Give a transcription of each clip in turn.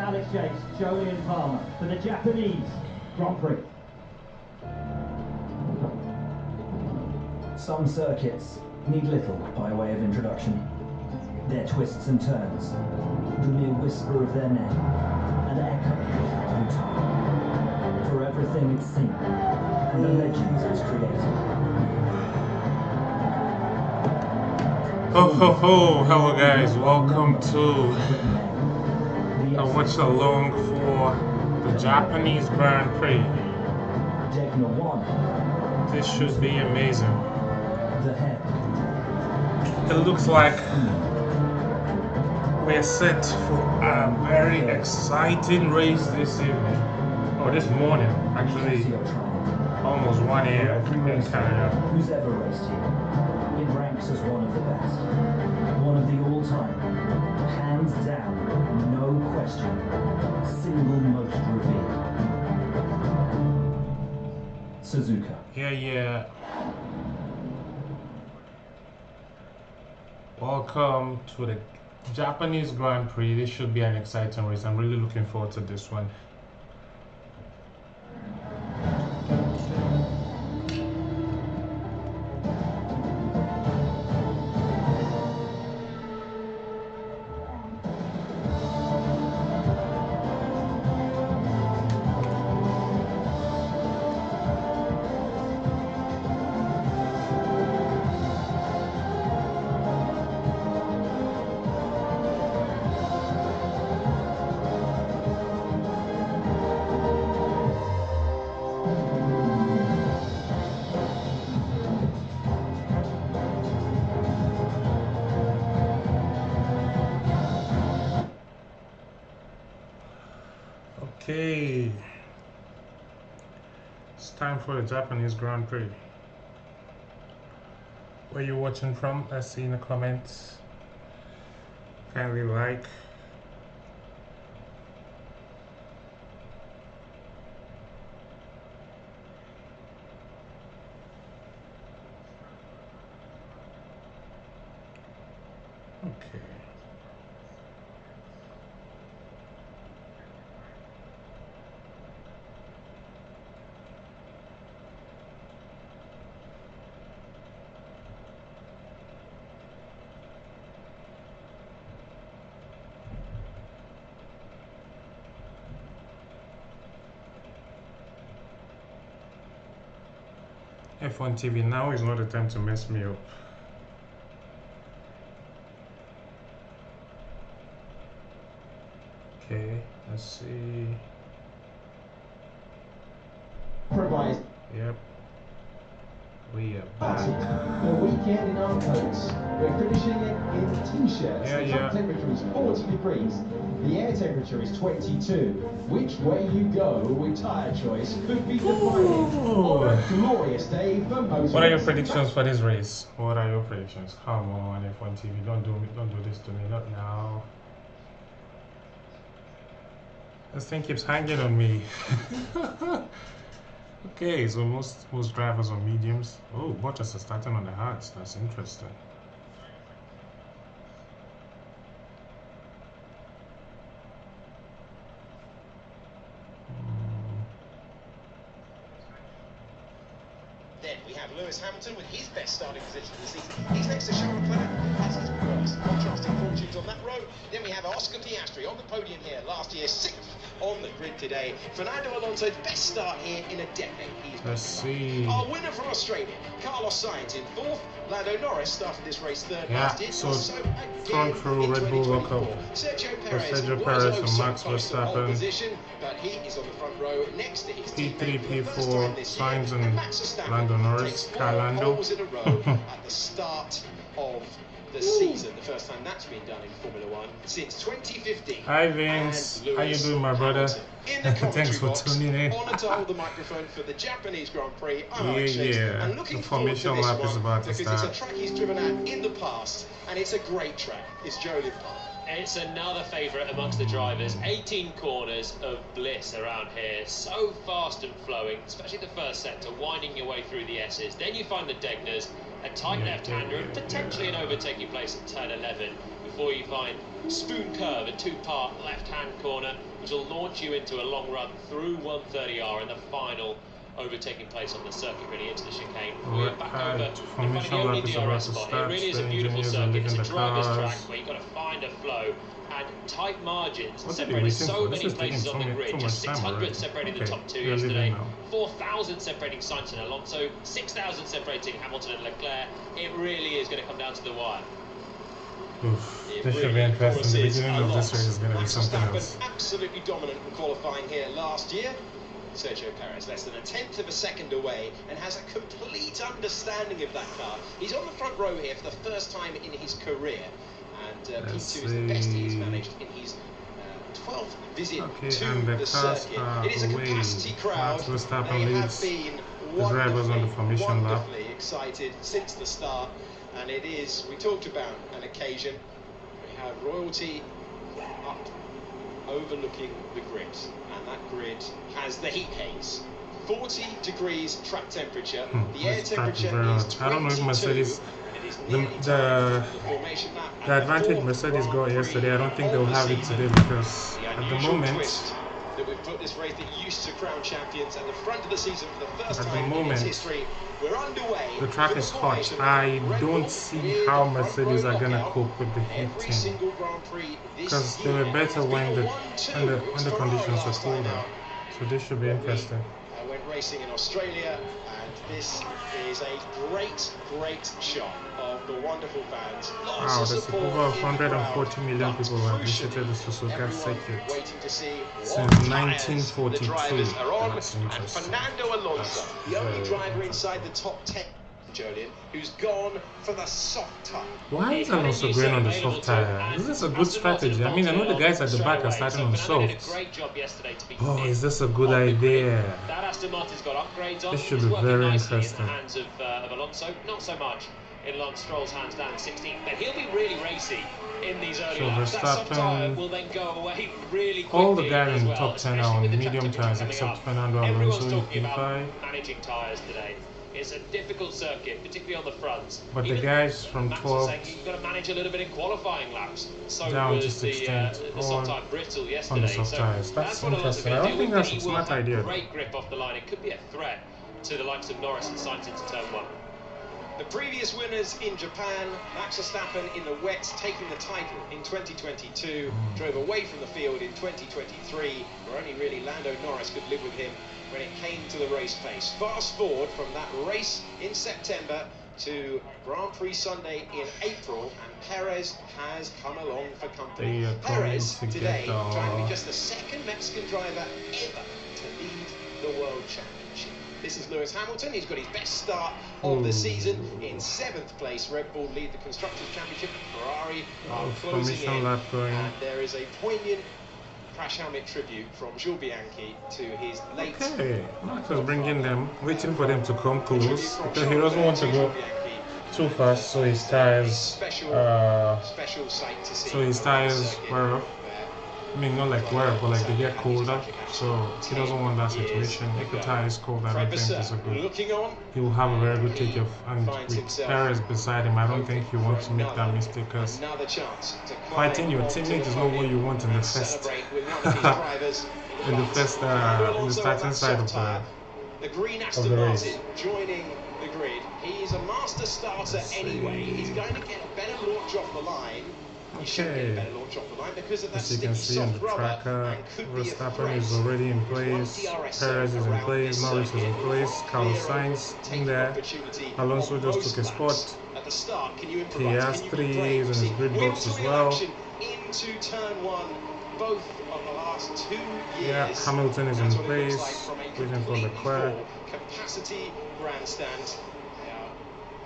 Alex Yates, Julian Palmer for the Japanese Grand Prix. Some circuits need little by way of introduction. Their twists and turns, the mere whisper of their name, an echo through time, for everything it's seen, and the legends it's created. Ho ho ho! Hello guys, welcome to a watch along for the Japanese Grand Prix. This should be amazing. It looks like we're set for a very exciting race this evening, or this morning, actually, almost 1 a.m. in Canada. Who's ever raced here? It ranks as one of the best, one of the all-time, hands down, no question, single most revered. Suzuka. Yeah. Welcome to the Japanese Grand Prix. This should be an exciting race. I'm really looking forward to this one. Okay, it's time for the Japanese Grand Prix. Where you watching from? Let's see in the comments. Kindly like. Okay. F1 TV, now is not the time to mess me up. Okay, let's see. Yep. We are back. The weekend in our coats. We're finishing it in t-shirts. The top temperature is 40 degrees. The air temperature is 22. Which way you go with tyre choice could be defining on a glorious day for most. What are your predictions for this race? What are your predictions? Come on, F1 TV, don't do this to me, not now. This thing keeps hanging on me. Okay, so most drivers are mediums. Oh, Bottas is starting on the hards. That's interesting. Then we have Lewis Hamilton with his best starting position of the season. He's next to Charles Leclerc. That's his worst. Contrasting fortunes on that row. Then we have Oscar Piastri on the podium here. Last year, 6th on the grid today. Fernando Alonso's best start here in a decade. Let's see. Our winner from Australia, Carlos Sainz in 4th. Lando Norris started this race 3rd last year. So gone through Red Bull World Cup. Sergio Perez and Max Verstappen. But he is on the front row next to his P3, P4, Sainz and Lando Norris. Carlando. At the start of the season, the first time that's been done in Formula One since 2015. Hi Vince, how you doing, my brother? Thanks for tuning in. Honored to hold the microphone for the Japanese Grand Prix. Yeah. And looking The forward to formation this lap is one about to because start. it's a track he's driven at in the past, and it's a great track. It's Julian Palmer. It's another favourite amongst the drivers. 18 corners of bliss around here. So fast and flowing, especially the first sector, winding your way through the S's. Then you find the Degners, a tight left-hander, and potentially an overtaking place at turn 11. before you find Spoon Curve, a two-part left-hand corner, which will launch you into a long run through 130R in the final overtaking place on the circuit, really into the chicane. We're back over in front of the only DRS spot. It really is a beautiful circuit. It's a driver's track where you've got to find a flow and tight margins, separating so many places on the grid. Just 600 separating the top two yesterday, 4,000 separating Sainz and Alonso, 6,000 separating Hamilton and Leclerc. It really is going to come down to the wire. Oof, this should be interesting. The beginning of this race is going to be something else. Absolutely dominant in qualifying here last year. Sergio Perez less than a tenth of a second away and has a complete understanding of that car. He's on the front row here for the first time in his career, and P2 is the best he's managed in his 12th visit to the circuit. It is a capacity crowd. They have been wonderfully excited since the start, and it is, we talked about an occasion. We have royalty up overlooking the grid, and that grid has the heat haze. 40 degrees track temperature. The air temperature is 22. I don't know if Mercedes, the advantage Mercedes got yesterday, I don't think they'll have it today, because at the moment that we've put this race that used to crown champions at the front of the season for the first time in its history. We're underway. The track is hot. I don't see how Mercedes are gonna cope with the heating, because they were better when the conditions were colder. So this should be interesting. I went racing in Australia, and this is a great shot of the wonderful fans. Wow, there's over 140 million people who have visited the Suzuka circuit since 1942. That's interesting. Fernando Alonso, the only driver inside the top 10, Jolien, who's gone for the soft tire. Why is Alonso going on the soft tire? Is this a good strategy? I mean, I know the guys at the back are starting on soft. Oh, is this a good idea? This should be very interesting. Of Alonso, not so much in Lance Stroll's hands down in 16th, but he'll be really racy in these early laps. That soft tire will then go away really quickly. All the guys in the top 10 are on medium tires except Fernando Alonso in P5. Managing tires today. It's a difficult circuit, particularly on the front. But the guys from 12 you've got to manage a little bit in qualifying laps. So down to was 16th the soft tire brittle yesterday. on the soft tires. That's interesting. I don't think that's a smart idea. Great grip off the line. It could be a threat to the likes of Norris and Sainz into turn 1. The previous winners in Japan, Max Verstappen in the wet, taking the title in 2022, drove away from the field in 2023, where only really Lando Norris could live with him when it came to the race pace. Fast forward from that race in September to Grand Prix Sunday in April, and Perez has come along for company. Perez today trying to be just the second Mexican driver ever to lead the World Championship. This is Lewis Hamilton. He's got his best start of the season in 7th place. Red Bull lead the Constructors' Championship. Ferrari are closing in, and there is a poignant crash helmet tribute from Jules Bianchi to his late. Okay, Max is bringing them, waiting for them to come close, because he doesn't want to go too fast, so his tires, special sight to see. so his tires wear off. I mean, not like wear off, but like they get colder, so he doesn't want that situation. If the tire is cold, I don't think it's a good. He will have a very good takeoff, and with Perez beside him, I don't think he wants to make that mistake, because fighting your teammate is not what you want in the first, in the starting side of the race. Joining the grid, he's a master starter anyway. He's going to get a better launch off the line. Okay, as you can see on the tracker, Verstappen is already in place, Perez is in place, Norris is in place, Carlos Sainz in there, Alonso just took a spot, Piastri is in his grid box as well. Into turn 1, both of the last 2 years. Yeah, Hamilton is in place, waiting for Leclerc. Capacity grandstand. They are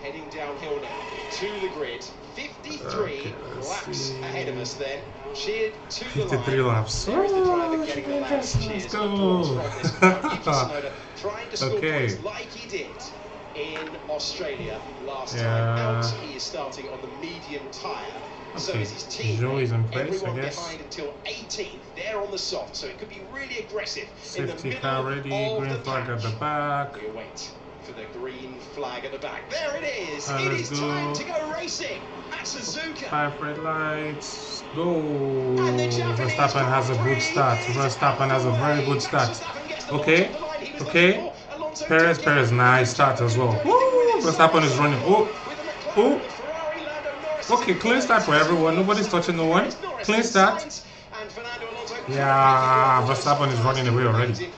heading downhill now to the grid. 53 laps ahead of us then. Cheered to 53 laps. There is the driver getting the laps. Cheers. Let's go. Trying to score points like he did in Australia last time out. He is starting on the medium tyre. So is his team. Joey's in place, Everyone I guess. behind until 18th. They're on the soft, so it could be really aggressive. Safety car ready, green flag at the back. We await for the green flag at the back. There it is. It is time to go racing at Suzuka. 5 red lights. Go. Verstappen has a good start. Verstappen has a very good start. Okay. Okay. Perez, nice start as well. Woo! Verstappen is running. Oh. Okay, clean start for everyone. Nobody's touching no one. Clean start. Yeah, Verstappen is running away already.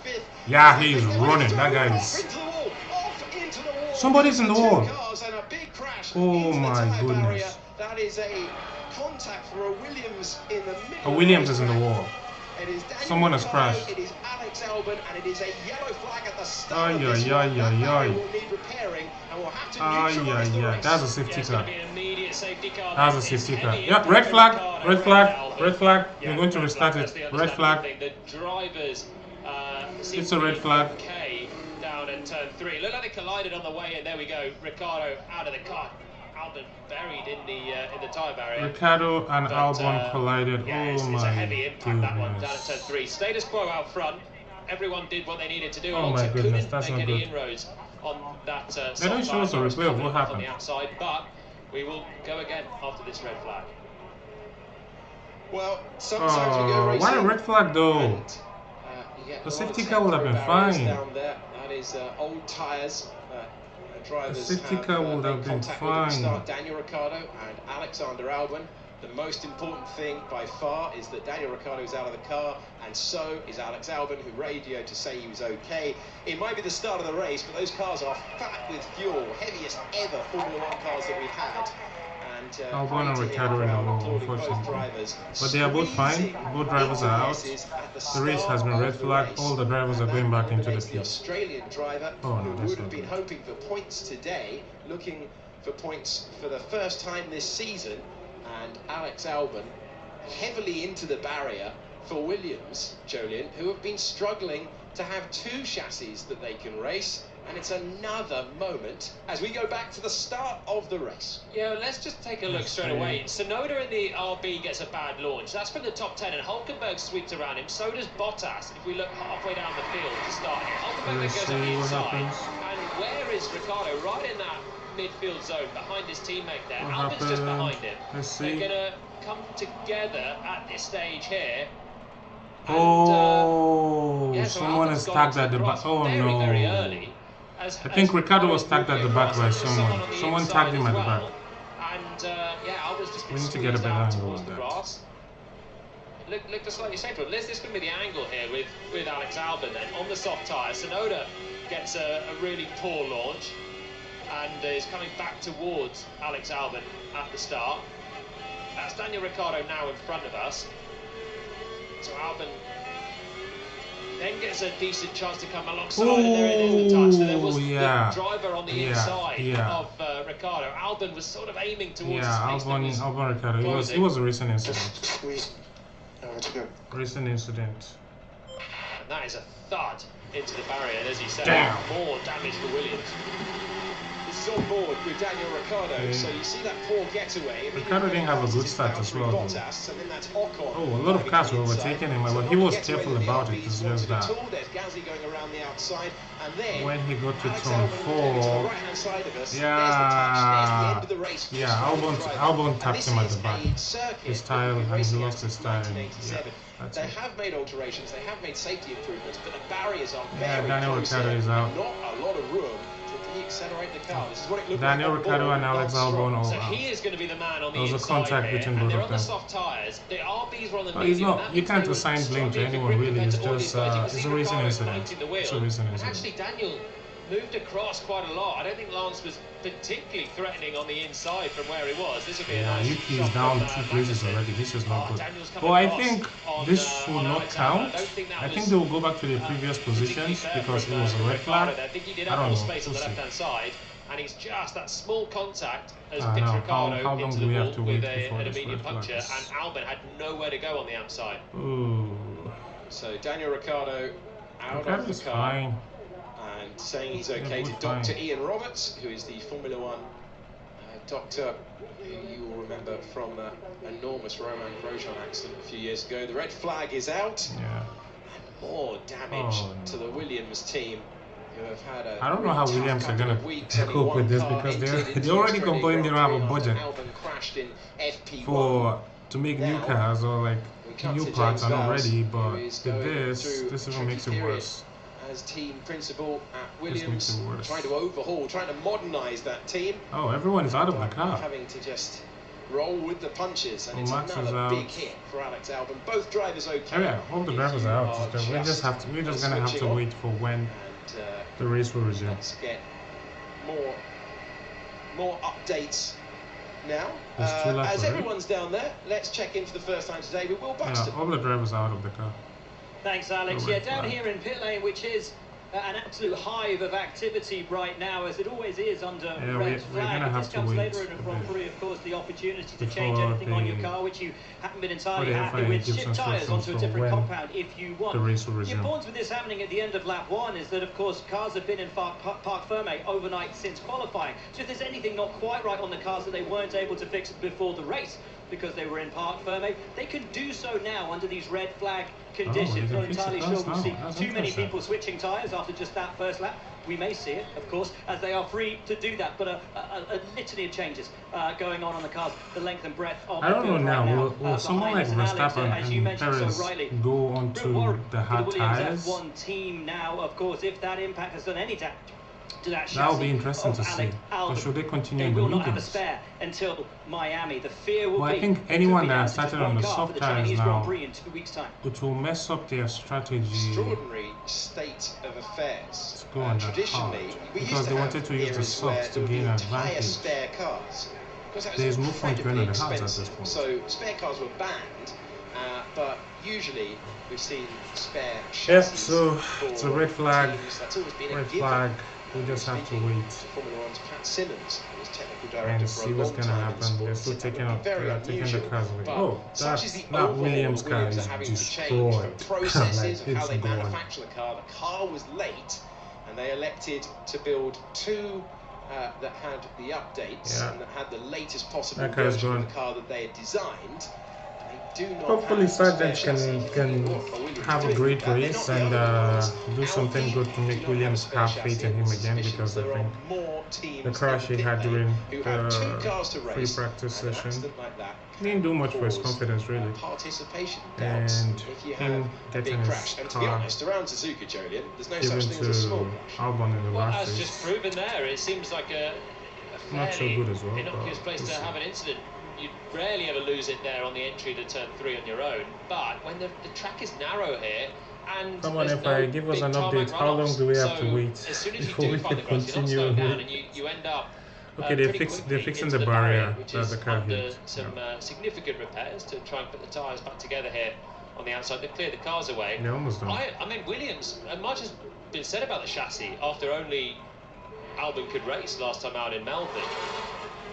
Yeah, he is running. That guy is. Somebody's in the wall. Oh my goodness. That is a contact for a Williams in the middle. A Williams is in the wall. Someone has crashed. It is Alex Albon, and it is a yellow flag at the start of this one. That barrier will need repairing, and we'll have to neutralize the race. That's a safety car. That's a safety car. Yeah, red flag, red flag, red flag. You're going to restart it. Red flag. The drivers, it's a red flag. Down in turn 3. Looked like they collided on the way, and there we go. Ricardo out of the car. Albon buried in the tyre barrier. Ricardo and Albon collided. Yeah, oh my it's a heavy impact, goodness. that one, down in turn 3. Status quo out front. Everyone did what they needed to do. Oh my goodness, that's not make any good. inroads on that. They don't show us a replay of what happened on the outside, but we will go again after this red flag. Well, sometimes we go racing. Why a red flag though? And, the safety car would have been fine. Down there. That is old tyres. Drivers the safety car would have been fine. Start Daniel Ricciardo and Alexander Albon. The most important thing by far is that Daniel Ricciardo is out of the car, and so is Alex Albon, who radioed to say he was okay. It might be the start of the race, but those cars are fat with fuel, heaviest ever Formula 1 cars that we've had. Albon and Ricciardo in the wall, unfortunately. But they are both fine. Both drivers are out. The race has been red flagged. All the drivers are going back into the pit. The Australian driver who would have been hoping for points today, looking for points for the first time this season, and Alex Albon heavily into the barrier for Williams, Jolien, who have been struggling to have 2 chassis that they can race. And it's another moment as we go back to the start of the race. Yeah, let's just take a look straight away. Tsunoda in the RB gets a bad launch. That's from the top 10, and Hulkenberg sweeps around him. So does Bottas. If we look halfway down the field to start here, Hulkenberg then goes on the inside. And where is Ricciardo? Right in that midfield zone, behind his teammate there. Albon's just behind him. They're going to come together at this stage here. And, so someone is tagged at the back. Oh no. Very early. I think Ricardo was tagged at the back by someone. Someone tagged him at the back. And Albon's just we need to get a better angle of that. Look just like you say, but this could be the angle here with Alex Albon then on the soft tyre. Tsunoda gets a really poor launch and is coming back towards Alex Albon at the start. That's Daniel Ricciardo now in front of us. So Albon then gets a decent chance to come alongside, and there it is, the touch. So there was the driver on the inside of Ricciardo. Albon was sort of aiming towards his pace. Albon Ricciardo. It was a recent incident. Recent incident. And that is a thud into the barrier, and as he said, more damage for Williams. This is on board with Daniel Ricciardo, so you see that poor getaway. Ricciardo didn't have a good start as well. A lot of cars were overtaking him, but he was careful about it. It's just that when he got to turn 4, Albon tapped him at the back. His tire, and he lost his tire. They have made alterations, they have made safety improvements, but the barriers are very Daniel Ricciardo is out. Not a lot of room to accelerate the car. This is what it looked Daniel Ricciardo and Alex Albon all so out. he is going to be the man on the inside. There was a contact between both of them. They're on the soft tyres. The RBs were on the medium. He's not. You can't assign blame to anyone really. It's just it's a recent incident. It's a recent incident. Actually, Daniel moved across quite a lot. I don't think Lance was particularly threatening on the inside from where he was. This would be a nice Yuki is down 2 places already. This is not good. Well, I think this will not count. I think they will go back to their previous positions because it was a red flag. I think he did have more space on the left-hand side, and he's just that small contact as pitched Ricciardo into the wall with an immediate puncture, and Albon had nowhere to go on the outside. So Daniel Ricciardo out of the car. Fine. And saying he's okay to Dr. Ian Roberts, who is the Formula 1 doctor who you will remember from an enormous Romain Grosjean accident a few years ago. The red flag is out. And more damage to the Williams team who have had a I don't know how really Williams are gonna weeks, cope with this because they already complaining they don't have a budget to make new cars or like new parts are not ready, but with this even makes it worse. As team principal at Williams, trying to overhaul, trying to modernise that team. Oh, everyone is out of the car. Having to just roll with the punches, and it's another big hit for Alex Albon. Both drivers okay. Oh, yeah, all the drivers are out. We're just gonna have to wait for when the race will resume. Let's get more updates now. As everyone's down there, let's check in for the first time today with Will Buxton. Yeah, all the drivers are out of the car. Thanks, Alex. Yeah, down here in pit lane, which is an absolute hive of activity right now, as it always is under red flag. This comes later in a Grand Prix, of course, the opportunity to change anything on your car, which you haven't been entirely happy with. Ship tyres onto a different compound if you want. The importance with this happening at the end of lap 1 is that, of course, cars have been in Parc Fermé overnight since qualifying. So if there's anything not quite right on the cars that they weren't able to fix before the race, because they were in Parc Fermé, they can do so now under these red flag conditions. Not entirely sure we'll see too many people switching tyres after just that first lap. We may see it, of course, as they are free to do that, but a litany of changes going on the cars, the length and breadth of the I don't know now. Right Will someone like Verstappen and Perez go onto the hard tires? F1 team now, of course, if that impact has done any damage to that chassis. That will be interesting to see. Or should they continue in the will not have a mediums? spare until Miami. The fear will Well, be I think anyone that just started one on the car soft for tires Chinese now, Grand Prix in 2 weeks' time. it will mess up their strategy. Extraordinary state of affairs. Go on Traditionally, we because used they to wanted have to use the eras where softs to there would be gain entire advantage. spare cars. There's no point going on the hards at this expensive. point. So spare cars were banned, but usually we've seen spare Yep, chassis. so it's a red flag. That's always been a Red given. flag. We just have to wait Formula One's Pat Simmons was technical director and for see a what's long gonna time in happen. sports. They're still That taking would be very taking the unusual, cars away. but Oh, such is the that overhaul Williams car Williams is are having to change destroyed. the processes Like, of how it's they gone. manufacture the car. The car was late, and they elected to build two that had the updates and that had the latest possible That car's version of gone. the car that they had designed. Do not Hopefully have spare Sargent chassis. can have a great race and do something good to make Williams have faith in him again, because I think the crash he had during the free practice session didn't do much for his confidence really. And him getting his And to be car honest, around Suzuka, Jolien, there's no given such thing as a small to crash. Albon in the Well, last as just race. proven there, it seems like a Not so fairly good as well, innocuous but place we'll to see. have an incident. You rarely ever lose it there on the entry to turn 3 on your own, but when the track is narrow here, and Come on, there's FI, no give us big an tarmac update. How long runoffs, do we have so to wait as soon as before you we do find can the grass, you're not continue? slowing down, and you end up Okay, they're fixing the barrier which that is the car under hit. some significant repairs to try and put the tyres back together here on the outside. They've cleared the cars away. They're almost done. I mean, Williams, much has been said about the chassis after only Albon could race last time out in Melbourne.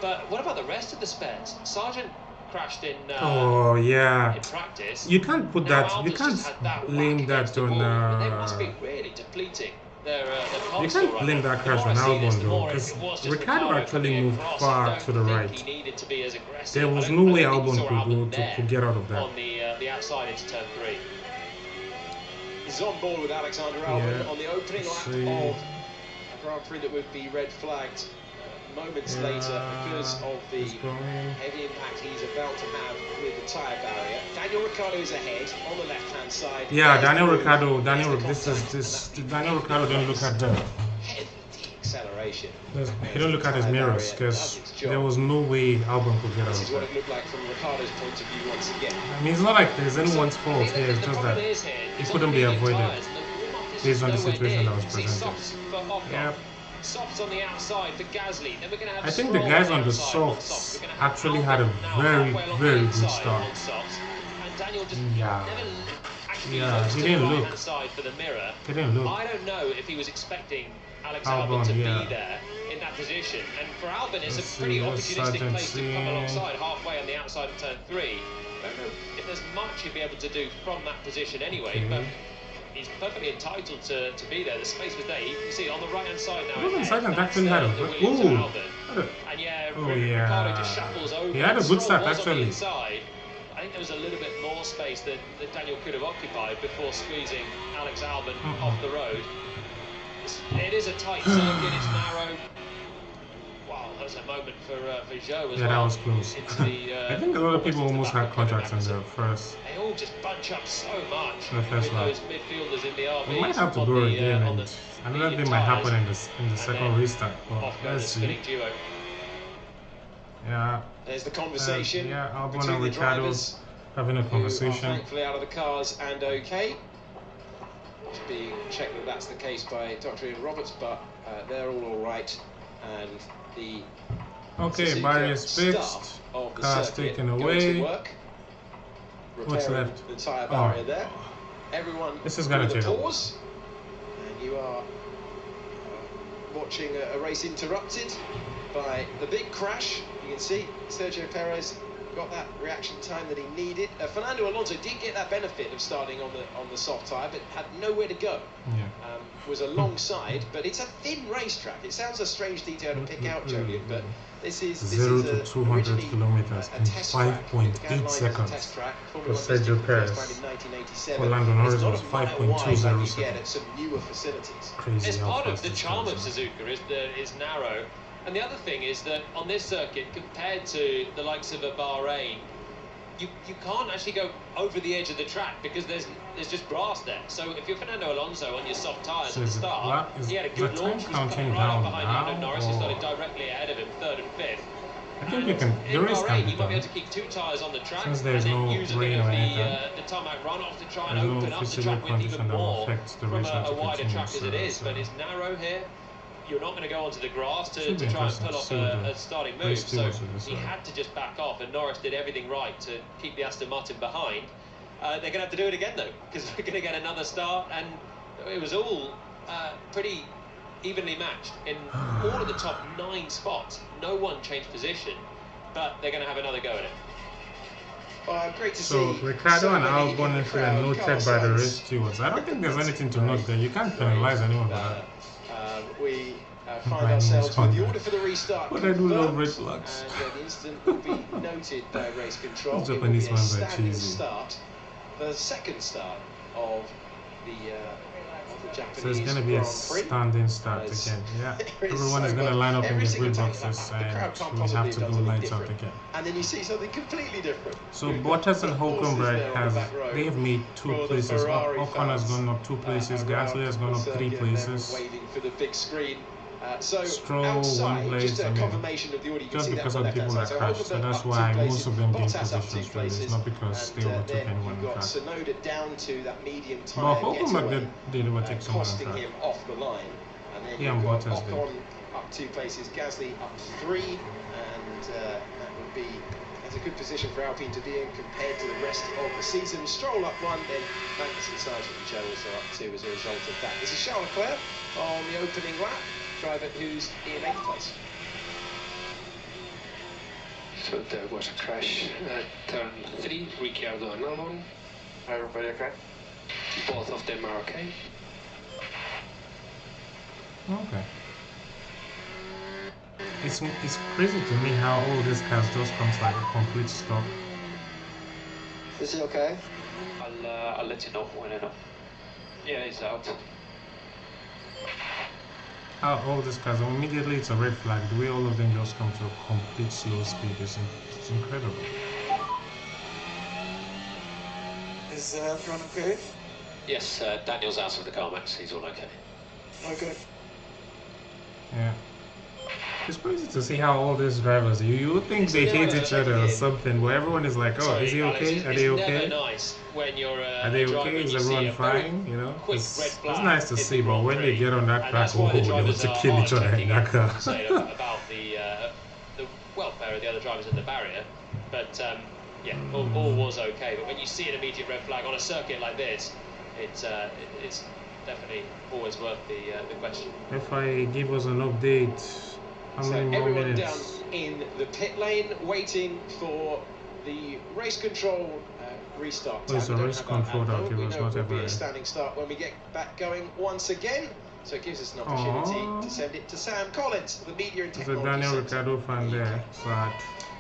But what about the rest of the spares? Sargent crashed in Oh yeah. in practice. You can't put Now that. You Albon's can't just had that blame whack that against the on. wall, and they must be really depleting their You console can't right blame now. that crash The on more I see this, Albon the though, more because if it was just Ricciardo actually coming moved across, far I to the don't right. think he needed to be as aggressive. There was I no don't way think Albon you saw could go Albon there to get out of that. on the outside into turn 3. He's on board with Alexander Albon on the opening lap of a Grand Prix that would be red flagged moments later because of the heavy impact he's about to have with the tyre barrier. Daniel Ricciardo is ahead on the left-hand side. Yeah, Daniel Ricciardo don't look at the. Heavy acceleration. He don't look at his mirrors, because there was no way Albon could get out This of is what that. it looked like from Ricciardo's point of view once again. I mean, it's not like there's anyone's fault here. It's just that it couldn't be avoided based on the situation that was presented. Yep. Softs on the outside for Gasly. Then we're going to have I think the guys on the softs actually had a very, very good start. And Daniel just Yeah. never actually Yeah, looks he to didn't the look. right-hand side for the mirror. He didn't look. I don't know if he was expecting Alex Albon, Albon to yeah. be there in that position. And for Albon, it's Let's a pretty see, what's opportunistic Sargent place to come seeing? alongside halfway on the outside of turn 3. I don't know if there's much he'll be able to do from that position anyway, but he's perfectly entitled to be there. The space was there. You can see on the right-hand side now. Look, Sargent that's actually had a the good- Williams and ooh. Albon. And yeah, Oh, Ricciardo yeah. just shuffles over. He had a good Stroll start, was on the actually. inside. I think there was a little bit more space that Daniel could have occupied before squeezing Alex Albon off the road. It is a tight circuit, it's narrow. Wow, that was a moment for Joe as well. Yeah, that was close. I think a lot of people almost had contacts in the first. They all just bunch up so much The first with those midfielders in the RBs. We might have to go again, and another thing might happen in the second restart. But let's see. Yeah. There's the conversation. Yeah, Albon and Ricciardo having a conversation. Thankfully out of the cars and okay. Just being checked that that's the case by Dr. Ian Roberts, but they're all right. And the barriers fixed. Cars taken away. What's left? The tyre barrier there. Everyone. This is gonna take a pause. And you are watching a race interrupted by the big crash. You can see Sergio Perez got that reaction time that he needed. Fernando Alonso did get that benefit of starting on the soft tyre, but had nowhere to go. Yeah. Was alongside, but it's a thin racetrack. It sounds a strange detail to pick out, Julian, but this is 0 to 200 kilometers in 5.8 seconds for Sergio Perez. For Lando Norris was 5.20 seconds. Crazy. It's part of the charm of Suzuka is narrow. And the other thing is that on this circuit, compared to the likes of a Bahrain, you can't actually go over the edge of the track because there's just grass there. So if you're Fernando Alonso on your soft tyres at the start, he had a good launch. He's coming right up behind Lando Norris, who started directly ahead of him, 3rd and 5th. I think we can. In Bahrain, you might be able to keep 2 tyres on the track since there's and then no use a bit of the tarmac runoff to try and open up the track with even more from a wider track as it is. But it's narrow here. You're not going to go onto the grass to try and pull off a starting move, so he had to just back off, and Norris did everything right to keep the Aston Martin behind. They're going to have to do it again, though, because we're going to get another start, and it was all pretty evenly matched in all of the top 9 spots. No one changed position, but they're going to have another go at it. Great to so see. Ricciardo and Albon entry and no check by the race stewards. I don't think there's anything to note there. You can't penalize anyone for that. We find ourselves with the order for the restart. But I do love red flags. And the incident will be noted by race control. Japanese it will be a ones are standing cheesy. start, the second start of the Japanese So it's going to be a standing start again. Yeah, everyone is going to line up in the grid boxes, and we have to go lights out again. And then you see something completely different. So Bottas and Hülkenberg they've made 2 places. Ocon has gone up 2 places. Gasly has gone up 3 places. Waiting for the big screen. So Stroll, outside, 1 place. just a confirmation of the order. You just see because that of people that crashed, so that's why most of them gained positions. Really, it's not because they overtook anyone in the track. Sonoda down to that medium But tyre Hülkenberg did overtake someone in the track. him off the line, and then Yeah, and you've got Bottas did. Ocon up 2 places, Gasly up 3, and that would be that's a good position for Alpine to be in compared to the rest of the season. Stroll up 1, then Magnussen, Sargent and Joe also up 2 as a result of that. This is Charles Leclerc on the opening lap, driver who's in 8th place. So there was a crash at turn 3, Ricciardo and Albon. Everybody okay? Both of them are okay. Okay. It's crazy to me how all this cars just comes like a complete stop. Is he okay? I'll let you know when I know. Yeah, he's out. How all these cars immediately it's a red flag. The way all of them just come to a complete slow speed is it's incredible. Is everyone okay? Yes, Daniel's out of the car, Max. He's all okay. Okay. Yeah. It's crazy to see how all these drivers, you would think they hate each other or something, but everyone is like, oh, is he okay? Are they okay? It's never nice when you're Are they okay? Is everyone fine? You know, it's nice to see, but when they get on that track, oh, they want to kill each other in that car. About the welfare of the other drivers in the barrier, but yeah, all was okay. But when you see an immediate red flag on a circuit like this, it's definitely always worth the question. If I give us an update, how many more everyone minutes? down in the pit lane waiting for the race control restart. Oh, it's a race control that give us whatever. It will be a standing start when we get back going once again. So it gives us an opportunity to send it to Sam Collins, the media and technology. There's a Daniel Ricciardo fan there. Sad.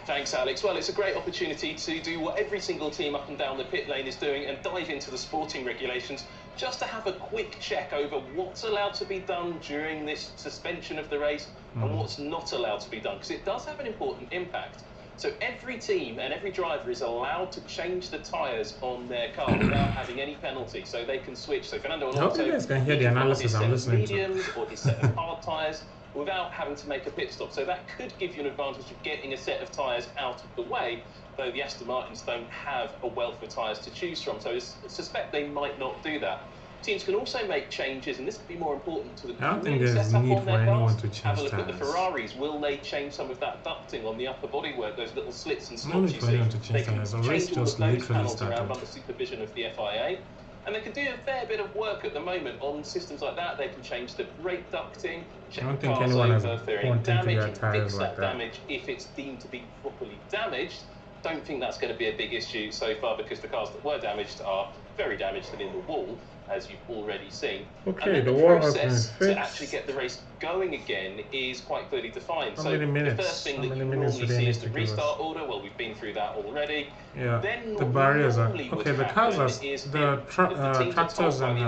Thanks, Alex. Well, it's a great opportunity to do what every single team up and down the pit lane is doing and dive into the sporting regulations. just to have a quick check over what's allowed to be done during this suspension of the race and what's not allowed to be done, because it does have an important impact. So every team and every driver is allowed to change the tyres on their car without having any penalty, so they can switch. So Fernando Alonso, you guys can hear the analysis I'm listening to. Mediums or his set of hard tyres without having to make a pit stop. So that could give you an advantage of getting a set of tyres out of the way, though the Aston Martins don't have a wealth of tyres to choose from. So I suspect they might not do that. Teams can also make changes, and this could be more important to the cooling setup on their cars. Have a look at the Ferraris. Will they change some of that ducting on the upper bodywork, those little slits and slots you see? They can change all of those panels around under supervision of the FIA. And they can do a fair bit of work at the moment on systems like that. They can change the brake ducting, check the cars over if there any damage, and fix that damage if it's deemed to be properly damaged. Don't think that's going to be a big issue so far, because the cars that were damaged are very damaged and in the wall, as you've already seen. Okay, and then the process to actually get the race going again is quite clearly defined. How many minutes? The first thing that you normally see is the restart order. Well, we've been through that already. Yeah, then the barriers are okay. The cars are the tractors and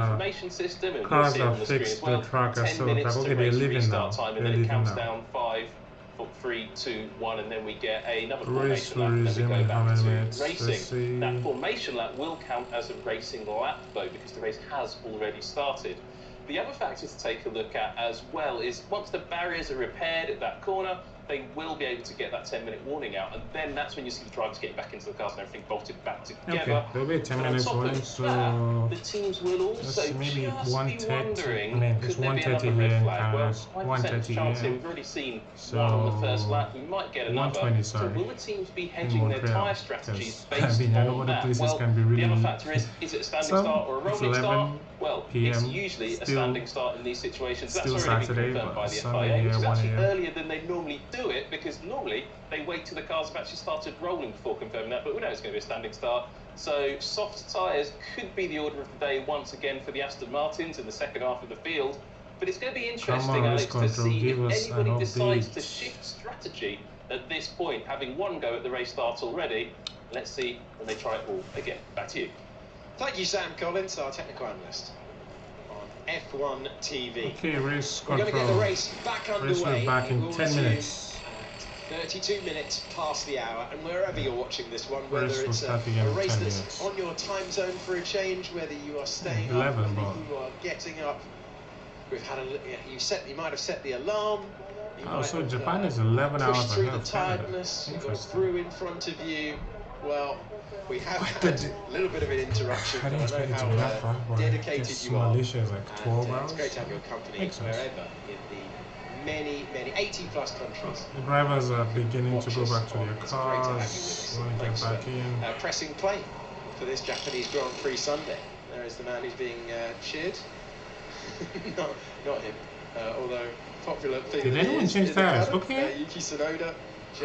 cars are fixed. The track are so that okay, they're leaving now. Time, and then it counts down 5, 3, 2, 1, and then we get another formation lap, and then we go back to racing. That formation lap will count as a racing lap, though, because the race has already started. The other factor to take a look at as well is once the barriers are repaired at that corner, they will be able to get that 10-minute warning out, and then that's when you see the drivers getting back into the cars and everything bolted back together. Okay, there'll be a 10-minute warning, so the teams will also maybe just 1:30. I mean, it's 1:30 here in Paris, 1:30 here. We've already seen So one on the first lap. We might get another. 1:20, sorry. So will the teams be hedging their tyre strategies based I know on other that? places Well, can be really the other factor is it a standing start or a rolling start? Well, it's usually a standing start in these situations. That's already been confirmed by the FIA, which is actually earlier than they normally do it, because normally they wait till the cars have actually started rolling before confirming that, but we know it's going to be a standing start. So soft tyres could be the order of the day once again for the Aston Martins in the second half of the field. But it's going to be interesting, Alex, to see if anybody decides to shift strategy at this point, having one go at the race start already. Let's see when they try it all again. Back to you. Thank you, Sam Collins, our technical analyst on F1 TV. Okay, race control. We're going to get the race back underway. Race back in 10 minutes. 32 minutes past the hour, and wherever you're watching this one, whether it's a race that's on your time zone for a change, whether you are staying up, whether you are getting up, we've had you might have set the alarm. Oh, so Japan is 11 hours pushed through ahead the tiredness, you've got through in front of you. Well, we have had a little bit of an interruption, but I know how dedicated you are. Malaysia is like 12 hours. It's great to have your company wherever in the many 80+ countries. The drivers are beginning to go back to their cars. Want to get back in. Pressing play for this Japanese Grand Prix Sunday. There is the man who's being cheered. not him. Although popular thing. Did anyone change tires? Okay. Yuki Tsunoda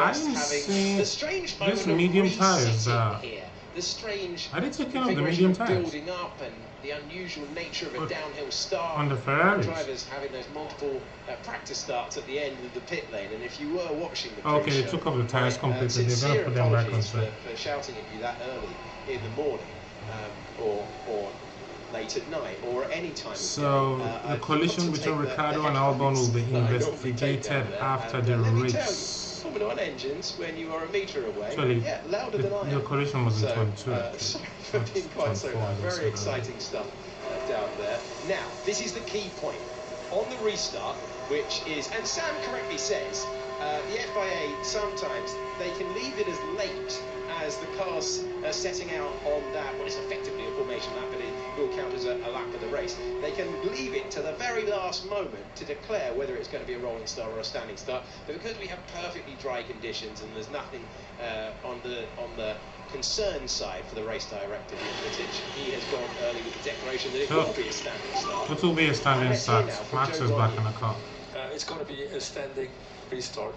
I'm just having the strange moment this medium tires. here. The strange I did take care of the medium tires. Building up and the unusual nature of a downhill start. On the Ferraris. Drivers having those multiple practice starts at the end of the pit lane, and if you were watching the okay, they took off the tires completely. They're going to put them back on track. For shouting at you that early in the morning, or late at night, or any time. So the collision between Ricciardo and Albon will be investigated after the race. Formula 1 engines, when you are a metre away, actually, louder than I am. The collision was in 22. Sorry for being quite so loud. Very exciting stuff down there. Now, this is the key point. On the restart, which is, and Sam correctly says, the FIA sometimes, they can leave it as late as the cars are setting out on that, what is effectively a formation lap, but it will count as a lap of the race. They can leave it to the very last moment to declare whether it's going to be a rolling start or a standing start. But because we have perfectly dry conditions and there's nothing on the concern side for the race director, the British, he has gone early with the declaration that it will be a standing start. It will be a standing start. Max is back in the car. It's going to be a standing restart.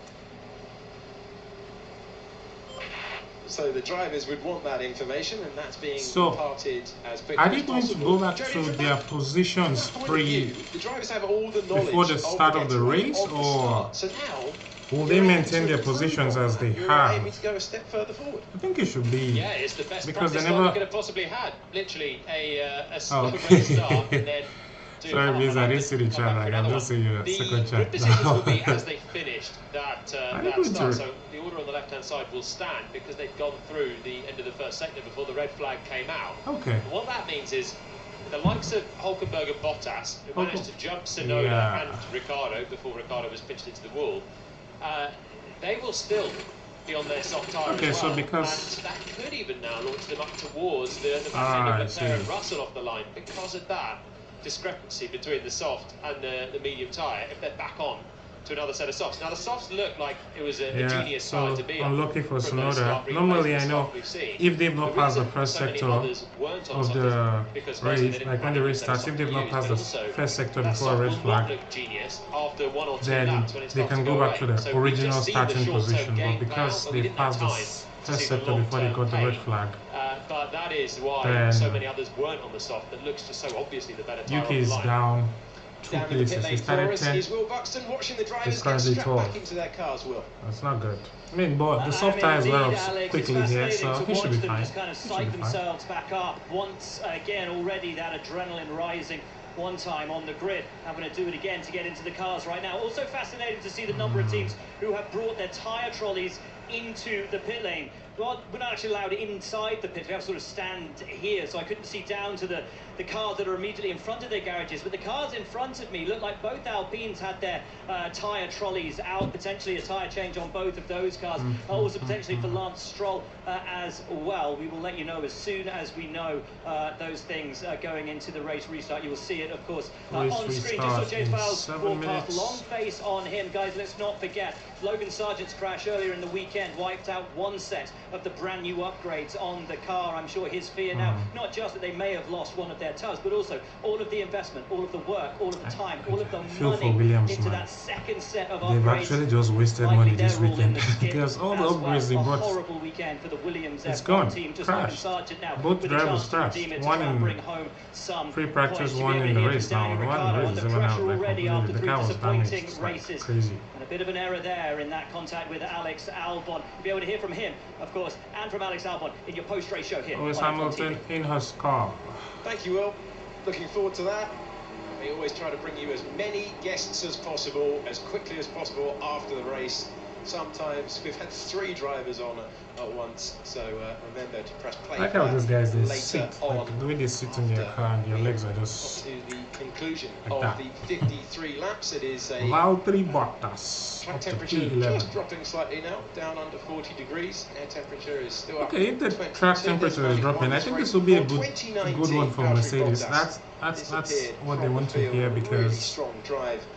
So the drivers would want that information, and that's being imparted as quickly are they going to go back to their positions the drivers have all the knowledge before the start of the race, or so now Will they maintain their positions as they have? Aiming to go a step further forward. I think it should be. Yeah, it's the best because they practice never we could have possibly had. Literally a slow race start and then. Sorry, because I didn't see the chat. Like, I'm just seeing your second chat. The positions will be as they finished that start. So the order on the left-hand side will stand because they've gone through the end of the first sector before the red flag came out. Okay. And what that means is the likes of Hulkenberg and Bottas, who managed to jump Tsunoda and Ricciardo before Ricciardo was pinched into the wall, they will still be on their soft tyre as well. So because and that could even now launch them up towards the back end of Leclerc and Russell off the line because of that discrepancy between the soft and the medium tyre if they're back on to another set of softs. Now the softs look like it was a genius tyre to be on. I'm looking for Tsunoda. Normally I know if they've not passed the first sector of the race, like when the race starts, if they've not passed the first sector before a red flag, then they can go back to the original starting position. But because they passed the first sector before they got the red flag, but that is why so many others weren't on the soft. That looks just so obviously the better tyre. Yuki is down 2 places. He started 10. Is Will Buxton watching the drivers get strapped 12. Back into their cars, Will. That's not good. I mean, but the soft tyres wear off quickly here, so he should be fine. Just kind of psych themselves back up once again. Already that adrenaline rising. One time on the grid, having to do it again to get into the cars right now. Also fascinating to see the number of teams who have brought their tyre trolleys into the pit lane. Well, we're not actually allowed inside the pit. We have to sort of stand here, so I couldn't see down to the cars that are immediately in front of their garages. But the cars in front of me look like both Alpines had their tyre trolleys out, potentially a tyre change on both of those cars. Also potentially for Lance Stroll as well. We will let you know as soon as we know those things going into the race restart. You will see it, of course, on screen. Just saw James Bowles broadcast. Long face on him. Guys, let's not forget, Logan Sargent's crash earlier in the weekend wiped out one set of the brand new upgrades on the car. I'm sure his fear now, not just that they may have lost one of their tugs, but also all of the investment, all of the work, all of the time, all of the money into that second set of upgrades. They've actually just wasted money this weekend because all the upgrades they bought. Horrible weekend for the Williams it's gone. team. Just Crashed. now, both drivers crashed. One in pre-practice, one in the race. Now, one race is even out. Like, the car was damaged. Like, crazy. And a bit of an error there in that contact with Alex Albon. You'll be able to hear from him, of course, and from Alex Albon in your post-race show here. Lewis Hamilton in his car. Thank you, Will. Looking forward to that. We always try to bring you as many guests as possible, as quickly as possible after the race. Sometimes we've had 3 drivers on at once, so remember to press play. I like how these guys they sit, like the way they sit in your car and your legs are just to the conclusion like of the 53 laps. It is a Valtteri Bottas. Track temperature just dropping slightly now, down under 40 degrees. Air temperature is still up. Okay, if the track temperature is dropping, I think this will be a good one for Mercedes. That's what they want to hear because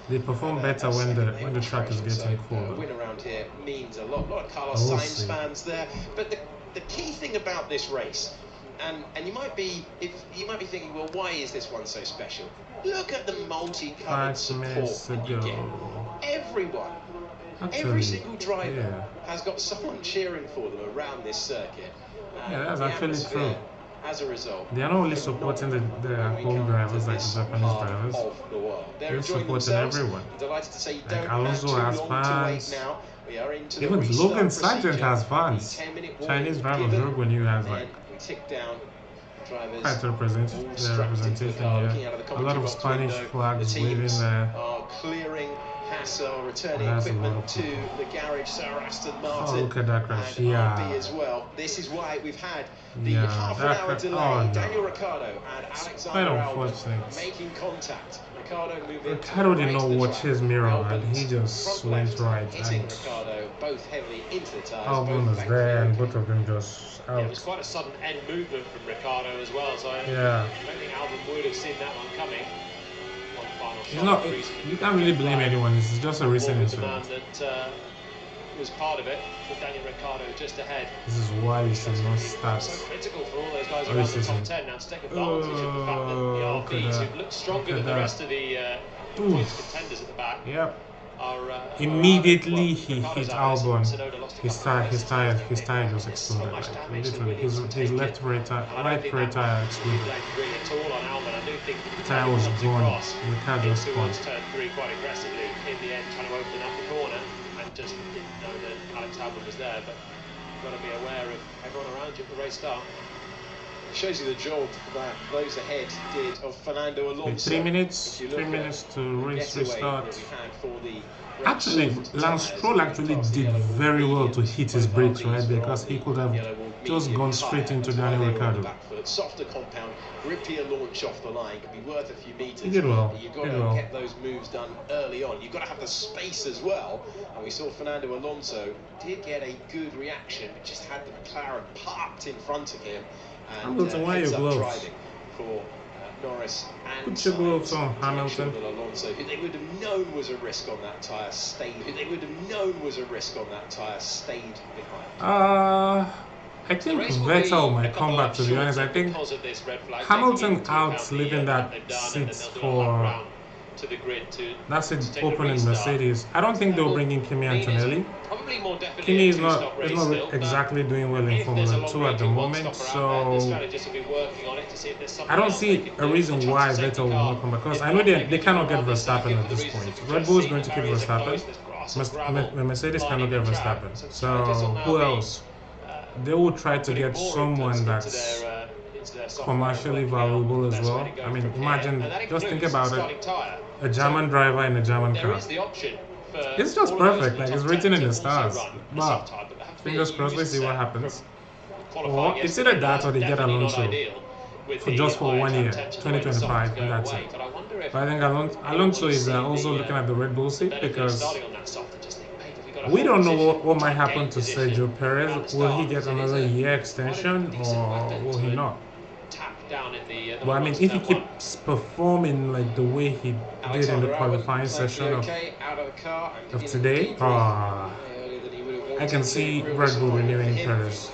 they perform better when the track is getting colder. Win around here means a lot. A lot of Carlos Sainz fans there. But the key thing about this race, and you might be thinking, well, why is this one so special? Look at the multi-coloured support you get. Everyone, every single driver has got someone cheering for them around this circuit. That's actually true. As a result, they are not only supporting the home drivers like the Japanese drivers, they're supporting everyone. Delighted to say you like Alonso has fans. Even Logan Sargent has fans. Chinese drivers, Rogue New has like quite representation here. A lot of Spanish flags waving there. Clearing Hassel, returning equipment to the garage, Sir Aston Martin. Oh, look at that crash. And RB as well. This is why we've had the half an hour delay. Daniel Ricciardo and Alexander Albon making contact. Ricciardo did not watch his mirror and he just went right. Hitting Ricciardo both heavily into the tyres. Albon was there and both of them just out. It was quite a sudden end movement from Ricciardo as well, so I don't think Albon would have seen that one coming. You can't really blame anyone. This is just a racing incident. That was part of it for Daniel Ricciardo just ahead. This is why you should not start. So critical for all those guys around the top 10 now to take advantage of the fact that the RBs, who look stronger than the rest of the points contenders at the back, immediately he hit Albon. His tire just exploded. Like, literally, his right rear tire exploded. The tire was gone. The car just gone. Turned 3 quite aggressively in the end, trying to open up the corner and just didn't know that Alex Albon was there, but you've got to be aware of everyone around you at the race start. It shows you the job that those ahead did of Fernando Alonso. 3 minutes to race restart. Actually, Lance Stroll actually did very well to hit his brakes right there, because he could have just gone straight into Daniel Ricciardo. Softer compound, grippier launch off the line, can be worth a few meters. He did well. You've got to get those moves done early on. You've got to have the space as well. And we saw Fernando Alonso did get a good reaction, but just had the McLaren parked in front of him. And Hamilton, why are your gloves? driving for Norris and Put your gloves on, Hamilton. Alonso, who they would have known was a risk on that tyre, stayed. Who they would have known was a risk on that tyre, stayed behind. I think Vettel might come back, to be honest. I think Hamilton out leaving that seat for that's it open in Mercedes. I don't think they'll bring in Kimi Antonelli. Kimi is not exactly doing well in Formula 2 at the moment, so I don't see a reason why Vettel will not come back, because I know they cannot get Verstappen at this point. Red Bull is going to keep Verstappen. Mercedes cannot get Verstappen. So who else? They will try to get someone that's commercially valuable as well. I mean, imagine, just think about it, a German driver in a German car. It's just perfect, like it's written in the stars. But fingers crossed, let's see what happens. Or it's either that or they get Alonso for 1 year, 2025, and that's it. But I think Alonso is also looking at the Red Bull seat, because we don't know what might happen to Sergio Perez. Will he get another year extension or will he not? But I mean, if he keeps performing like the way he did in the qualifying session of today, I can see Red Bull renewing Perez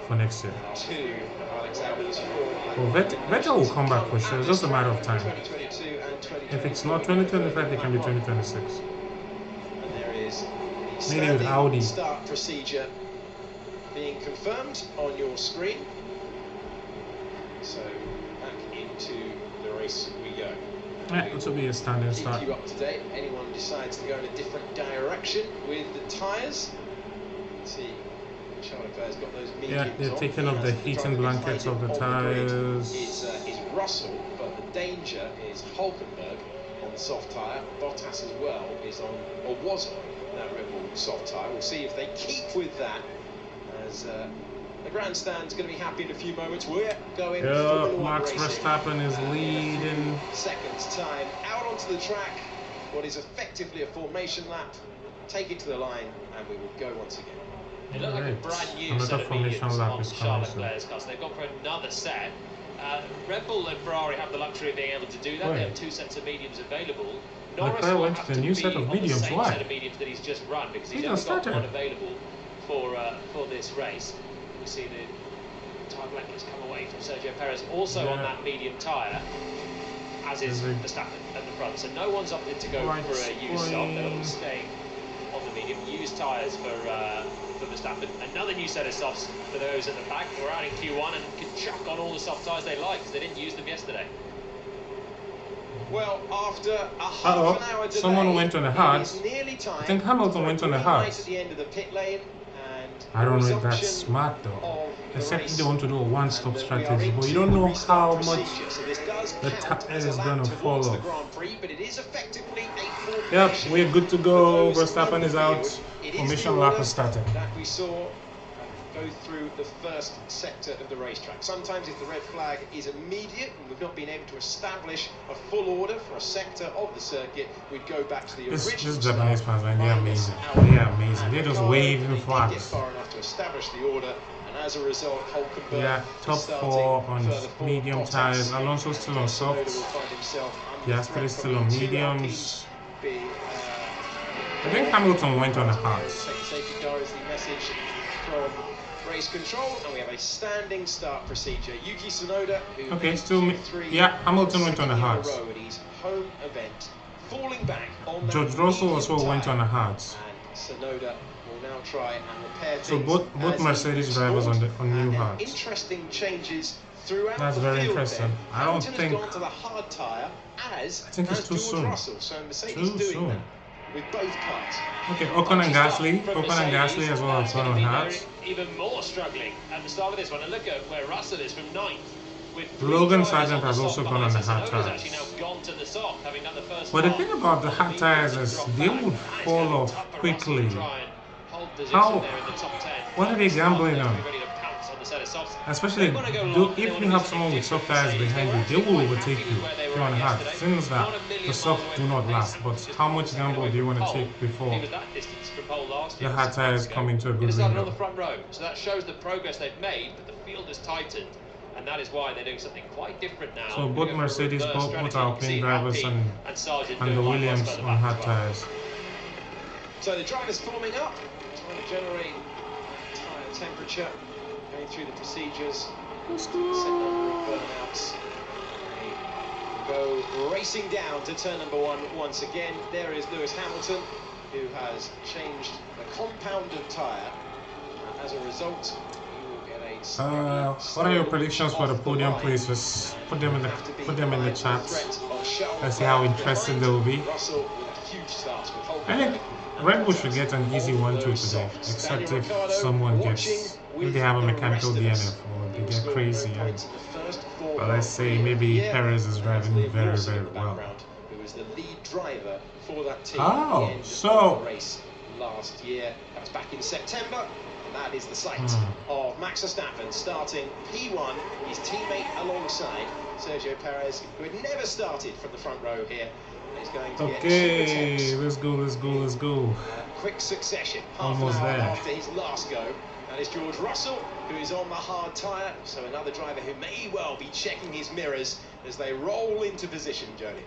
for next year. Well, Vettel will come back for sure. It's just a matter of time. If it's not 2025, it can be 2026. Maybe with Audi. Start procedure being confirmed on your screen. So back into the race we go. Yeah, it will be a standing start. Keep you up to date. Anyone decides to go in a different direction with the tyres. Let's see. Charles Leclerc's got those mediums. Yeah, they're taking off the heating blankets of the tyres. Is Russell, but the danger is Hulkenberg on the soft tyre. Bottas as well is on, or was on, that Red Bull soft tyre. We'll see if they keep with that, as the grandstand's going to be happy in a few moments. We're going Max Verstappen is leading. Seconds time out onto the track. What is effectively a formation lap. Take it to the line, and we will go once again. It looked like a brand new set of mediums on Charles Leclerc's car, so they've gone for another set. Red Bull and Ferrari have the luxury of being able to do that. They have 2 sets of mediums available. Norris went to the new set of mediums. Why? Set of mediums that he's just run, because he's only got one available for this race. We see the tyre blankets come away from Sergio Perez, also on that medium tyre, as is Verstappen at the front. So no one's opted to go for a used soft. They're all staying on the medium. Used tyres for Verstappen. Another new set of softs for those at the back. We're out in Q1 and can chuck on all the soft tyres they like, because they didn't use them yesterday. Well, after a half an hour delay, someone went on the hards. I think Hamilton went on the hards. At the end of the pit lane, and I don't know if that's smart though. Except if they want to do a one-stop strategy, but you don't know how much the tire is going to fall off. Yep, we're good to go. Verstappen is out. Formation lap has started. That we saw go through the first sector of the racetrack. Sometimes if the red flag is immediate and we've not been able to establish a full order for a sector of the circuit, we'd go back to the original. This Japanese fans, man, they're amazing. They're amazing. They're just waving flags. Get far enough to establish the order, and as a result, Hulkenberg top 4 on medium tyres. Alonso's still on softs. Piastri is still on mediums. I think Hamilton went on the hards. Safety car is the message from race control, and we have a standing start procedure. Yuki Tsunoda, who still Hamilton went on the hards. Home event, falling back on George Russell also went on the hards. And Tsunoda will now try and repair things. So both Mercedes drivers on new hards. Interesting changes throughout. That's very interesting. I don't think. Gone to the hard tyre, as I think it's too soon. Russell, so Mercedes too soon. with both cars. Okay, Ocon and Gasly as well have gone on hards. Even more struggling at the start of this one, and look at where Russell is from 9th. Logan Sargent has also gone on the hard tires. But the thing about the hard tires is they would fall off quickly. What are they gambling on? Especially if you have someone with soft tires behind you, they will overtake you if you're on hard. Things that the soft do not last, but how much gamble do you want to take before the hard tires come into a good window? On the front row, so that shows the progress they've made, but the field has tightened, and that is why they're doing something quite different now. So both Mercedes, both Alpine drivers and the Williams on hard tires. So the drivers forming up, trying to generate tyre temperature, going through the procedures, set number of burnouts. They go racing down to turn number 1 once again. There is Lewis Hamilton, who has changed the compound of tyre. As a result, he will get a what are your predictions for the podium places? Put them in the chat. Let's see how interesting they will be. I think Red Bull should get an easy 1-2 today, except if someone gets, if they have a mechanical DNF or they get crazy. But let's say maybe Perez is driving very, very well. Who was the lead driver for that team so race last year. That was back in September, and that is the sight of Max Verstappen starting P1, his teammate alongside Sergio Perez, who had never started from the front row here. He's going to get let's go. Quick succession, almost half an hour there. after his last go. That is George Russell, who is on the hard tyre, so another driver who may well be checking his mirrors as they roll into position, Jody.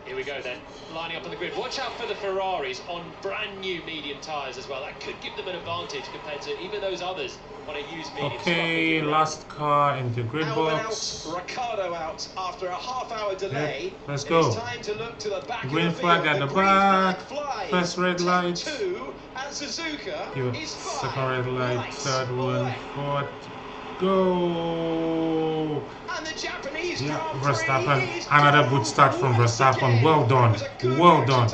Here we go then, lining up on the grid. Watch out for the Ferraris on brand new medium tyres as well. That could give them an advantage compared to even those others on a used medium. Okay, last car in the grid box. Out, Ricciardo out after a half-hour delay. Let's go. It's time to look to the back green of the flag at the back. First red light. 2, and Suzuka is 5. Second red light. Third one. Fourth. Go. And the Japanese Verstappen. Another good start from Verstappen. Well done. Well done.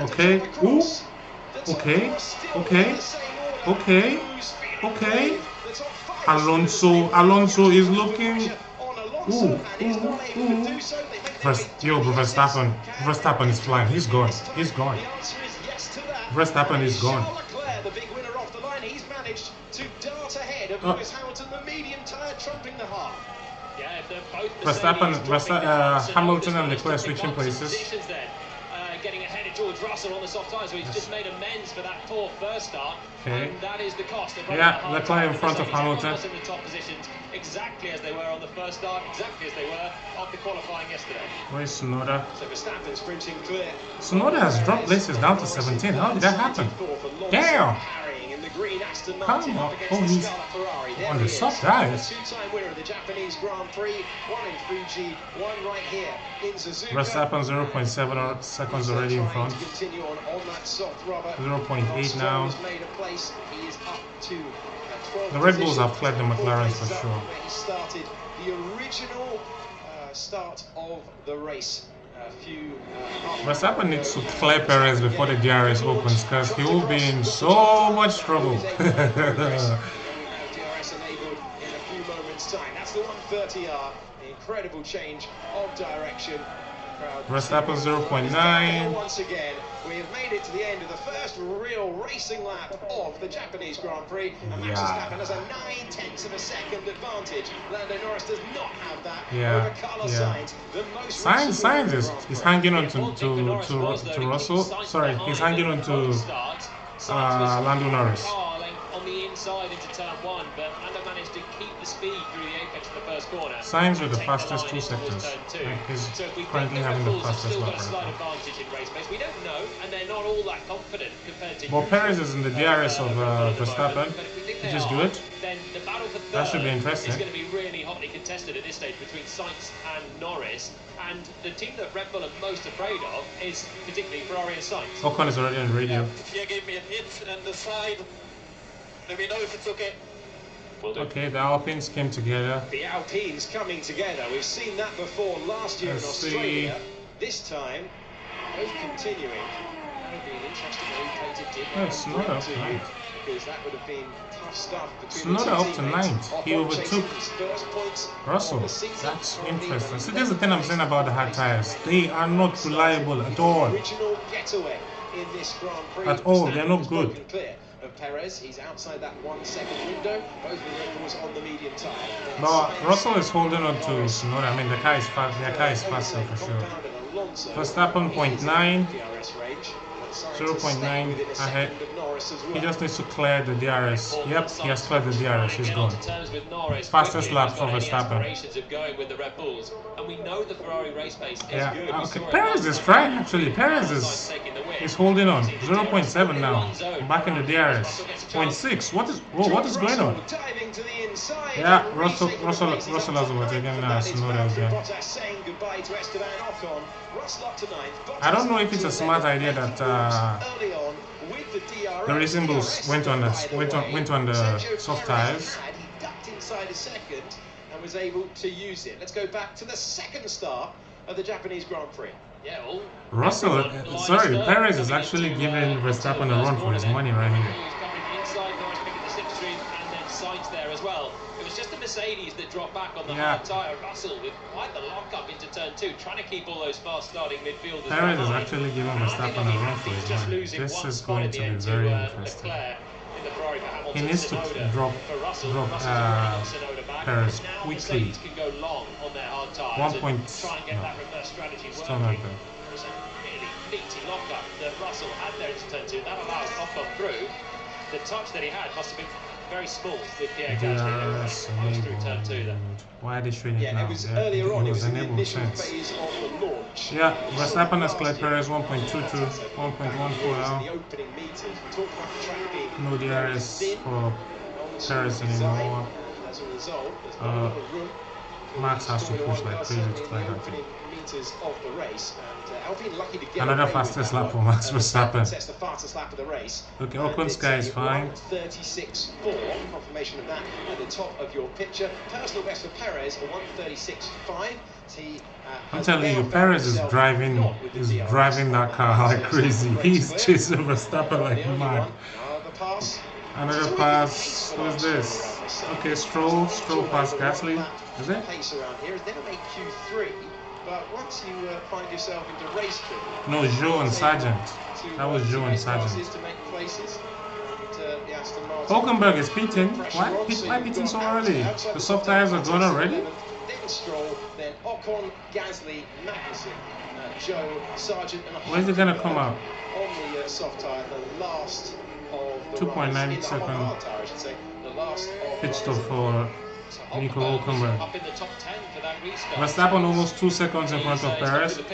Okay. Ooh. Okay. Alonso is looking. Verstappen is flying. He's gone. Verstappen is gone. The big winner off the line. He's managed to dart ahead of Lewis Hamilton, the medium tyre trumping the hard. Yeah, if they're both Hamilton and Leclerc switching places. Getting ahead of George Russell on the soft tyres, so he's just made amends for that poor first start. Okay. And that is the cost. Leclerc in front of Hamilton. In the top positions, exactly as they were on the first start, exactly as they were after qualifying yesterday. Where's Tsunoda? So Verstappen sprinting clear. Tsunoda has dropped places down to 17. How did that happen? Damn! Come on. Oh, he's on the soft tires. Two-time winner of the Japanese Grand Prix, one in Fuji, one right here in Suzuka. Verstappen 0.7 seconds already in front. 0.8 now. The Red Bulls have fled the McLarens for sure. He started the original start of the race. Verstappen needs to clear Perez before the DRS opens, because he will be in so much trouble. DRS enabled in a few moments' time. That's the 130R. Incredible change of direction. Verstappen 0.9. Once again, we have made it to the end of the first real racing lap of the Japanese Grand Prix, and Max Verstappen has a 9/10 of a second advantage. Lando Norris does not have that over Carlos Sainz. The most Sainz is hanging on to Russell. Sorry, he's hanging on to Lando Norris. On the inside into turn 1, but Lando managed to keep the speed through the apex of the first corner. Sainz with the fastest 2 seconds. He's currently having the fastest lap. We don't know, and they're not all that confident compared to. Well, Perez is in the DRS of Verstappen, which is good. Then the battle for third that should be interesting. Is going to be really hotly contested at this stage between Sainz and Norris. And the team that Red Bull are most afraid of is particularly Ferrari and Sainz. Ocon is already on radio. If you give me an hit and the side, let me know if it's okay. Okay, the Alpines came together. The Alpines coming together. We've seen that before last year in Australia. This time, both continuing. That would be an interesting way to dig. No, it's not up to 9th. Because that would have been tough stuff. It's not up to 9th. He overtook Russell. That's interesting. See, this is the thing I'm saying about the hard tires. They are not reliable at all. Original getaway in this Grand Prix. At all, they're not good. Of Perez, he's outside that 1 second window. Both vehicles on the medium tire. But Russell is holding on to Tsunoda. I mean, the car is fast. Their car is faster for sure. Verstappen 0.9, 0.9 ahead. He just needs to clear the DRS. Yep, he has cleared the DRS. He's gone. Fastest lap for Verstappen. Yeah, okay. Perez is trying actually. Perez is holding on. 0.7 now. Back in the DRS. 0.6. What is going on? Yeah, Russell has overtaken Tsunoda again. I don't know if it's a smart idea that the Racing Bulls went on the soft tires. He ducked inside a second and was able to use it. Let's go back to the second start of the Japanese Grand Prix. Yeah, Russell, sorry, Perez is actually giving Verstappen a run for his money right here. There as well. It was just the Mercedes that dropped back on the hard tyre. Russell with quite the lock-up into turn 2, trying to keep all those fast-starting midfielders. Perez is actually giving Verstappen a run for his money. This is going to be very interesting. He needs to drop Perez quickly. 1 point. Still not there. Meaty lock-up that Russell had there into turn 2. That allows Ocon through. The touch that he had must have been very small with Pierre Gasly through turn 2 there. Why are they showing it now? It was earlier on, it was in the initial phase of the launch. Yeah, Verstappen has cleared Perez 1.22, 1.14 now. No DRS for Perez anymore. As a result, there's no room. Max has to push like crazy to clear that thing. Of the race, and Alpine lucky to get another fastest lap for Max Verstappen. That's the fastest lap of the race. Okay, Ocon's guy is fine. 1:36.4, confirmation of that at the top of your picture. Personal best for Perez, a 1:36.5. I'm telling you, Perez is driving that car like crazy. He's chasing Verstappen like mad. Another pass. Who is this? Okay, Stroll past Gasly. Is it? Pace around here is then make Q3. But once you find yourself into race trip, no, Joe and Sargent. That was Joe and Sargent. Hulkenberg is pitting. Why pitting so early? The soft tires are gone already? Then Stroll, then Ocon, Gasly, Magnussen, Joe, Sargent, and where's it gonna come out? On the soft tire, the last of the 2.9 second pit stop for Nico Hulkenberg. Up in the top 10 for that restart. Verstappen almost 2 seconds in front of Perez. On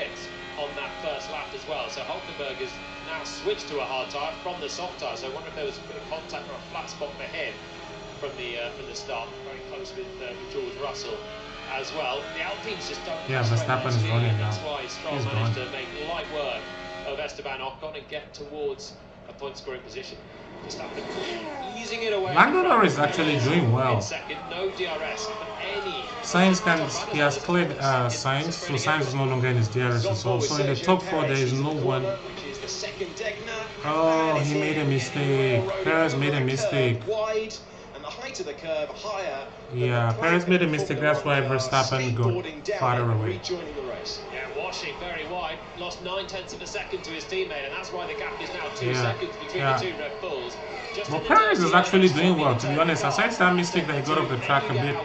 that first lap as well. So Hulkenberg has now switched to a hard tyre from the soft tyre. So I wonder if there was a bit of contact or a flat spot for him from the start. Very close with George Russell as well. The Alpines just don't. Yeah, Verstappen is running now. That's why Stroll managed to make light work of Esteban Ocon and get towards a point scoring position. Verstappen easing it away. Lando is actually doing well. No DRS for any. He has cleared Sainz, so Sainz is no longer in his DRS. So in the top 4 there is no one. Oh, he made a mistake. Perez made a mistake. Yeah, Perez made a mistake. That's why Verstappen got farther away. Yeah, washing very wide. Lost 9/10 of a second to his teammate, and that's why the gap is now 2 seconds between the two Red Bulls. Well, Perez is actually doing well, to be honest. Aside that mistake that he got off the track a bit,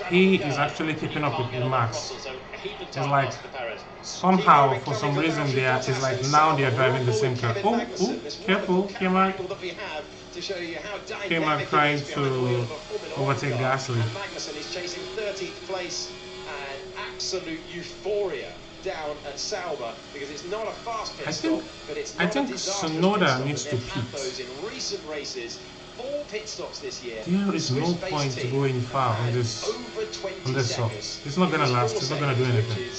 he is actually keeping up with Max. It's like somehow, for some reason, it's like now they are driving the same car. Oh, careful, K-Mac. K-Mac trying to overtake Gasly. Magnussen is chasing 13th place and absolute euphoria down at Sauber because it's not a fast pit stop, but it's not I think Tsunoda needs to pit. In recent races, 4 pit stops this year. There is no point to going far on this soft. It's not gonna last. It's not gonna do anything.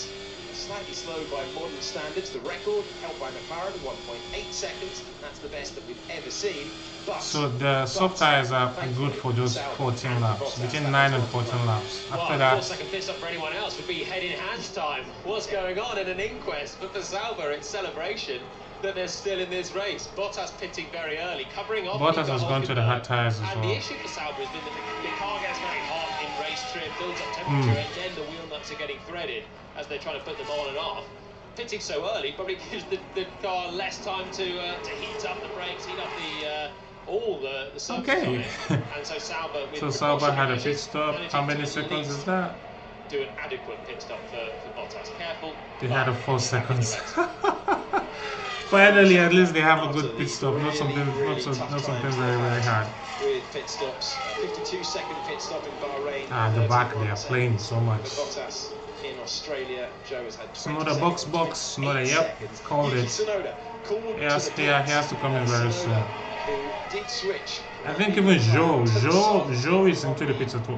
slightly slowed by modern standards. The record held by McLaren, 1.8 seconds. That's the best that we've ever seen. But so the soft tires are good for just 14 laps, between 9 and 14 laps. After that, 4-second pit stop for anyone else would be head in hands time. What's going on in an inquest? But for Sauber, it's celebration that they're still in this race. Bottas pitting very early, covering off. Bottas has gone to the hard tires as well. And the issue for Sauber has been that the car gets very hot in race trim, builds up temperature, and then the wheel nuts are getting threaded as they're trying to put them on and off. Pitting so early probably gives the car less time to heat up the brakes, heat up all the surface on it. And so Sauber, so Sauber had a pit stop. How many seconds is that? Do an adequate pit stop for Bottas. Careful. They had a 4 seconds. Finally, at least they have a good pit stop. Not something very hard. With pit stops, 52-second pit stop in Bahrain. Ah, the back they are playing so much. Bottas in Australia. Joe has had Sonoda box, Sonoda, yep, called it. He has to come in very soon. I think even Joe is into the pit stop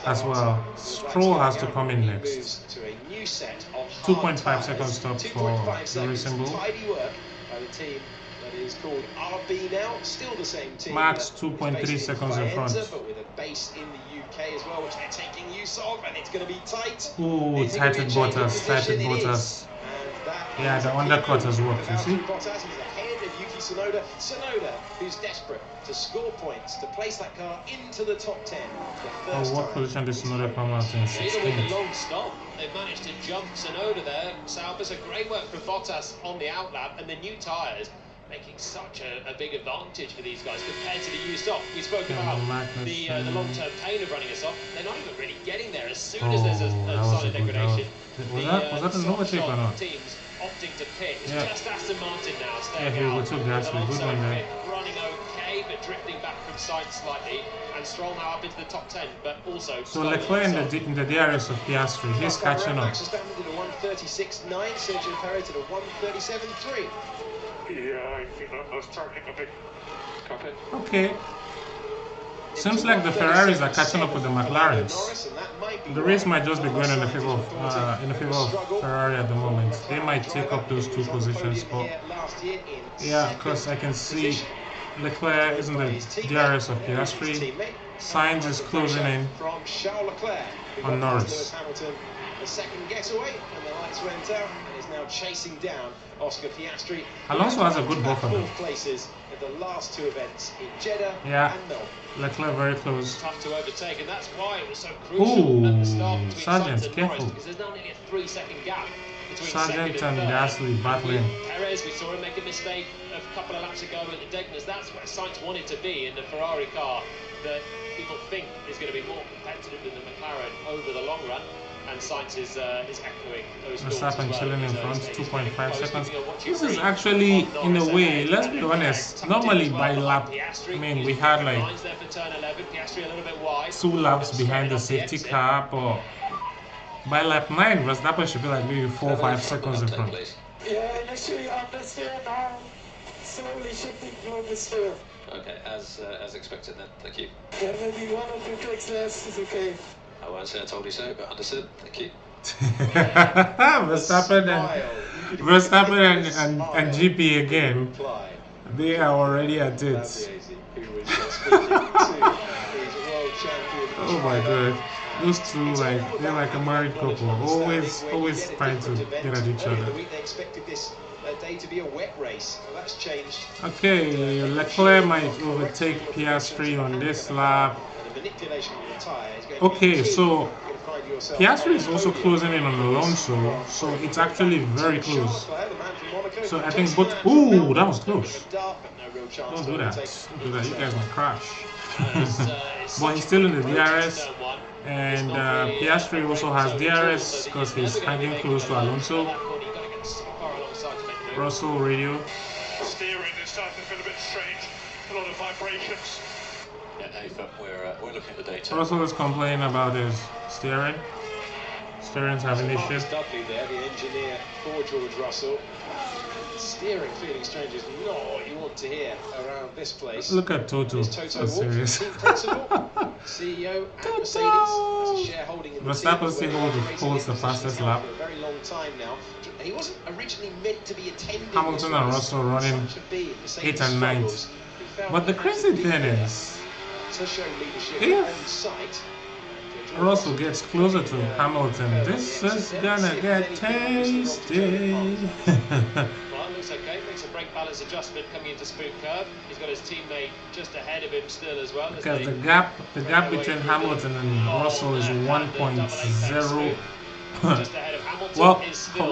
as well. Stroll has to come in next. 2.5 second stop for the Racing Bull. Is called RB now, still the same team. Max 2.3 seconds in front. But with a base in the UK as well, which they're taking use of, and it's going to be tight. Ooh, tighted Bottas. Yeah, the undercut has worked, you see? Bottas is ahead of Yuki Tsunoda. Tsunoda, who's desperate to score points, to place that car into the top 10. What position did Tsunoda come out in? 16th. Even with the long stop, they've managed to jump Tsunoda there. Sauber's a great work for Bottas on the outlap, and the new tyres making such a big advantage for these guys compared to the used stop. We spoke about the long-term pain of running a stop. They're not even really getting there as soon as there's a sign of degradation. Was that an overtake or not? Teams opting to pit. It's Yeah. just Aston Martin now staying Yeah, he out. took Gasly. Good one there. Running okay, but drifting back from side slightly. And Stroll now up into the top 10, but also... So Leclerc in the DRS of Piastri, he's catching up. Max Verstappen did a 1:36.9, Sergio Perez did a 1:37.3. Yeah, I think I was struggling a bit. Copy. Okay. Seems like the Ferraris are catching up with the McLarens. The race might just be going in the favor of Ferrari at the moment. They might take up those 2 positions, but yeah, because I can see Leclerc is in the DRS of Piastri. Sainz is closing in on Norris. The second getaway, and the lights went out, and is now chasing down Oscar Piastri. Alonso has a good buffer. 4th places at the last 2 events in Jeddah and Melbourne. Leclerc very close. Tough to overtake, and that's why it was so crucial at the start between Sargent, Sainz and careful. Norris, because there's now nearly a 3-second gap between Sargent second and Gasly battling. Perez, we saw him make a mistake a couple of laps ago at the Degnas. That's where Sainz wanted to be in the Ferrari car that people think is going to be more competitive than the McLaren over the long run. And Sainz is echoing those thoughts as well. Chilling in front, 2.5 seconds. This is actually, in a way, let's be honest, normally by lap, I mean, we had like 2 laps behind the safety car, but by lap 9, Verstappen should be like maybe 4 or 5 seconds in front. Yeah, actually understand now. Slowly shifting from the steer. Okay, as expected then, thank you. Yeah, maybe 1 or 2 clicks less is okay. I won't say I told you so, but understood. Thank you. Verstappen and GP again. They are already at it. Oh my god. Those two, like, they're like a married couple. Always trying to get at each other. They expected this day to be a wet race. Well, that's changed. Okay, Leclerc might overtake Piastri on this lap. Okay, so Piastri is also closing in on Alonso, so it's actually very close. So I think both. Ooh, that was close. Don't do that. Don't do that. You guys might crash. But he's still in the DRS, and Piastri also has DRS because he's hanging close to Alonso. Russell radio. Steering is starting to feel a bit strange. A lot of vibrations. Yeah, Nathan, we're looking at the data. Russell is complaining about his steering. Steering's having issues. Dudley there, the engineer for George Russell. Steering feeling strange is not what you want to hear around this place. Look at Toto. Is Toto so serious. CEO at Mercedes, as a shareholding in the Verstappen still holds the fastest lap. For a very long time now. He wasn't originally meant to be attending. Hamilton and Russell running 8 and 9. But the crazy thing is, if Russell gets closer to Hamilton, this is gonna get tasty. Well, looks okay. Makes a brake balance adjustment coming into Spoon Curve. He's got his teammate just ahead of him still as well. Because the gap between Hamilton and Russell is 1.0. Just ahead of Hamilton. Well,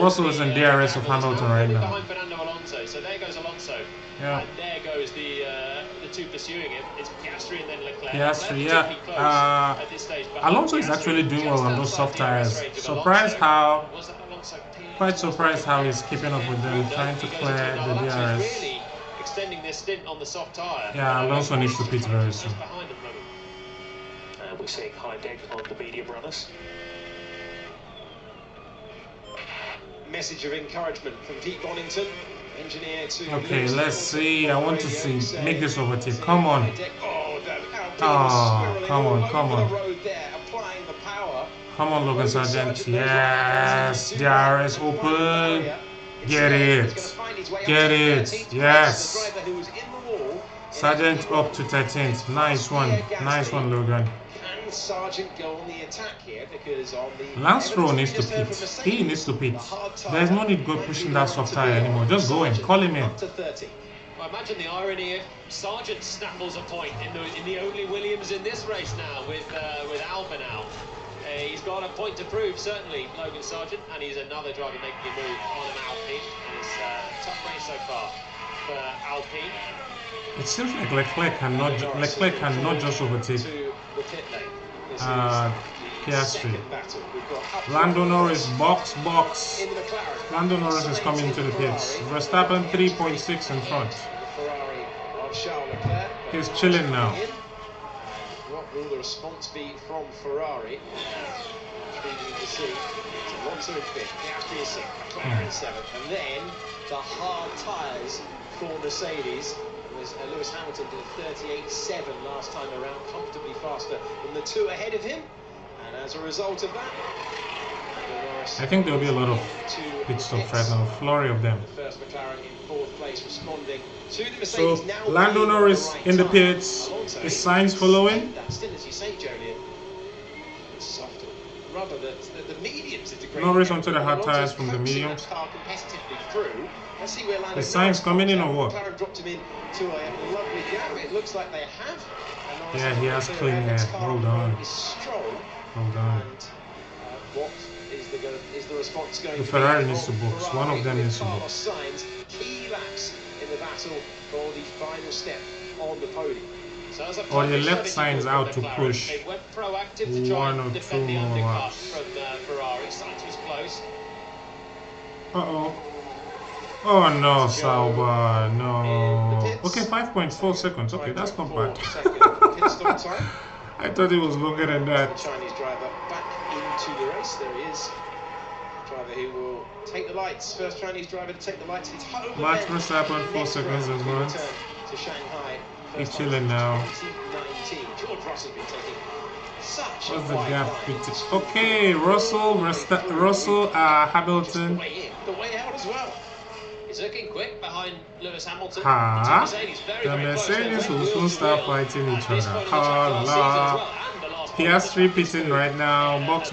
Russell is in DRS of Hamilton right now. Behind Fernando Alonso. So there goes Alonso. Yeah. And there goes the two pursuing him. It's Piastri and then Leclerc. Piastri, yeah. At this stage, Alonso is actually doing well on those soft tires. Quite surprised how he's keeping up with them, trying to clear the DRS. Really extending this stint on the soft tire. Yeah, Alonso needs to pit very soon. We're seeing high deck on the medium runners. Message of encouragement from Pete Bonington, engineer to. Okay, let's see. I want to see. Make this overtake. Come on. Oh, come on, come on. Come on, Logan Sargent. Yes, DRS open. Get it. Get it. Yes. Sargent up to 13th. Nice one. Nice one, Logan. Sargent go on the attack here because on the Lance Stroll needs to pit. He needs to pit. There's no need go pushing that soft tire anymore. Just go in. Call him in. I imagine the irony if Sargent snaffles a point in the only Williams in this race now with Albon out. He's got a point to prove, certainly, Logan Sargent, and he's another driver making a move on an Alpine. And it's a tough race so far for Alpine. It seems like Leclerc cannot just overtake Piastri. Lando Norris, box. Lando Norris is coming into the pits. Verstappen 3.6 in front. He's chilling now. What will the response be from Ferrari? Intriguing to see. Alonso in 5th, Piastri in 6th, McLaren in 7th, and then the hard tyres for Mercedes. Lewis Hamilton did a 38.7 last time around, comfortably faster than the two ahead of him, and as a result of that, I think there'll be a lot of pit stops right now, a flurry of them. The first McLaren in 4th place, responding to the Mercedes. So now Lando Norris in the pits, is Sainz following? Still, as you say, Jolien, it's softer rubber. The mediums integrated. Norris onto the hard tires from the mediums. Let's see where Lando Is Sainz coming in or what? McLaren dropped him in to a lovely gap. It looks like they have. Yeah, he has clean air. Hold on. Hold on. What is the response going to be? The Ferrari needs to box. One of them needs to box. Key laps in the battle for the final step on the podium. So or the left Sainz out to push one or two more laps. Ferrari. Sainz was close. Uh-oh. Oh no, Sauber, no. Okay, 5.4 seconds. Okay, that's not bad. I thought it was longer than that. Chinese driver back into the race. There he is. Driver who will take the lights. First Chinese driver to take the lights. It's home. Max Verstappen, 4 seconds in front. To Shanghai. He's chilling now. 19. George Russell's been taking such what's the gap? Okay, Russell, Hamilton. The way out as well. He's looking quick behind Lewis Hamilton. The Mercedes will soon start fighting each other. Piastri pitting right now. Box,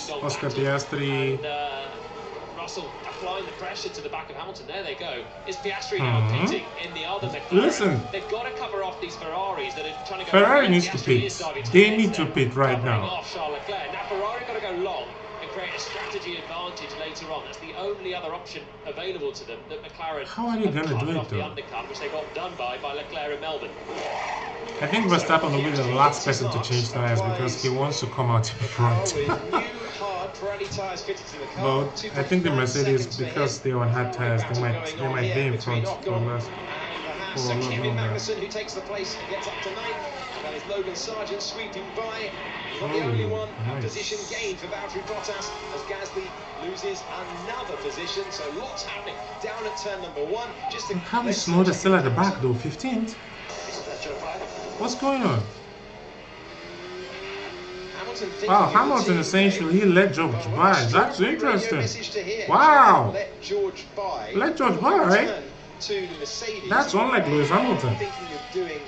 Oscar Piastri. Russell applying the pressure to the back of Hamilton. There they go. Is Piastri now pitting in the other McLaren? Listen. They've got to cover off these Ferraris that are trying to go. Ferrari needs to pit. They need to pit right now. Off Charles Leclerc. Now Ferrari got to go long and create a strategy advantage later on. That's the only other option available to them that McLaren. How are you going to do it though? The undercut, which they got done by Leclerc in Melbourne. I think Verstappen will be the last person to change tires because he wants to come out in front. But I think the Mercedes, because they're on hard tires, they might be in front for a lot longer. Who takes the place and gets up to 9th. That is Logan Sargent sweeping by. Not the only one. Nice. Position gain for Valtteri Bottas as Gasly loses another position. So lots happening down at turn number 1. Just to How is Snowden still at the back though? 15th? What's going on? Wow, Hamilton essentially he let George buy. That's interesting. Wow. Let George buy. That's unlike Lewis Hamilton. Thinking of doing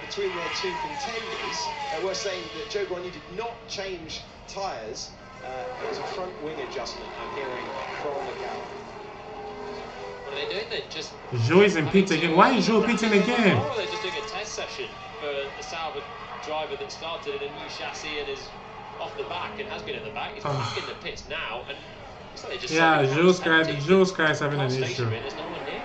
between their two contenders, we're saying that Joe Grenier did not change tyres. It was a front wing adjustment. I'm hearing from the car. What are they doing? They're just. Joe is in pit again. Why is Joe pitting again? Or they're just doing a test session for the Sauber driver that started in a new chassis and is off the back and has been in the back. He's back in the pits now, and it's like they just. Yeah, Joe's car is having an issue. There's no one near it.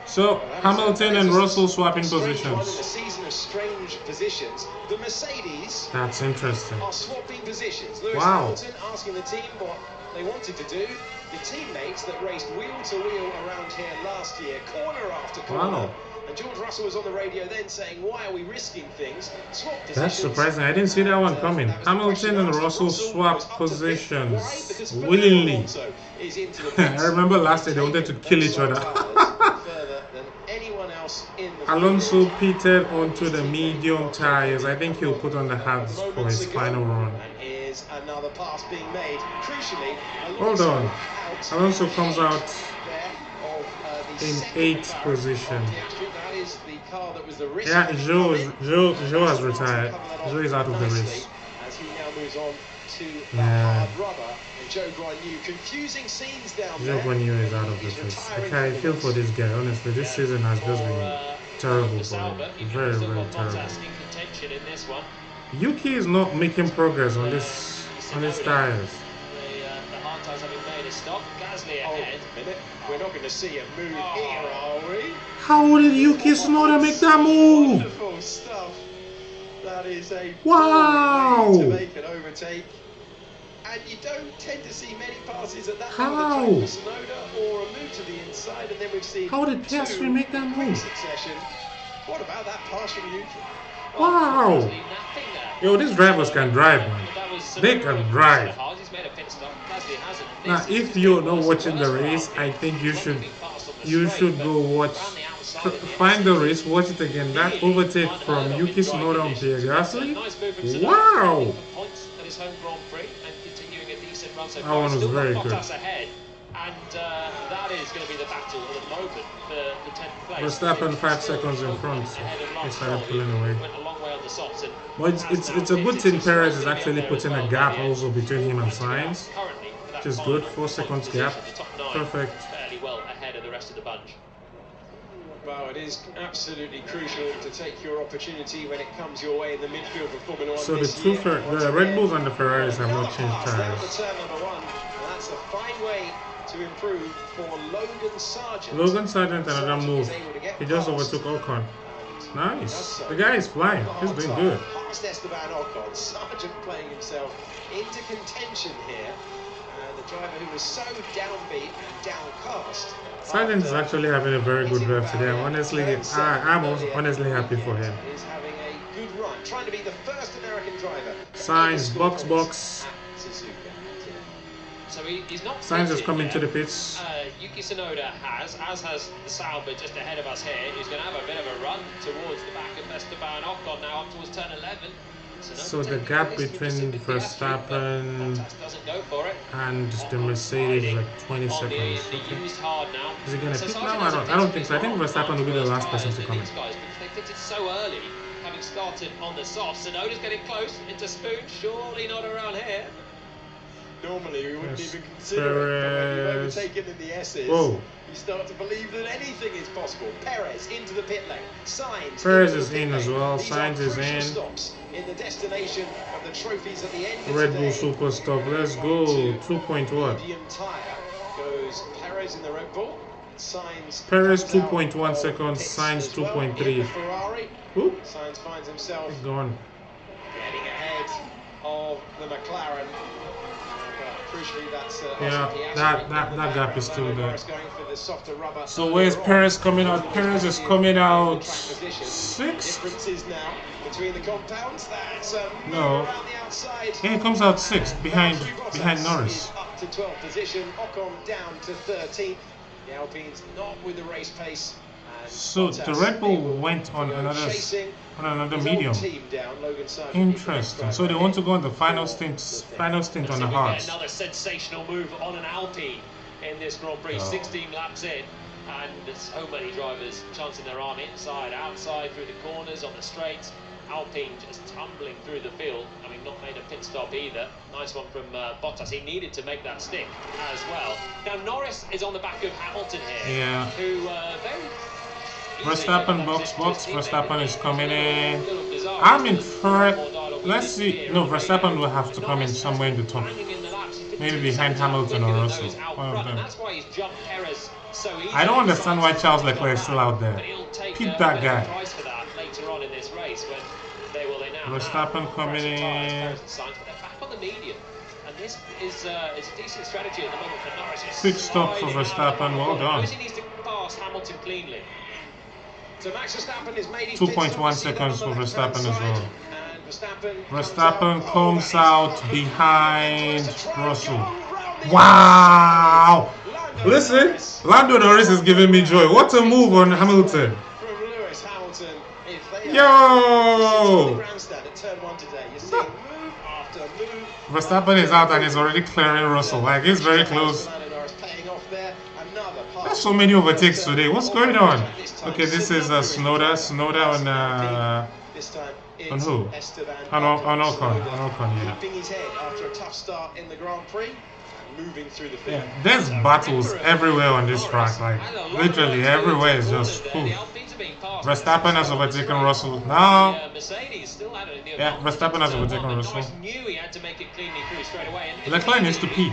So Hamilton and Russell swapping positions. In a season of strange positions, the Mercedes. That's interesting. Are swapping positions. Lewis Wow. Hamilton asking the team what they wanted to do. The teammates that raced wheel to wheel around here last year, corner after corner. Wow. And George Russell was on the radio then saying, "Why are we risking things?" Swap positions. That's surprising. I didn't see that one coming. Hamilton and Russell swap positions willingly. I remember last year they wanted to kill each other. Alonso pitted onto the medium tires. I think he'll put on the hards for his final run. Another pass being made. Crucially, hold on. Alonso comes out in 8th position. Yeah, Joe has retired. Joe is out of the race. As he now moves on to Yeah. rubber. Joe Grenier, confusing scenes down Joe Grenier is out of the race. I feel for this guy. Honestly, this season has just been terrible for him. Very, very terrible. Yuki is not making progress on his tires. The hard tires having made a stop. Gasly ahead. We're not going to see a move here, are we? How did Yuki Tsunoda make that move? Wonderful stuff. That is a wow to make an overtake. And you don't tend to see many passes at that How? level of Tsunoda or a move to the inside, and then we've seen How did Piastri make that move? Succession. What about that pass from neutral? Wow! Yo, these drivers can drive, man. They can drive. Now, if you're not watching the race, I think you should go watch. Find the race, watch it again. That overtake from Yuki Tsunoda on Pierre Gasly. Wow! That one was very good. And that is going to be the battle at the moment for the 10th place. Verstappen 5 seconds in front. He started pulling away. But it's a good thing Perez is actually putting a gap also between him and Sainz. Which is good. 4 seconds gap. Perfect. Fairly well ahead of the rest of the bunch. Well, it is absolutely crucial to take your opportunity when it comes your way in the midfield of Formula 1. So the Red Bulls and the Ferraris have not changed tires. Turn number 1, and that's a fine way to improve for Logan Sargent. Logan Sargent, another move. He just overtook Ocon. Nice. The guy is flying. He's doing good. Past Esteban Ocon, Sargent playing himself into contention here. The driver who was so downbeat and downcast. Sargent is actually having a very good rev today. I'm honestly happy for him. He's having a good run, trying to be the first American driver. Sainz, box. So he's not. Sainz is coming to the pits. Yuki Tsunoda as has the Sauber just ahead of us here. He's going to have a bit of a run towards the back of Esteban Ocon now up towards turn 11. So the gap between Verstappen and the Mercedes is like 20 seconds. Okay. Is he going to pit now? I don't think so. I think Verstappen will be the last person to come in. They pitted so early, having started on the soft. Tsunoda's getting close into Spoon. Surely not around here. Normally we wouldn't even consider it, but when you've overtaken in the S's, you start to believe that anything is possible. Perez into the pit lane. Sainz. Perez is in as well. Sainz is in. Stops in the destination of the trophies at the end of Red Bull Super Stop. Let's go. 2.1. Medium tire goes Perez in the Red Bull. Sainz. Perez 2.1 seconds. Sainz 2.3. Ferrari. Sainz finds himself gone. Getting ahead of the McLaren. Crucially, that's that gap is still there. So where's Perez coming out? Perez is coming out 6th? No. Yeah, he comes out 6th behind Norris. Up to 12th position. Ocon down to 13th. The Alpines not with the race pace So the Red Bull went on another medium. Interesting. So they want to go on the final stint on the hards. Another sensational move on an Alpine in this Grand Prix. 16 laps in, and so many drivers chancing their arm inside, outside, through the corners, on the straights. Alpine just tumbling through the field, having not made a pit stop either. Nice one from Bottas. He needed to make that stick as well. Now Norris is on the back of Hamilton here. Yeah. Who very Verstappen box. Verstappen is coming in. I'm in first. Let's see. No, Verstappen will have to come in somewhere in the top. Maybe behind Hamilton or Russell. One of them. I don't understand why Charles Leclerc is still out there. Keep that guy. Verstappen coming in. This is a decent strategy at the moment for Norris. Pit stop for Verstappen. Well done. He needs to pass Hamilton cleanly. So Max Verstappen has made his 2.1 seconds for Verstappen as well. Verstappen comes out behind Russell. Wow! Listen, Lando Norris is giving me joy. What a move on Hamilton. Yo! Verstappen is out and he's already clearing Russell. Like, he's very close. There's so many overtakes today. What's going on? Okay, this is Tsunoda. Tsunoda on who? On Ocon. Yeah. Yeah, there's battles everywhere on this track. Like, literally everywhere is just cool. Verstappen has overtaken Russell now. Yeah, Verstappen has overtaken Russell. Leclerc needs to pit.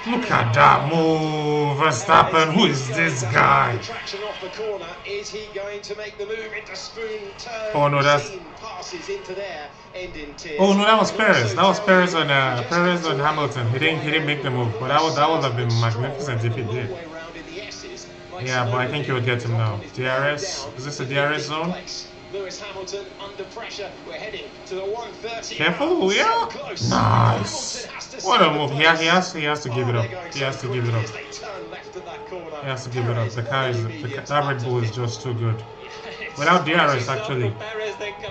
Look at that move, Verstappen. Who is this guy? Oh no, that's. Oh no, that was Perez. That was Perez on Hamilton. He didn't make the move, but that would have been magnificent if he did. Yeah, but I think you'll get him now. DRS? Is this a DRS zone? Lewis Hamilton under pressure. We're heading to the 130. Careful, yeah. Nice. What a move. He has to give it up. He has to give it up. He has to give it up. The car is that Red Bull is just too good. Without DRS, actually,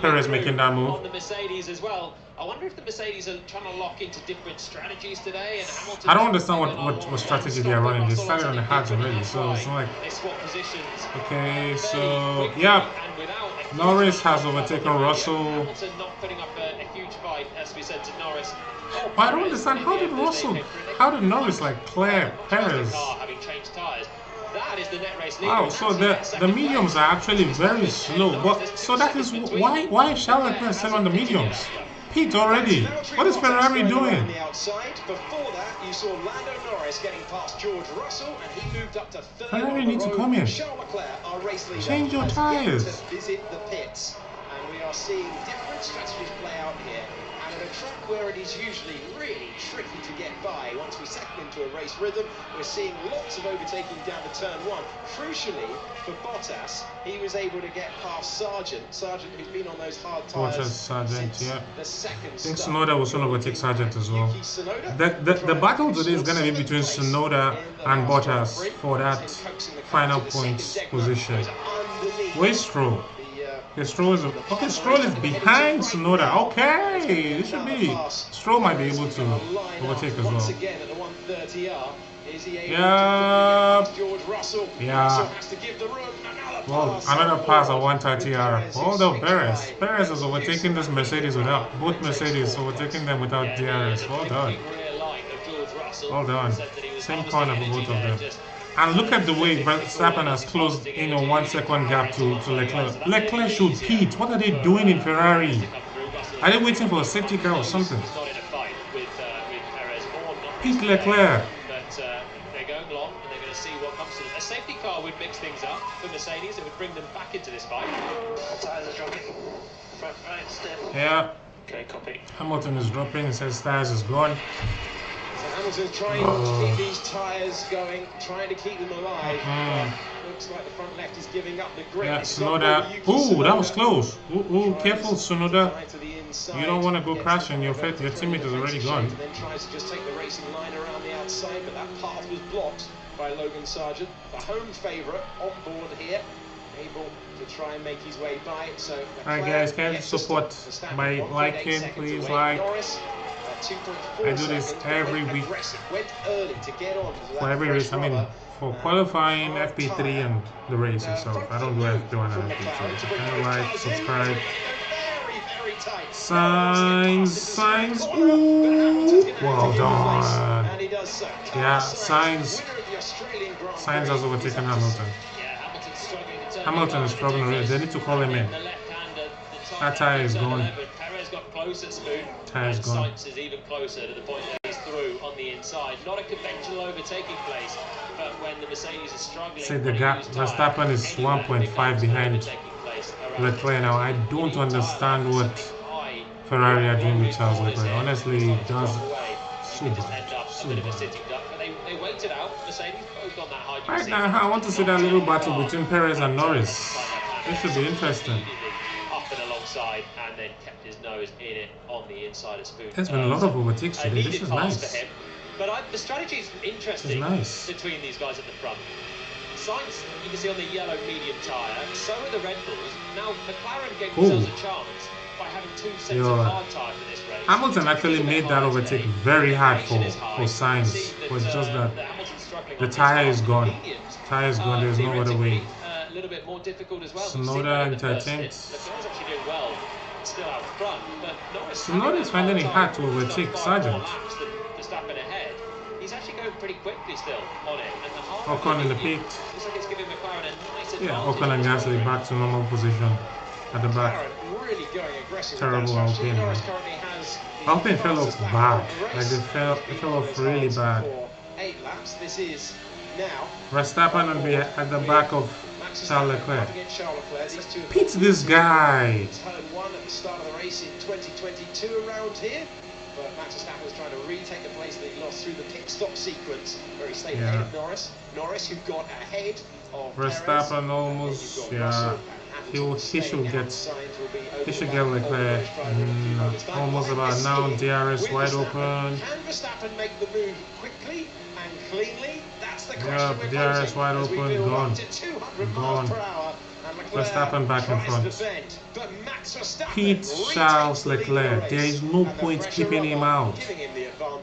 Perez making that move. On the Mercedes as well. I wonder if the Mercedes are trying to lock into different strategies today. And Hamilton, I don't understand what strategy they are running. They started on the hards already, so it's not like. Okay, so yeah, Norris has overtaken Russell. Hamilton not putting up a huge fight, as we said to Norris. But I don't understand how did Norris like clear Perez? Wow, so the mediums are actually very slow. But so that is why is Charles Leclerc still on the mediums? Pete already. What is Ferrari doing? Before that, you saw Lando Norris getting past George Russell, and he moved up to third. Ferrari need to come in. Charles Leclerc, our race leader, change your tires. To visit the pits, and we are seeing different strategies play out here. And at a track where it is usually really tricky to get by, once we settle into a race rhythm, we're seeing lots of overtaking down to turn one. Crucially, for Bottas, he was able to get past Sargent, who's been on those hard tyres since the second I think Tsunoda will soon overtake Sargent as well. The battle today is going to be between Tsunoda and Bottas for that final points position. Where's Stroll? Stroll is behind Tsunoda. Okay, this should be. Stroll might be able to overtake as well. Yeah. Well, another pass at 130R. Although Perez is overtaking this Mercedes without both Mercedes overtaking them without DRS. Well done. Well done. Same corner for both of them. And look at the way Verstappen has closed in a 1 second gap to Leclerc. Leclerc should pit. What are they doing in Ferrari? Are they waiting for a safety car or something? Pit Leclerc. But they're going long and they're going to see what comes to them. A safety car would mix things up for Mercedes. It would bring them back into this fight. Tires are dropping. Front right step. Yeah. Okay, copy. Hamilton is dropping. He says tires is gone. Hamilton's trying to keep these tyres going, trying to keep them alive. Looks like the front left is giving up the grip. Yeah, Tsunoda. Ooh, that was close. Ooh, careful, Tsunoda. You don't want to go crashing. Your teammate is already gone. And then tries to just take the racing line around the outside, but that path was blocked by Logan Sargent, the home favourite on board here, able to try and make his way by. So, alright guys, can you support by liking, please like. I do this every week for every race. I mean, for qualifying, FP3 and the race itself. I don't do FP1 and FP2. So kind of like, subscribe. Signs. Ooh, well done. Yeah, Signs has overtaken Hamilton. Hamilton is struggling really. They need to call him in. That tire is gone. Tire is gone. Sainz is even closer to the point where he's through on the inside. Not a conventional overtaking place, but when the Mercedes is struggling. See, the gap, Verstappen is 1.5 behind Leclerc now. I don't understand what Ferrari are doing with Charles Leclerc. Honestly, it does so bad. So bad. They waited out. Mercedes both on that high. Right now, I want to see that little battle between Perez and Norris. This should be interesting. Up and alongside, and then kept his nose in it on the inside of Spoon. There's been a lot of overtakes today. This is nice. But the strategy is interesting between these guys at the front. Sainz, you can see on the yellow medium tyre, so are the Red Bulls. Now, McLaren gave themselves a chance by having two sets of hard tyre for this race. Hamilton actually made that overtake very hard for Sainz. It was just that the tyre is gone. Tyre is gone. There's no other way. A little bit more difficult as well. Sonoda entertained. Leclerc's actually doing well, still out front, but Sonoda is finding it hard to overtake Sargent. Verstappen ahead. He's actually going pretty quickly still on it. And the Ocon in the pit. Looks like it's giving McLaren a nice advantage. Yeah, Ocon and Gasly back to normal position at the back. Really going aggressive. Terrible Alpine. Alpine fell off bad. Like they fell off really bad. 8 laps. This is now. Verstappen will be at the back of Charles Leclerc. Pit this guy. Turn 1 at the start of the race in 2022 around here. But Max Verstappen was trying to retake the place that he lost through the pit stop sequence, where he stayed ahead of Norris. Norris, who got ahead of Verstappen almost, he should get Leclerc. Almost about now. DRS wide open. Can Verstappen make the move quickly and cleanly? That's the question. Yeah, DRS wide open, gone. Verstappen back in front. Pete Charles Leclerc. There is no point keeping him out. Oh,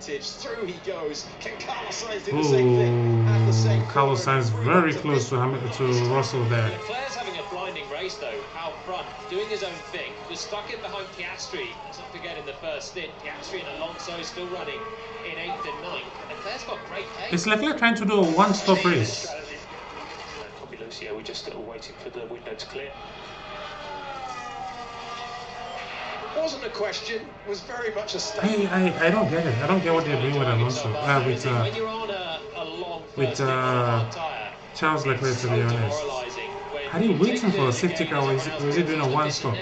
Carlos Sainz very close to Russell there. Leclerc's having a blinding race though, out front, doing his own thing. Was stuck in behind Piastri. Let's not forget in the first stint, Piastri and Alonso still running in 8th and 9th. Leclerc's got great pace. Is Leclerc trying to do a one-stop race? Yeah, we're just waiting for the window to clear. Wasn't a question, was very much a statement. I don't get it. I don't get what they're doing with Alonso. With Charles Leclerc, to be honest. Are they waiting for a safety car or is he doing a one-stop?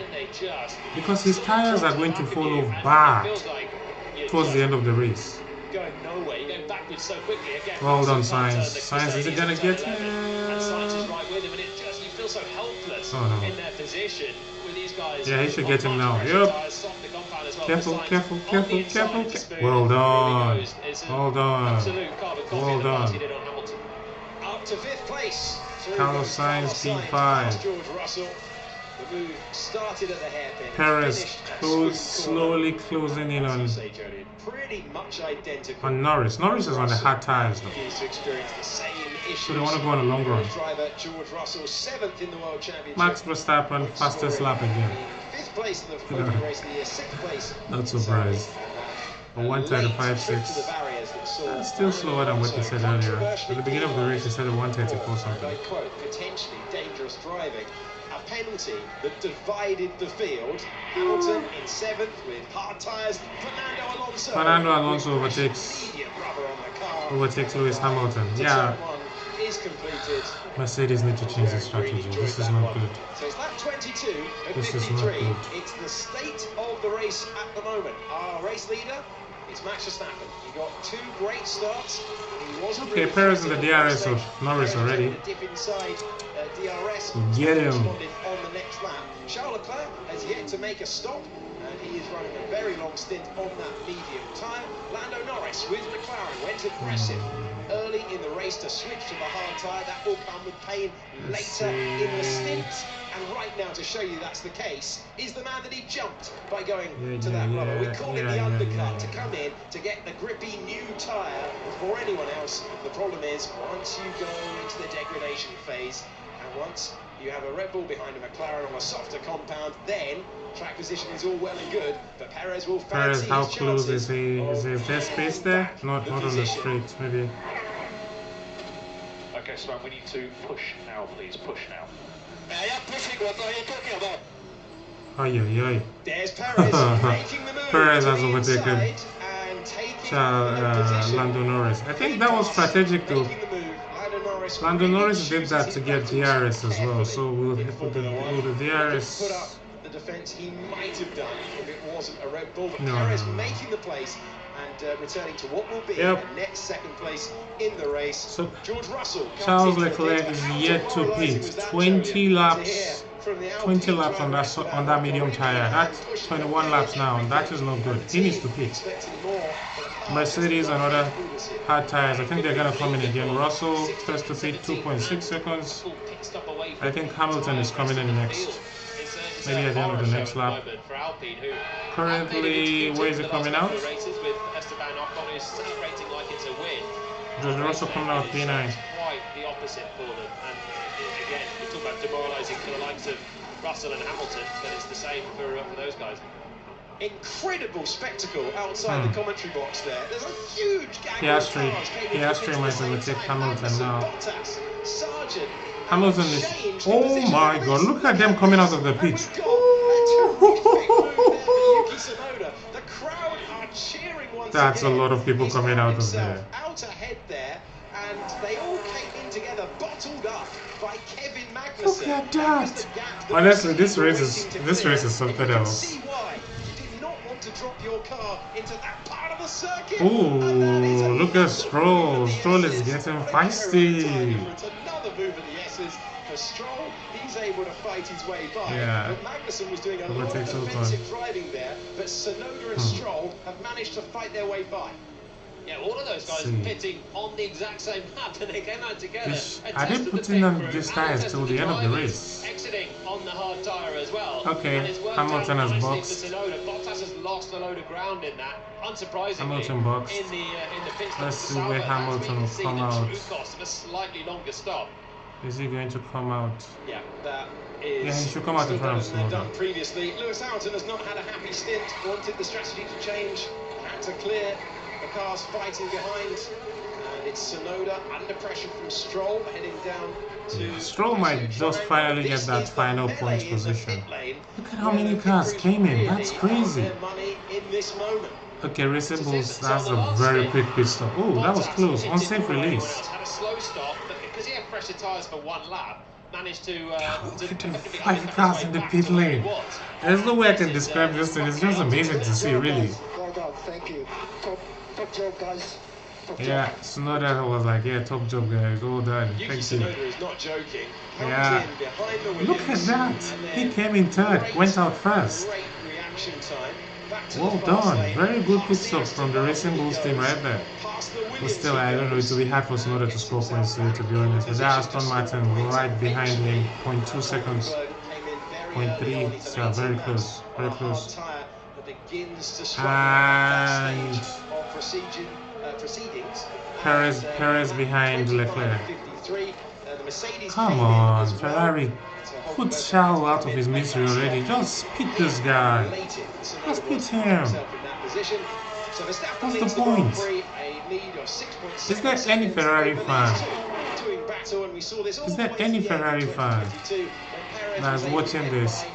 Because his tires are going to fall off bad towards the end of the race. Going nowhere, you're going backwards so quickly again. Well done, Sainz. Sainz, is it gonna get him? And Sainz is right with him, and it just, you feel so helpless in their position with these guys. Yeah, he should get him now. Yep. Careful. Well done. Well done. Well done. Up to 5th place. Carlos Sainz, P5. George Russell. The move started at the hairpin. Perez slowly closing in on Norris. Norris is on the hard tires though. So they want to go on a long run. Max Verstappen, fastest lap again. Not surprised. A 1:35.6. That's still slower than what he said earlier. At the beginning of the race, he said a 1:34 something. Potentially dangerous driving. A penalty that divided the field. Hamilton in 7th with hard tyres. Fernando Alonso overtakes Lewis Hamilton. Yeah. Mercedes need to change the strategy. This is not good. So it's lap 22 at 53. It's the state of the race at the moment. Our race leader is Max Verstappen. He got 2 great starts. Okay, Perez in the DRS of Norris already. DRS Get him. on the next lap. Charles Leclerc has yet to make a stop, and He is running a very long stint on that medium tyre. Lando Norris with McLaren went aggressive early in the race to switch to the hard tyre. That will come with pain later in the stint. And right now, to show you that's the case, is the man that he jumped by going to that rubber. We call it the undercut, to come in, to get the grippy new tyre before anyone else. The problem is, once you go into the degradation phase, and once you have a Red Bull behind a McLaren on a softer compound, then track position is all well and good, but Perez will fancy how his close is chances. he? Is there space there? Not on the straight, maybe. Okay, so we need to push now, please. Push now. I am pushing. What are you talking about? There's Perez making the move. Perez has to the overtaken inside and taking Lando Norris. I think that was strategic though. Lando Norris did that to get DRS as well, so will the DRS put up the defense he might have done if it wasn't a Red Bull, but No. Perez making the place and returning to what will be a next second place in the race. So George Russell, Charles Leclerc is yet to pit. 20 laps. 20 laps on that medium tire. That's 21 laps now, and that is not good. He needs to pit. Mercedes and other hard tires, I think they're going to come in again. Russell first to pit, 2.6 seconds. I think Hamilton is coming in next. Maybe at the end of the next lap. Currently, where is it coming out? George Russell coming out P9. Quite the opposite for them. And again, we talk about demoralising for the likes of Russell and Hamilton, but it's the same for those guys. Incredible spectacle outside the commentary box there. There's a huge gang Piastri might overtake Hamilton now. Bottas, Sargent, Hamilton is... Oh my god, look at them coming out of the pit. The crowd are cheering once That's a again. lot of people He's coming found out of himself there. out ahead there, and they all came in together, bottled up by Kevin Magnussen. Look at that! Honestly, this race is something else. See why you did not want to drop your car into that part of the circuit. Ooh, look at Stroll. Stroll is getting feisty. Another move of the S's for Stroll. He's able to fight his way by. Yeah. But Magnussen was doing a lot of offensive driving there, but Tsunoda and Stroll have managed to fight their way by. Yeah, all of those guys pitting on the exact same lap, and they came out together. Are they putting on these tires till the end of the race? Exiting on the hard tyre as well. Okay, Hamilton has boxed. Bottas has lost a load of ground in that. Unsurprisingly, Hamilton boxed. in the pit stop, Let's see where Hamilton will come out. Cost of a slightly longer stop. Is he going to come out? Yeah, that is. Yeah, he should come out in front of Than done Tsunoda. previously. Lewis Hamilton has not had a happy stint. Wanted the strategy to change. Had to clear. The car's fighting behind, and it's Tsunoda under pressure from Stroll heading down to... Stroll might just finally get that final points position. Look at how many cars came in, that's crazy. Okay, Racing Bulls, that's a very quick pit stop. Oh, that was close, unsafe release. Had a slow stop, but because he had pressure tyres for one lap, managed to... Look at the 5 cars in the pit lane. There's no way I can describe this thing, it's just amazing to see, really. Well done, thank you. Top job, guys. Yeah, Tsunoda was like, yeah, top job, guys, well done, thank you. Tsunoda is not joking. Yeah, look at that, he came in third, went out first. Great reaction time. Well done, very good pit stop from the Racing Bulls team right there. But still, I don't know, it will be hard for Tsunoda to score points today, to be honest. But that Aston Martin right behind him, 0.2 seconds, 0.3, so very close, very close. And Perez behind Leclerc. Come on, Ferrari. Put Charles out of his misery already. Just pit this guy. Just pit him. What's the point? Is there any Ferrari fan? Is there any Ferrari fan that's watching this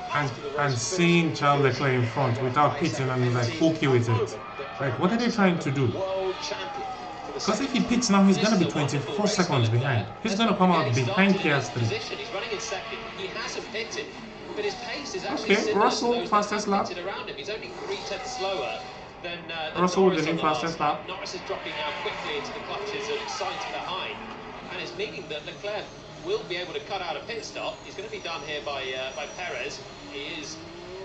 and seeing Charles Leclerc in front without pitting and like okay with it? Like, what are they trying to do? Because if he pits now, he's going to be 24 seconds behind. He's going to come out behind Piastri. He's running in second. He hasn't pitted, but his pace is actually okay, Russell, fastest lap. Around him. He's only 3 tenths slower than Russell with the new Norris fastest lap. Norris is dropping out quickly into the clutches of Sainz behind, and it's meaning that Leclerc will be able to cut out a pit stop. He's going to be done here by Perez. He is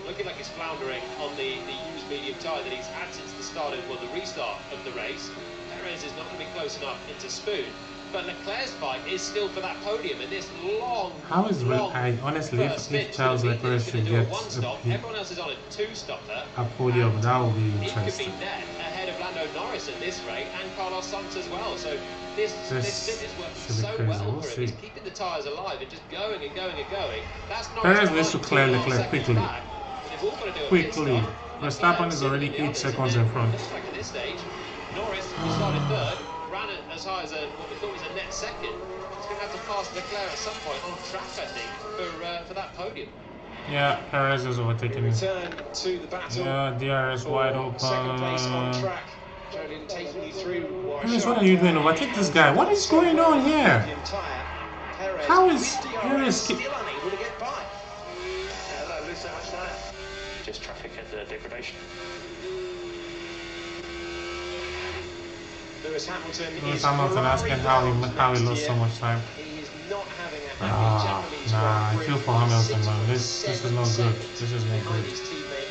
looking like he's floundering on the used medium tyre that he's had since the start of, well, the restart of the race. Perez is not going to be close enough into Spoon. But Leclerc's fight is still for that podium in this long, how is I honestly, if Charles Leclerc should get everyone else is on a two-stopper. A podium, that would be interesting. He could be dead ahead of Lando Norris at this rate and Carlos Sainz as well. So this stint is working so well for him. He's keeping the tyres alive and just going and going and going. That's Perez needs to clear Leclerc quickly. Quickly. Verstappen is already 8 seconds in front. Looks like at this stage, Norris started third. Ran it as high as what we thought was a net second. He's going to have to pass Leclerc at some point on track, I think, for that podium. Yeah, Perez is overtaking him. Return to the battle. Yeah, DRS wide open. Second place on track. Jolien taking you through. Perez, what are you doing? Overtake this guy. What is going on here? How is Perez still unable to get by? They lose so much tire. Just traffic and degradation. Lewis Hamilton asking how he lost so much time. He is not having a happy Japanese I Grand Prix. feel for Hamilton, man. This is not good. This is not good. His teammate,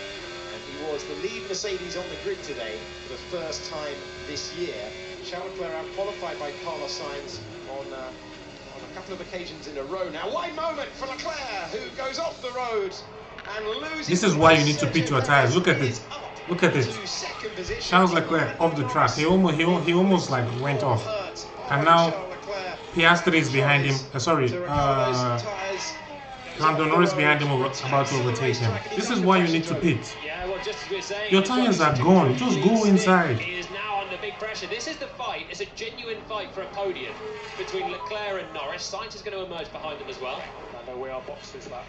and he was the lead Mercedes on the grid today for the first time this year. Charles Leclerc out-qualified by Carlos Sainz on a couple of occasions in a row. Now, wide moment for Leclerc, who goes off the road and loses. This is why you need to pit your tires. Look at it. Look at it. Charles Leclerc off the track. He almost like went off, and now Piastri is behind him. Lando Norris behind him, about to overtake him. This is why you need to pit. Your tires are gone. Just go inside. He is now under big pressure. This is the fight. It's a genuine fight for a podium between Leclerc and Norris. Sainz is going to emerge behind them as well. I know where our box is that.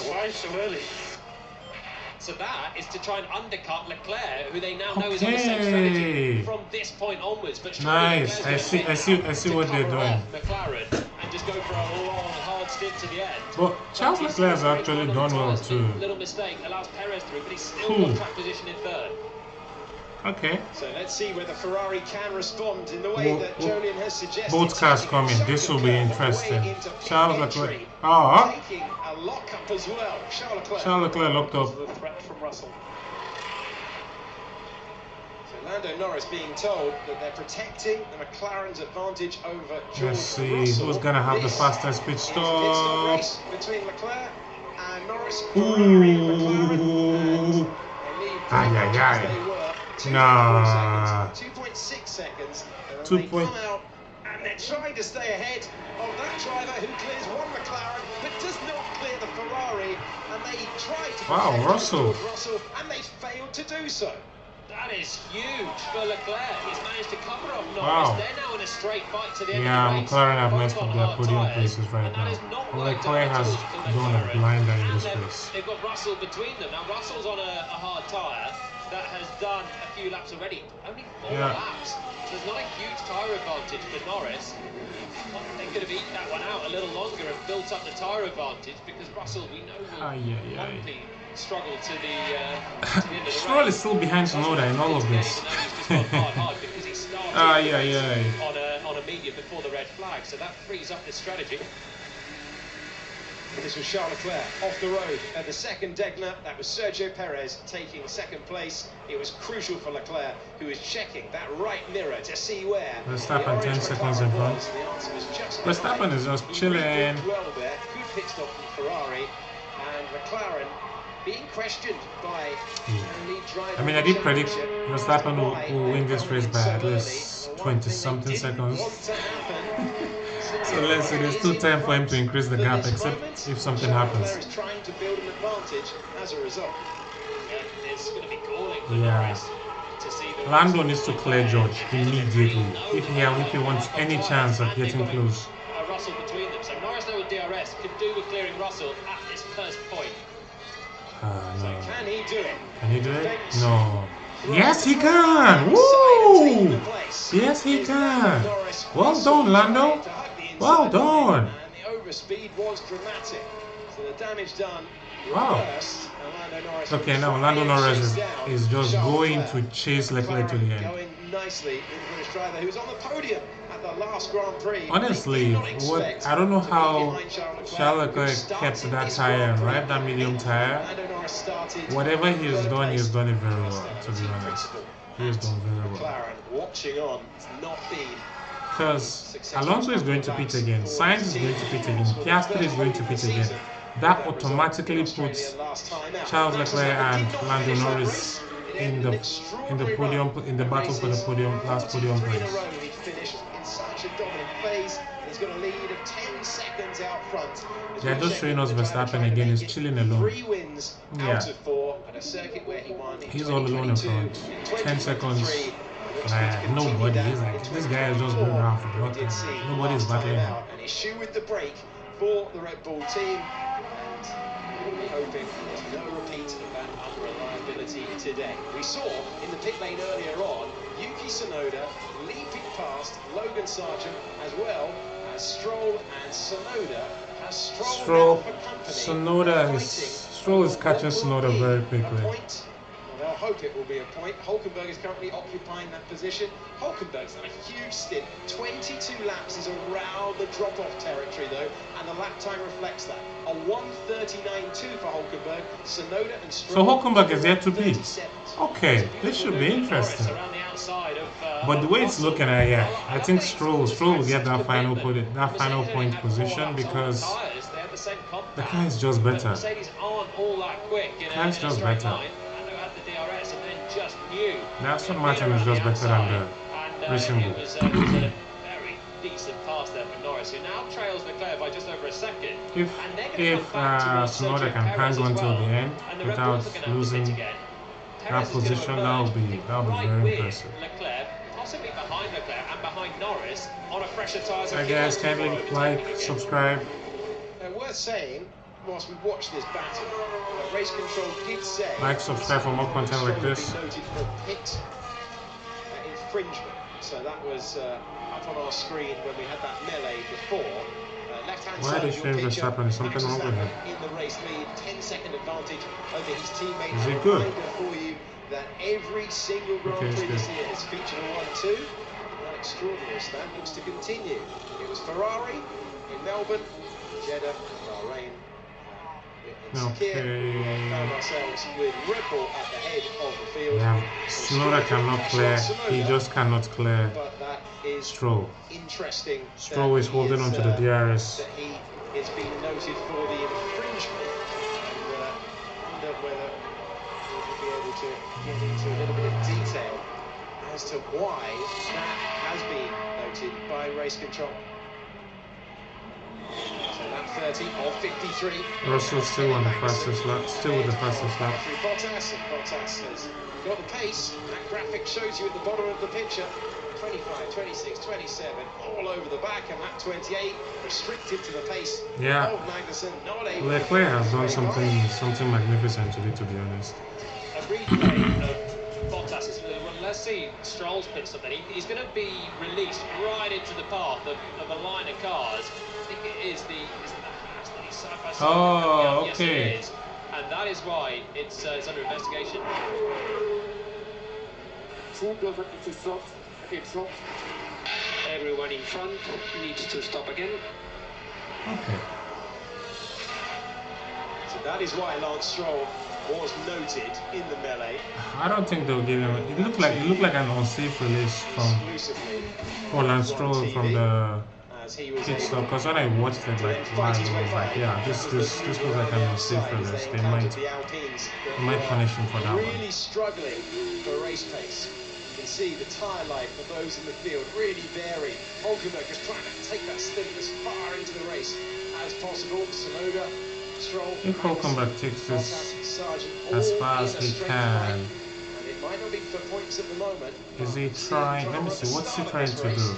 Why so early? So that is to try and undercut Leclerc, who they now know is on the same strategy from this point onwards. But nice, I see what they're doing. McLaren and just go for a long, hard stint to the end. But Charles Leclerc has actually done well too. Little mistake allows Perez through, but he's still got track position in third. Okay. So let's see whether Ferrari can respond in the way that Jolien has suggested. Both cars coming. This will be interesting. Charles Leclerc. Taking a lock-up as well. Charles Leclerc locked up. The threat from Russell. So Lando Norris being told that they're protecting the McLaren's advantage over George Let's see Russell. who's gonna have the fastest pit stop. Race between Leclerc and Norris. Ooh. Nah. 2.6 seconds. 2. They come out and they're trying to stay ahead of that driver who clears one McLaren but does not clear the Ferrari, and they try to Russell, and they failed to do so. That is huge for Leclerc. He's managed to cover off Norris. They're now in a straight fight to the end of the race. McLaren have messed up their podium places right now. Leclerc has done a blinder in this race. They've got Russell between them. Now Russell's on a hard tyre that has done a few laps already. Only 4 laps. So there's not a huge tyre advantage for Norris. They could have eaten that one out a little longer and built up the tyre advantage, because Russell, we know, will likely struggle to the end of the race. Stroll is still behind Tsunoda in all of this. Because he started on a medium before the red flag, so that frees up this strategy. This was Charles Leclerc off the road at the second Degner. That was Sergio Perez taking second place. It was crucial for Leclerc, who was checking that right mirror to see where Verstappen 10 seconds in front. Verstappen is just chilling. Well there, good pit stop from Ferrari, and McLaren being questioned by lead driver. I mean, I did predict Verstappen will win this race by at least 20-something seconds. So let's say there's still time for him to increase the gap, except if something happens. Is trying to build an advantage as a result. It's going to be galling for Norris to see the Lando needs to clear George immediately if he wants any chance of getting close. Russell between them, so Norris now with DRS could do with clearing Russell at this first point. No. Can he do it? Can he do it? No. Yes, he can! Woo! Yes, he can! Well done, Lando! Well done! And the overspeed was dramatic. So the damage done. Wow. Okay, now Lando Norris is just going to chase Leclerc to the end. nicely with the British driver who's on the podium at the last Grand Prix. Honestly, I don't know how Charles Leclerc kept that tire, right? That medium tire. Whatever he's done it very well, to be honest. He's done very well. Watching on, not been. Because Alonso is going to pit again, Sainz is going to pit again, Piastri is going to pit again. That automatically puts Charles Leclerc and Lando Norris in the podium, in the battle for the podium, last podium place. He finished in such a dominant phase. He's got a lead of 10 seconds out front. They're just showing us Verstappen again. He's chilling alone. 3 wins out of 4 at a circuit where he won. He's all alone in front. 10 seconds. Nobody. He's like, this guy is just going around for blood. Nobody's battling him. An issue with the brake for the Red Bull team. And hoping there's no repeat of that unreliability today. We saw in the pit lane earlier on Yuki Tsunoda leaping past Logan Sargent as well as Stroll and Tsunoda. Stroll is catching Tsunoda very quickly. They'll hope it will be a point. Hulkenberg is currently occupying that position. Hulkenberg's done a huge stint. 22 laps is around the drop-off territory, though, and the lap time reflects that. A 1:39.2 for Hulkenberg. Tsunoda and Stroll. So Hulkenberg is yet to beat. Okay, this should be interesting. But the way it's looking at, yeah, I think Stroll will get that final point position because the car is just better. The car is just better. Aston Martin is just better than the Racing Bull. It was a very decent pass there for Norris, who now trails Leclerc by just over a second. If Tsunoda can hang on till the end without losing that position, that would be very impressive. Leclerc, possibly behind Leclerc and behind Norris on a fresher tyres. Hi guys, kindly like, subscribe. Worth saying, whilst we watch this battle, race control did say like, subscribe for more content like this. Noted for pit infringement. So that was up on our screen when we had that melee before. Left-hand Why side did of your picture, Verstappen? Is something wrong with him? in the race lead, 10-second advantage over his teammates. Is he good? Reminder for you that every single Grand Prix this year has featured a 1-2. That extraordinary stat looks to continue. It was Ferrari in Melbourne, Jeddah, Bahrain. Okay. Found ourselves with Red Bull at the head of the field. Yeah, Tsunoda cannot clear. He just cannot clear Stroll. Interesting. Stroll is holding on to the DRS. That he is being noted for the infringement, and wonder whether we will be able to get into a little bit of detail as to why that has been noted by race control. So that 30 of 53. Russell still on the fastest lap, still with the fastest lap. Bottas has got the pace. That graphic shows you at the bottom of the picture. 25, 26, 27, all over the back, and that 28 restricted to the pace of Magnussen. Not able. Leclerc has done something magnificent today, to be honest. A replay of Bottas is let's see Stroll's put something. He's going to be released right into the path of a line of cars. I think it is the side by side. Oh, yes, okay. it is. And that is why it's under investigation. Everyone in front needs to stop again. Okay. So that is why Lance Stroll was noted in the melee. I don't think they'll give him. It looked like an unsafe release from Lance Stroll from the pit stop. Because when I watched it, like, wow, I was like, yeah, this was like an unsafe release. They might punish him for that one. Really struggling for race pace. You can see the tyre life of those in the field really vary. Hulkenberg just trying to take that stint as far into the race as possible. Tsunoda, Stroll, if Hulkenberg takes this as far as he can, and it might not be for points at the moment. Is he trying? Let me see. What's he trying to do?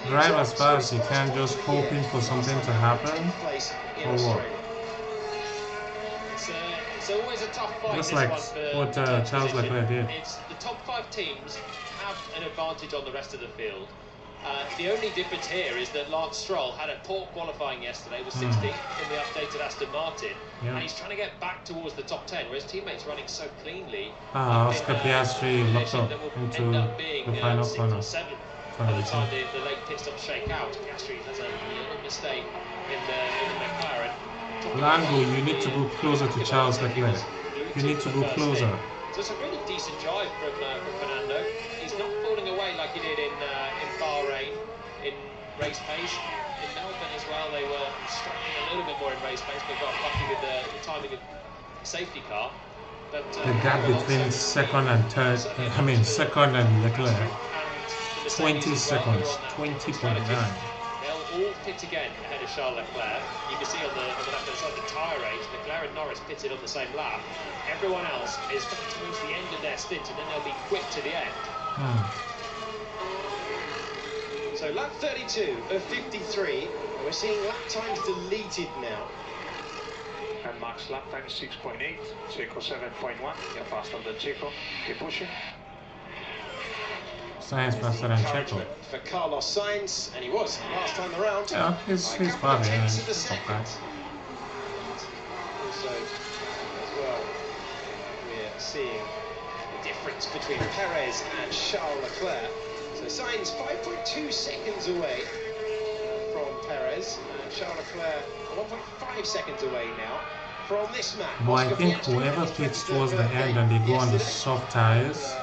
Drive as far as he can, just hoping for something to happen, or what? It's always a tough fight. Just like what Charles Leclerc did. It's the top 5 teams have an advantage on the rest of the field. The only difference here is that Lance Stroll had a poor qualifying yesterday, was 16th in the updated Aston Martin, and he's trying to get back towards the top 10, whereas teammates running so cleanly. Oscar Piastri locked up into the final corner. By the time the late pit stops shake out, Piastri has a little mistake in the McLaren. Lando, you need to go closer to Charles Leclerc. You need to go closer. So it's a really decent drive from Fernando. He's not falling away like he did in Bahrain in race pace. In Melbourne as well, they were struggling a little bit more in race pace, but got lucky with the timing of the safety car. But, the gap between second and third, second and Leclerc, 20 seconds, 20.9. They'll all pit again ahead of Charles Leclerc. You can see on the left-hand side the tyre age, Leclerc and Norris pitted on the same lap. Everyone else is towards the end of their stint, and then they'll be quick to the end. So lap 32 of 53, we're seeing lap times deleted now. And Max lap time is 6.8, Checo 7.1, you're faster than Checo, keep pushing. Sainz faster than Checo. For Carlos Sainz, and he was last time around. Yeah, he's fast, yeah, he's not bad. Also, as well, we're seeing the difference between Perez and Charles Leclerc. So Sainz 5.2 seconds away from Perez, and Charles Leclerc 1.5 seconds away now from this map. Well, I think whoever pits towards the end and they go on the soft tires,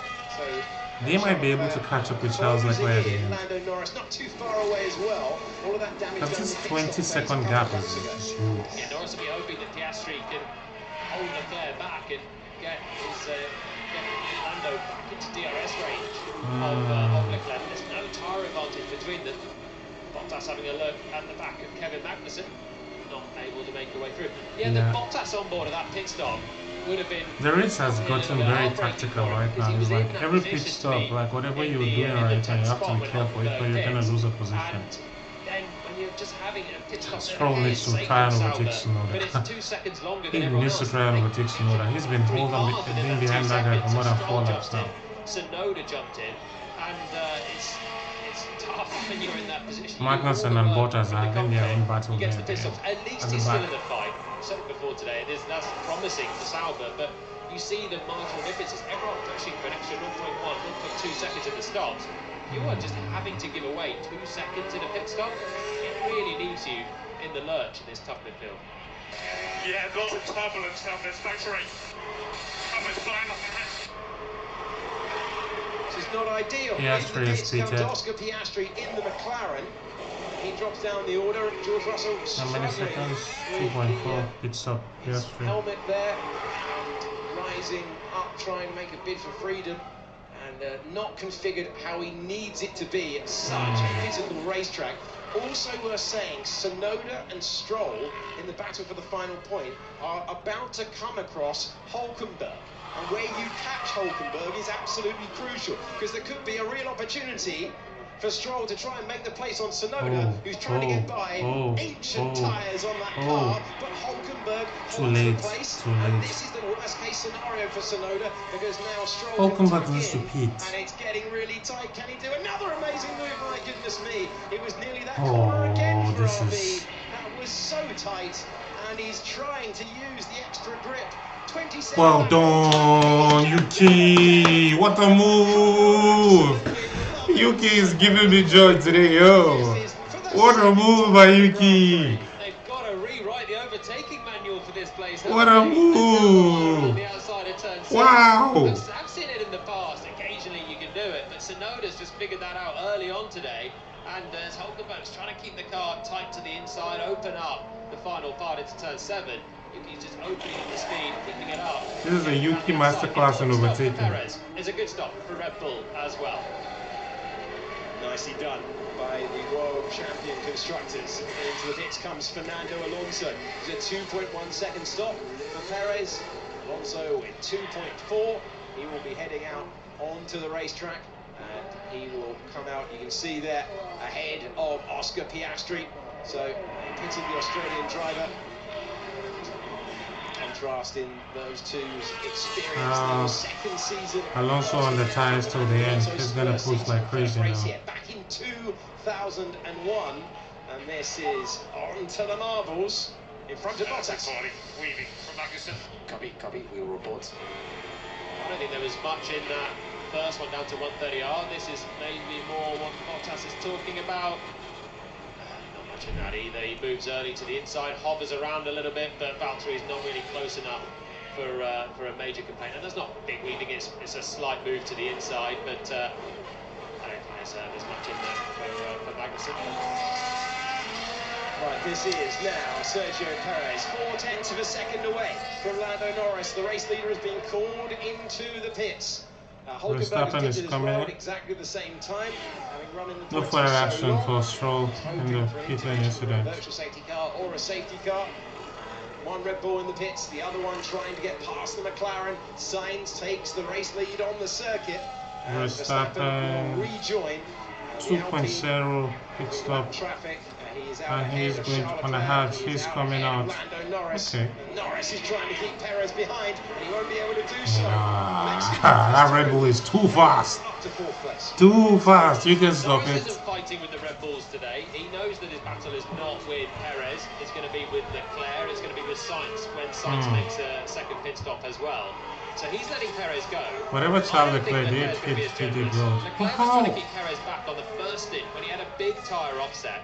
they might be able to catch up with Charles Leclerc at the end. Lando Norris not too far away as well. All of that damage. But this 20-second gap is huge. Yeah, Norris will be hoping that Piastri can hold Leclerc back and get Lando back into DRS range of Leclerc. There's no tyre advantage between them. Bottas having a look at the back of Kevin Magnussen, not able to make a way through. Yeah, the Bottas on board of that pit stop would have been. The race has gotten very tactical right now. It's like every pit stop, like whatever you're doing right now, you have to be careful if you're going to lose a position. Then when you're just having a pit stop, Stroll needs to try and overtake Tsunoda. But it's 2 seconds longer He than everyone needs to else. try and overtake Tsunoda. He's been being behind that guy for more than 4 laps now. Tsunoda jumped in, and it's tough when you're in that position. Magnussen and Bottas are having their own battle there. At least he's still in the fight. I said it before today, that's promising for Sauber, but you see the marginal differences. Everyone pushing for an extra 0.1, 0.2 seconds in the stops. You are just having to give away 2 seconds in a pit stop. It really leaves you in the lurch in this tough midfield. Yeah, lots of turbulence down this factory. Almost flying off the head. This is not ideal. Piastri is seated. Oscar Piastri in the McLaren. He drops down the order, and George Russell how many seconds? 2.4 pit stop. Piastri. Helmet there, and rising up, trying to make a bid for freedom, and not configured how he needs it to be at such a physical racetrack. Also worth saying, Tsunoda and Stroll in the battle for the final point are about to come across Hulkenberg. And where you catch Hulkenberg is absolutely crucial, because there could be a real opportunity for Stroll to try and make the place on Tsunoda, who's trying to get by ancient tyres on that car, but Hulkenberg holds the place, and this is the worst case scenario for Tsunoda, because now Stroll Hulkenberg needs to pit. and it's getting really tight. Can he do another amazing move? My goodness me, it was nearly that corner again for RB. That was so tight, and he's trying to use the extra grip. Well done, Yuki! What a move! Yuki is giving me joy today, yo! What a move by Yuki! They've got to rewrite the overtaking manual for this place. What a move! Wow! I've seen it in the past. Occasionally you can do it, but Tsunoda's just figured that out early on today. And as Hulkenberg's trying to keep the car tight to the inside, open up the final part into turn 7. Yuki's just opening up the speed, keeping it up. This is a Yuki masterclass in overtaking. Perez is a good stop for Red Bull as well. Nicely done by the world champion constructors. Into the pits comes Fernando Alonso. It's a 2.1 second stop for Perez. Alonso with 2.4. He will be heading out onto the racetrack, and he will come out, you can see there, ahead of Oscar Piastri. So pitting the Australian driver. Contrasting those two's experience in the second season. Alonso on the tires till the end. He's gonna push like crazy now. Back in 2001. And this is on to the marbles in front of Bottas. Weaving from Magnussen. Copy, we will report. I don't think there was much in that first one down to 130R. This is maybe more what Bottas is talking about. Not much in that either. He moves early to the inside, hovers around a little bit, but Valtteri is not really close enough for a major complaint. And there's not big weaving, it's a slight move to the inside, but I don't think there's much in there for Magnussen. Right, this is now Sergio Perez, 0.4 of a second away from Lando Norris. The race leader has been called into the pits. Verstappen is coming at exactly the same time, having run in the no fire action for Stroll in the pit lane incident. Virtual safety car or a safety car. One Red Bull in the pits, the other one trying to get past the McLaren. Sainz takes the race lead on the circuit. Verstappen will rejoin 2.0 pit stop. Traffic. And he's going on the hard, he's coming out. Okay. Norris is trying to keep Perez behind, and he won't be able to do so. That Red Bull is too fast. Too fast, you can stop Norris it. isn't fighting with the Red Bulls today. He knows that his battle is not with Perez, it's going to be with Leclerc, it's going to be with Sainz when Sainz makes a second pit stop as well. So he's letting Perez go. Whatever Charles Leclerc did, he did well. Leclerc was trying to keep Perez back on the first stint when he had a big tyre offset.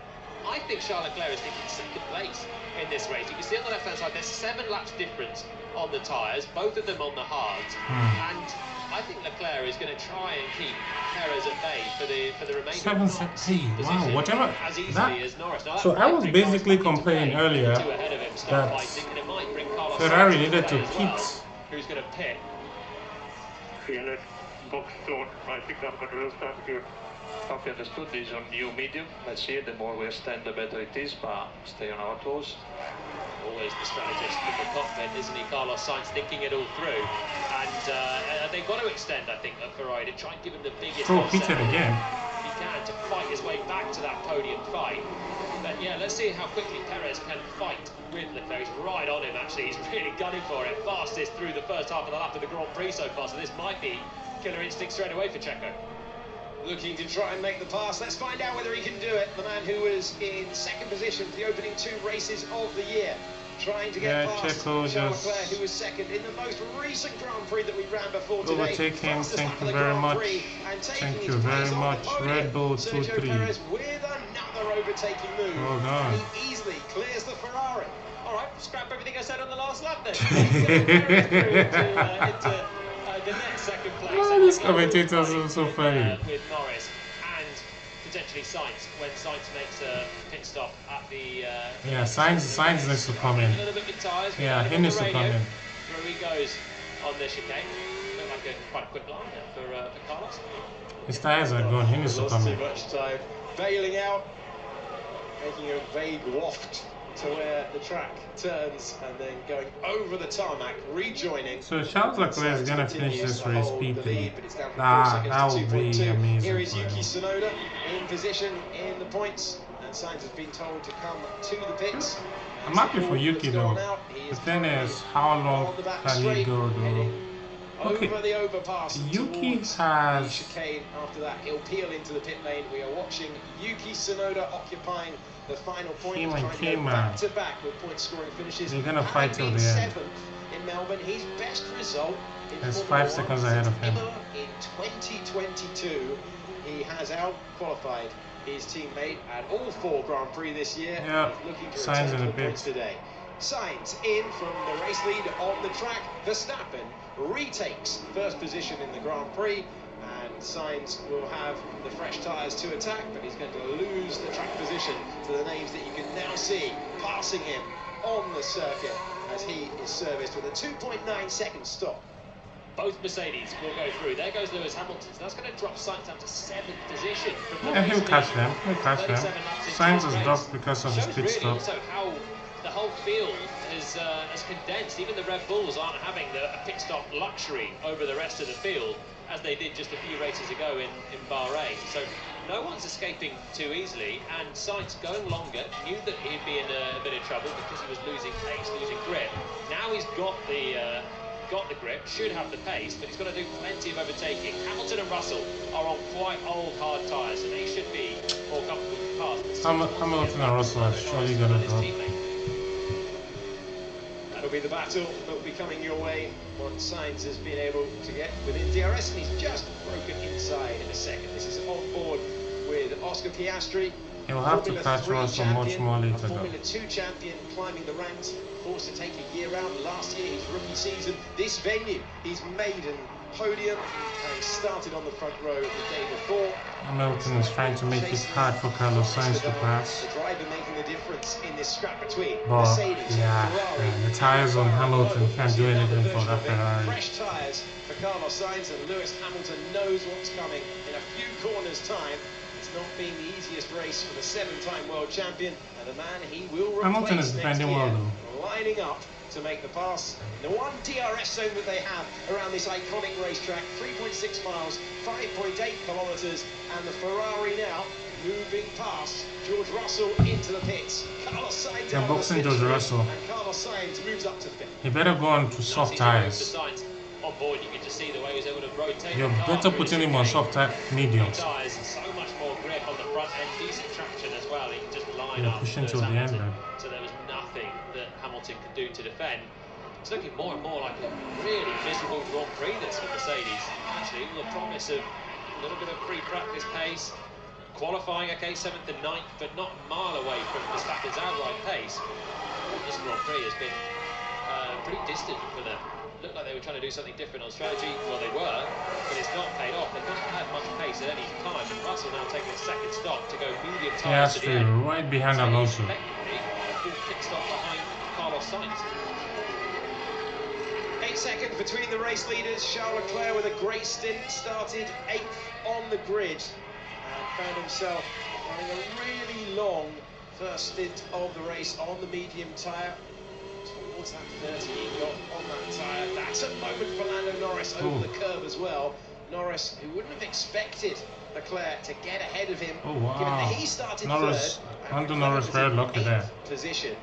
I think Charles Leclerc is thinking second place in this race. You can see on the left-hand side, there's 7 laps difference on the tyres, both of them on the hards. And I think Leclerc is going to try and keep Perez at bay for the remainder. 7 seconds. Wow, whatever. As easily That, as Norris. Now, so I was basically complaining earlier that Ferrari needed to pit. Who's going to pit? Fearless, box zone. I think I'm going to lose time here. Copy understood, this is on new medium. Let's see, the more we extend, the better it is, but stay on our toes. Always the strategist in the cockpit, isn't he? Carlos Sainz thinking it all through. And they've got to extend, I think, at Ferrari to try and give him the biggest Peter again. He can to fight his way back to that podium fight. But yeah, let's see how quickly Perez can fight with Leclerc. He's right on him, actually. He's really gunning for it. Fastest through the first half of the lap of the Grand Prix so far, so this might be killer instinct straight away for Checo. Looking to try and make the pass. Let's find out whether he can do it. The man who was in second position for the opening 2 races of the year. Trying to get past Charles Leclerc, who was second in the most recent Grand Prix that we ran before today. Overtake him, thank you very much. Thank you very much. Red Bull 2-3. With another overtaking move. Well done. He easily clears the Ferrari. Alright, scrap everything I said on the last lap then. The next second place. Oh, these commentators are so funny. With Norris and potentially Sainz when Sainz makes a pit stop at the. Yeah, Sainz needs to come in. A little bit with tyres. Yeah, he needs to come in. Through he goes on the chicane. Looked like quite a quick line there for Carlos. His tyres are gone. He needs to come in. Too much time. Bailing out, making a vague waft to where the track turns and then going over the tarmac, rejoining. So Charles Leclerc is going to finish this race P3. That would be amazing. Here is Yuki Tsunoda in position in the points, and Sainz has been told to come to the pits. I'm happy for Yuki though. The thing is, how long can he go though? Okay, over the overpass. Yuki has. Chicane after that, he'll peel into the pit lane. We are watching Yuki Tsunoda occupying the final point, back to back with point scoring finishes. They're gonna fight till the end. In Melbourne, his best result in There's 5 seconds ahead of him. In 2022, he has out-qualified his teammate at all 4 Grand Prix this year. Yeah, looking to Sainz in return the the points pit. today. Sainz in from the race lead on the track. Verstappen retakes first position in the Grand Prix. And Sainz will have the fresh tyres to attack, but he's going to lose the track position to the names that you can now see passing him on the circuit as he is serviced with a 2.9 second stop. Both Mercedes will go through. There goes Lewis Hamilton. So that's going to drop Sainz down to 7th position. Yeah, he'll catch them. He'll catch them. Sainz has dropped because of his pit stop. Also how the whole field has condensed. Even the Red Bulls aren't having a pit stop luxury over the rest of the field, as they did just a few races ago in Bahrain. So no one's escaping too easily, and Sainz going longer, knew that he'd be in a bit of trouble because he was losing pace, losing grip. Now he's got the grip, should have the pace, but he's got to do plenty of overtaking. Hamilton and Russell are on quite old hard tyres, so they should be Hamilton and Russell are surely going to drop. That'll be the battle that will be coming your way once Sainz has been able to get within DRS, and he's just broken inside in a second. This is on board with Oscar Piastri. He'll have to catch Russell much more later though. Formula 2 champion climbing the ranks, forced to take a year out. Last year, his rookie season, this venue, his maiden podium, having started on the front row the day before. Hamilton is trying to make it hard for Carlos Sainz to pass. The driver making the difference in this scrap between But Mercedes and Ferrari. the tyres on Hamilton can't do anything for that Ferrari. Fresh tyres for Carlos Sainz, and Lewis Hamilton knows what's coming in a few corners' time. It's not been the easiest race for the 7-time world champion, and a man he will replace Hamilton is defending well though. Lining up to make the pass. The one DRS zone that they have around this iconic racetrack, 3.6 miles, 5.8 kilometers, and the Ferrari now moving past George Russell into the pits. Carlos Sainz They're boxing George Russell. and Carlos Sainz moves up to 5th. He better go on to soft tyres. On board, you can just see the way he was able to rotate. You're better putting him on soft mediums. Tyres, so much more grip on the front end, decent traction as well. He can just line up. Pushing till the end then. So there was nothing that Hamilton could do to defend. It's looking more and more like a really miserable Grand Prix this for Mercedes. Actually, the promise of a little bit of pre-practice pace. Qualifying, okay, 7th and 9th, but not a mile away from Verstappen's outright pace. This Grand Prix has been pretty distant for them. Looked like they were trying to do something different on strategy. Well, they were, but it's not paid off. They've not had much pace at any time. And Russell now taking a second stop to go medium tyres to the end. Right behind Alonso. A full pit stop behind Carlos Sainz. 8 seconds between the race leaders. Charles Leclerc with a great stint, started 8th on the grid and found himself running a really long first stint of the race on the medium tyre. Towards that 30 he got on that tyre. That's a moment for Lando Norris over the curve as well. Norris, who wouldn't have expected Leclerc to get ahead of him, given that he started Norris, third. Norris very lucky there. Position.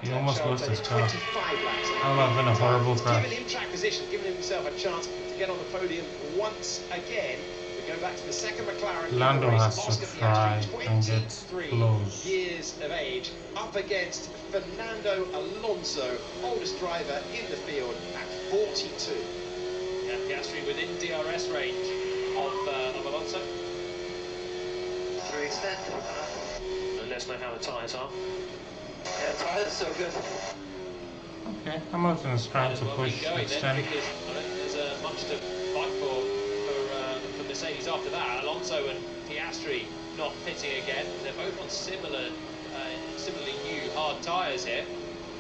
He almost lost his car. 25 laps. That would have been a horrible crash. Giving him track position, giving himself a chance to get on the podium once again. We go back to the second McLaren. Lando has to try and get close. Years of age, up against Fernando Alonso, oldest driver in the field at 42. Yeah, Piastri within DRS range of Alonso. Through extend. And let's know how the tyres are. Yeah, the tyres are so good. Okay, Hamilton is trying to push extend. Because I don't think there's much to fight for Mercedes after that. Alonso and Piastri not pitting again. They're both on similarly new hard tyres here.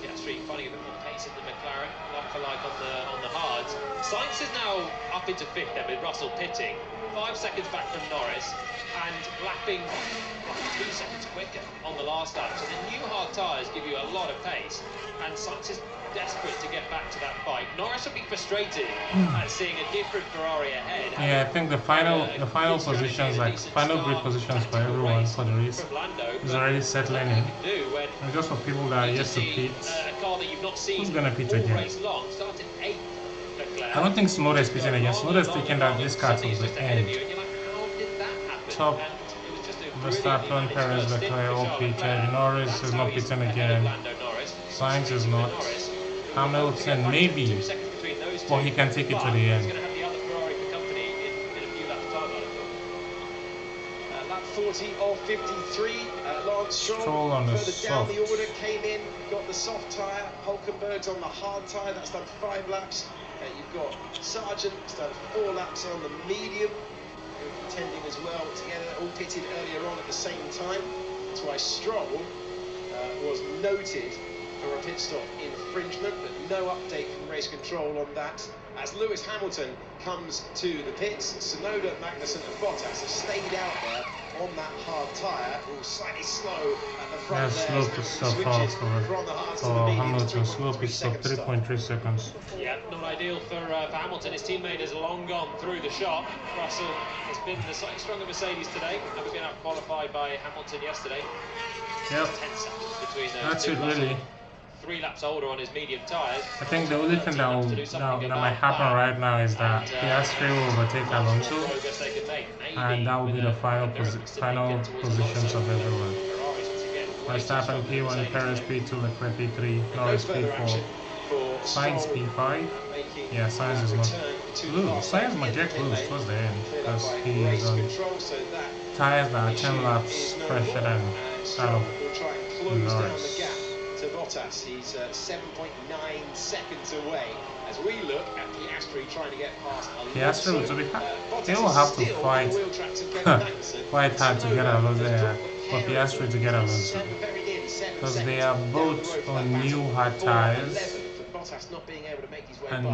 Piastri finding a bit more pace in the McLaren, like for like on the hards. Sainz is now up into 5th then with Russell pitting, 5 seconds back from Norris, and lapping 2 seconds quicker on the last lap. So the new hard tyres give you a lot of pace, and Sainz is desperate to get back to that fight. Norris will be frustrated at seeing a different Ferrari ahead. Yeah, I think the final positions, like final grid positions for everyone for the race is already settling in. And just for people that are yet to pit, who's gonna pit again? I don't think Tsunoda is pitting again. Tsunoda is taking that this car to the end. Top Verstappen, Perez, Leclerc all pitted. Norris is not pitting again. Sainz is not. Hamilton maybe, but he can take it to the end. Lap 40 of 53. Lance Stroll on the further down soft. the order came in, got the soft tyre. Hulkenberg's on the hard tyre. That's done 5 laps. You've got Sargent, who's done 4 laps on the medium, contending as well together, all pitted earlier on at the same time. That's why Stroll was noted for a pit stop infringement, but no update from race control on that. As Lewis Hamilton comes to the pits, Tsunoda, Magnussen and Bottas have stayed out there on that hard tyre, all slightly slow at the front there. Slow pit stop for Hamilton, slow pit stop 3.3 seconds. Yeah, not ideal for Hamilton. His teammate has long gone through the shot. Russell has been the slightly stronger Mercedes today, having been out qualified by Hamilton yesterday. Yep, 10 seconds between that's it really. 3 laps older on his medium tyres. I think the only thing that might happen right now is that Piastri will overtake Alonso, and that will be the final positions of everyone. Verstappen P1, Perez P2, Leclerc P3, Norris P4, Sainz P5. Yeah, Sainz is not. Ooh, Sainz might get loose towards the end because he is on tires that are 10 laps fresher than that of Norris. To Bottas, he's 7.9 seconds away as we look at Piastri trying to get past Alonso. Piastri, they will have to fight quite hard to get Alonso there, for Piastri to get Alonso, because they are both on new hard tires, and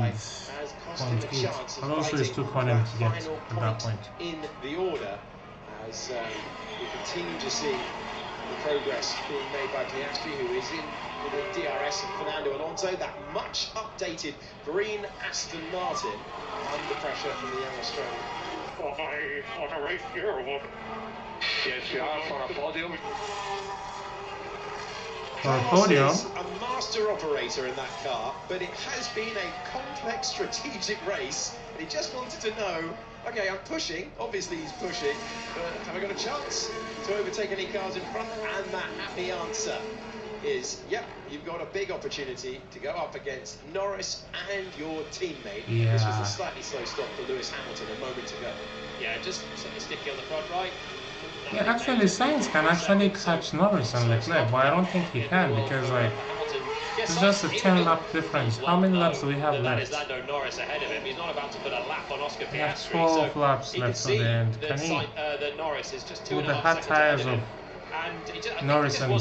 Alonso is too confident to get at that point. In the order, as we continue to see the progress being made by Piastri, who is in with the DRS of Fernando Alonso, that much updated green Aston Martin under pressure from the young Australian. On a race here or what? Yes, we are for a podium. For a podium? Is a master operator in that car, but it has been a complex strategic race, and he just wanted to know, okay, I'm pushing, obviously he's pushing, but have I got a chance to overtake any cars in front? And that happy answer is, yep, you've got a big opportunity to go up against Norris and your teammate. Yeah. This was a slightly slow stop for Lewis Hamilton a moment ago. Yeah, just something sticky on the front right. Yeah, actually, Sainz can actually catch Norris and Leclerc, but I don't think he can because, like, it's just a 10 lap difference. How many laps do we have left? Lando Norris ahead of him. He's not about to put a lap on Oscar Piastri. We have 12 laps left to the end. Can he? Norris is just With the hard tires of Norris and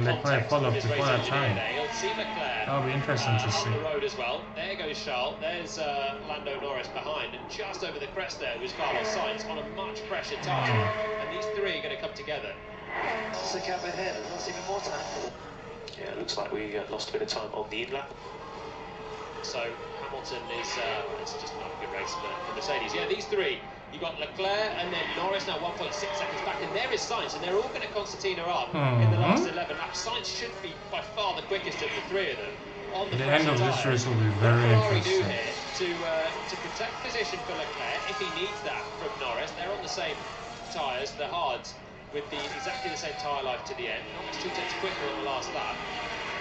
Leclerc follow up before that time. That'll be interesting to see. On the road as well. There goes Charles. There's Lando Norris behind, and just over the crest there was Carlos Sainz on a much pressure tire. And these three are going to come together. This is a gap ahead. That's even more time. Yeah, it looks like we lost a bit of time on the in-lap. So Hamilton is it's just not a good race for Mercedes. Yeah, these three. You've got Leclerc and then Norris now 1.6 seconds back, and there is Sainz, and they're all going to concertina up in the last 11 laps. Sainz should be by far the quickest of the three of them. On the end of this race will be very interesting. To protect position for Leclerc, if he needs that from Norris, they're on the same tyres, the hards, with exactly the same tyre life to the end. Norris 2 tenths quicker on the last lap,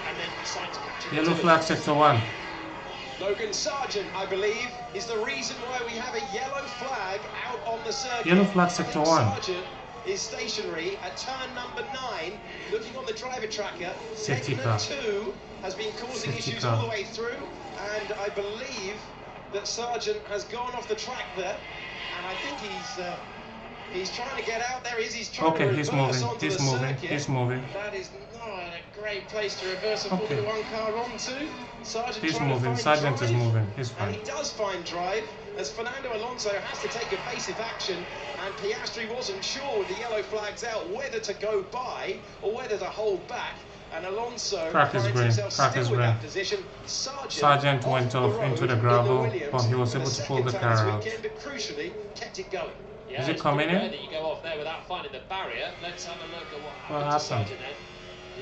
and then Sainz catching Yellow flag sector 1. Logan Sargent, I believe, is the reason why we have a yellow flag out on the circuit. Yellow flag sector 1. Sargent is stationary at turn number 9, looking on the driver tracker. Segment 2 has been causing issues all the way through, and I believe that Sargent has gone off the track there, and I think he's trying to get out there. He's trying to reverse onto the circuit. He's moving. That is not a great place to reverse a Formula 1 car onto. Sargent he's moving. Sargent is moving. He's fine. And he does find drive, as Fernando Alonso has to take evasive action, and Piastri wasn't sure with the yellow flags out whether to go by or whether to hold back. And Alonso finds himself still with that position. Sargent went off into the gravel, but he was able to pull the car out. But crucially, kept it going. Yeah, is it coming in? That you go off there without finding the barrier. Let's have a look at what happened to Sargent then,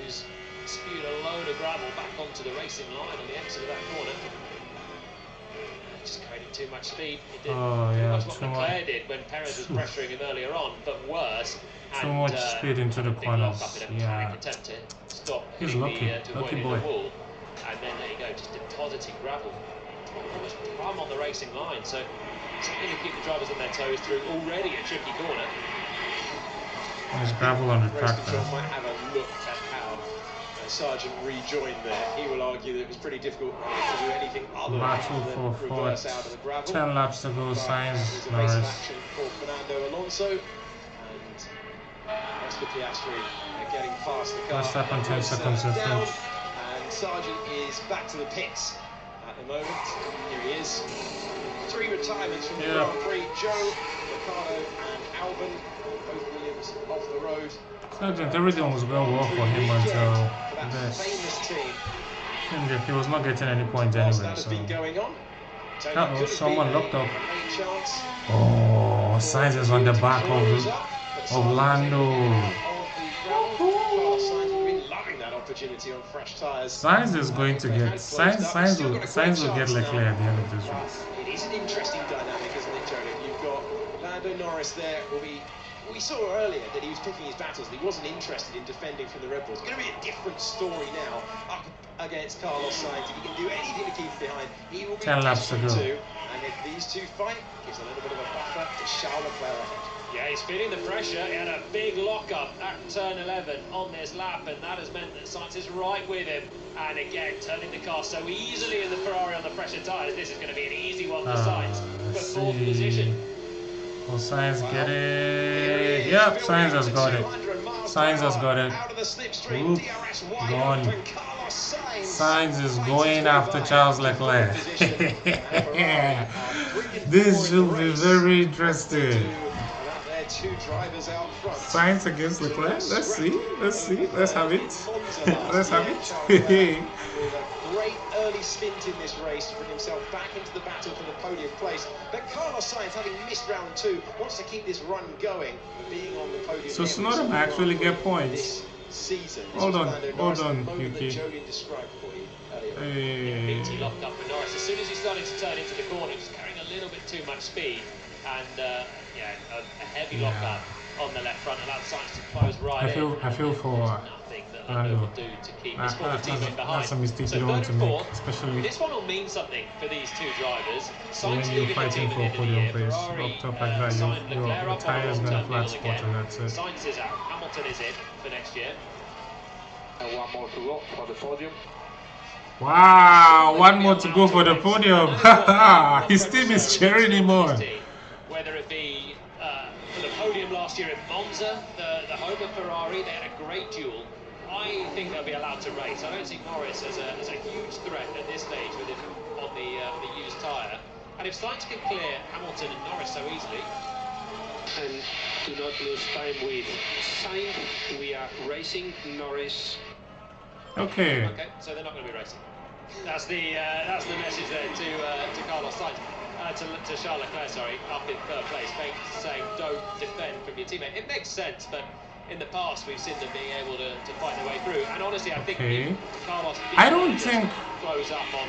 who's spewed a load of gravel back onto the racing line on the exit of that corner. Just creating too much speed. It did pretty much what Leclerc did when Perez was pressuring him earlier on, but worse. Too much speed into the corners. Yeah. Attempt to stop He's lucky. Lucky boy. The wall. And then there you go, just depositing gravel. Almost plumb on the racing line. So something to keep the drivers on their toes through already a tricky corner. There's gravel on the track there. Might have a look at how Sargent rejoined there. He will argue that it was pretty difficult to do anything other than reverse out of the gravel. 10 laps to go, Sainz, Norris. Action for Fernando Alonso, and Oscar Piastri getting past the car. Verstappen 10 seconds in front. And Sargent is back to the pits at the moment. Here he is. 3 retirements from the Grand Prix. Joe, Ricardo, and Albon. Both Williams off the road. Sargent, everything was going well for him until this. He was not getting any points anyway. So. Someone looked up. Oh, Sainz is on the back of Lando. Sainz is going to get Sainz will get Leclerc at the end of this race. It is an interesting dynamic, isn't it, Tony? You've got Lando Norris there, will be we saw earlier that he was picking his battles. He wasn't interested in defending from the Red Bull. It's going to be a different story now up against Carlos Sainz. If he can do anything to keep him behind, he will be 10 laps to go. too. And if these two fight, gives a little bit of a buffer to Charles Leclerc ahead. Yeah, he's feeling the pressure. He had a big lock-up at turn 11 on this lap, and that has meant that Sainz is right with him. And again, turning the car so easily in the Ferrari on the pressure tyres. This is going to be an easy one for Sainz for fourth position. Will Sainz get it? Yep, Sainz has got it. Sainz has got it. Oop, gone. Sainz is going after Charles Leclerc. This should be very interesting. Sainz against Leclerc. Let's see. Let's see. Let's have it. Let's have it. Great early stint in this race to bring himself back into the battle for the podium place. But Carlos Sainz, having missed round 2, wants to keep this run going, being on the podium. So Tsunoda might actually get points. Season. Hold on, Yuki. He locked up for Norris. As soon as he started to turn into the corner, he was carrying a little bit too much speed. And yeah, a heavy lock-up on the left front allowed Sainz to close right in. I feel for Lando do to keep his former teammate behind. That's a mistake So you don't want to make, especially this one will mean something for these two drivers. when you're fighting for a podium place. Up top like that, your tire is going to flat spot, and that's it. Sainz is out, Hamilton is in for next year. And one more to go for the podium. Wow, one more to go for the podium. His team is cheering him on. Whether it be for the podium last year in Monza, the home of Ferrari, they had a great duel. I think they'll be allowed to race. I don't see Norris as a huge threat at this stage with him on the used tyre. And if Sainz can clear Hamilton and Norris so easily, and do not lose time with Sainz. We are racing Norris. Okay. Okay, so they're not going to be racing. That's the message there to Carlos Sainz. To Charles Leclerc, sorry, up in third place, saying don't defend from your teammate. It makes sense, but in the past we've seen them being able to fight their way through. And honestly, I think Carlos close up on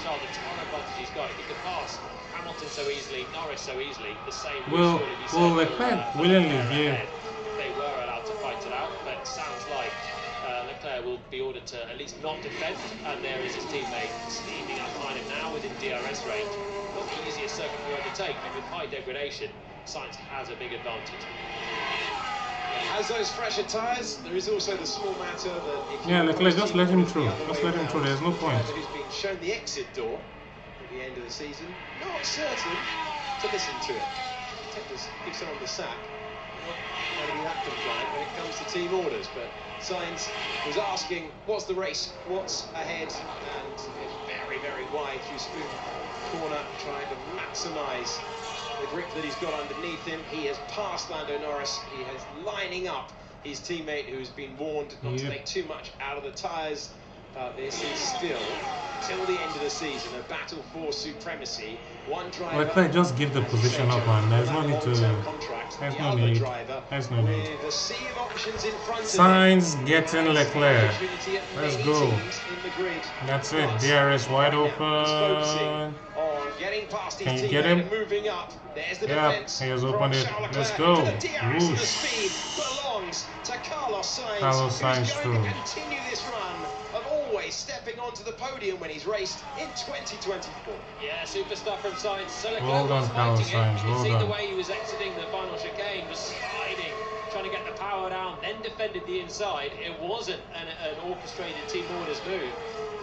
Charles. The ton of advantage he's got. If he could pass Hamilton so easily, Norris so easily, the same. Will Leclerc willingly give? They were allowed to fight it out, but it sounds like Leclerc will be ordered to at least not defend. And there is his teammate speeding up behind him now within DRS range. Not the easiest circuit to overtake, but with high degradation, Sainz has a big advantage. Has those fresher tyres, there is also the small matter that if Leclerc, just let him through. Just let him through, there's no point. Who's been shown the exit door at the end of the season, not certain to listen to it. Give someone the sack. Not going to be that compliant when it comes to team orders, but Sainz was asking, what's the race, what's ahead, and very, very wide through Spoon corner, trying to maximise the grip that he's got underneath him. He has passed Lando Norris. He is lining up his teammate who's been warned not to make too much out of the tyres. This is still, till the end of the season, a battle for supremacy. One driver... Leclerc, just give the position up, man. There's no need to... There's no need. There's no need. Sainz getting Leclerc. Let's go. That's it. DRS wide open. Can you get him? Yeah, he has opened it. Let's go. Whoosh. Carlos Sainz through. Stepping onto the podium when he's raced in 2024. Yeah, superstar from Sainz. So well done, Carlos Sainz. You can see the way he was exiting the final chicane, was sliding, trying to get the power down, then defended the inside. It wasn't an orchestrated team orders move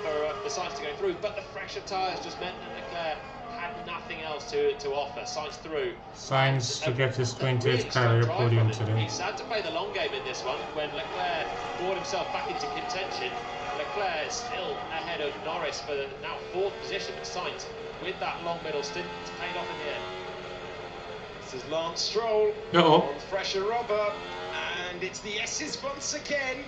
for Sainz to go through, but the fresher tyres just meant that Leclerc had nothing else to offer. Sainz through. Sainz to get his 20th career podium today. He's had to play the long game in this one. When Leclerc brought himself back into contention, Leclerc is still ahead of Norris for the now fourth position. But Sainz, with that long middle stint, it's paid off in the end. This is Lance Stroll on fresher rubber, and it's the S's once again.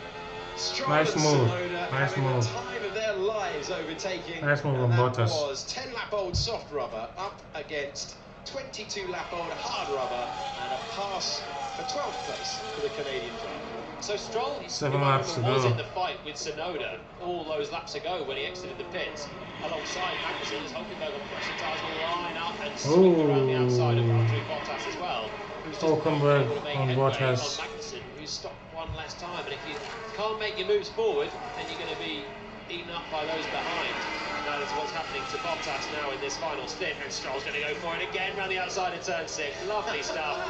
Stroll nice move. Nice move. The time of their lives overtaking. Nice move on Bottas. That was 10-lap-old soft rubber up against 22-lap-old hard rubber, and a pass for 12th place for the Canadian driver. So Stroll, 7 laps to was go. in the fight with Tsunoda all those laps ago when he exited the pits, alongside Magnussen as Hulkenberg on pressure tyres will line up and swing around the outside of Valtteri Bottas as well, who's just Hulkenberg able to make on headway Bottas. on Magnussen, who's stopped one less time. And if you can't make your moves forward, then you're going to be eaten up by those behind. That is what's happening to Bottas now in this final stint, and Stroll's going to go for it again around the outside of turn 6. Lovely stuff.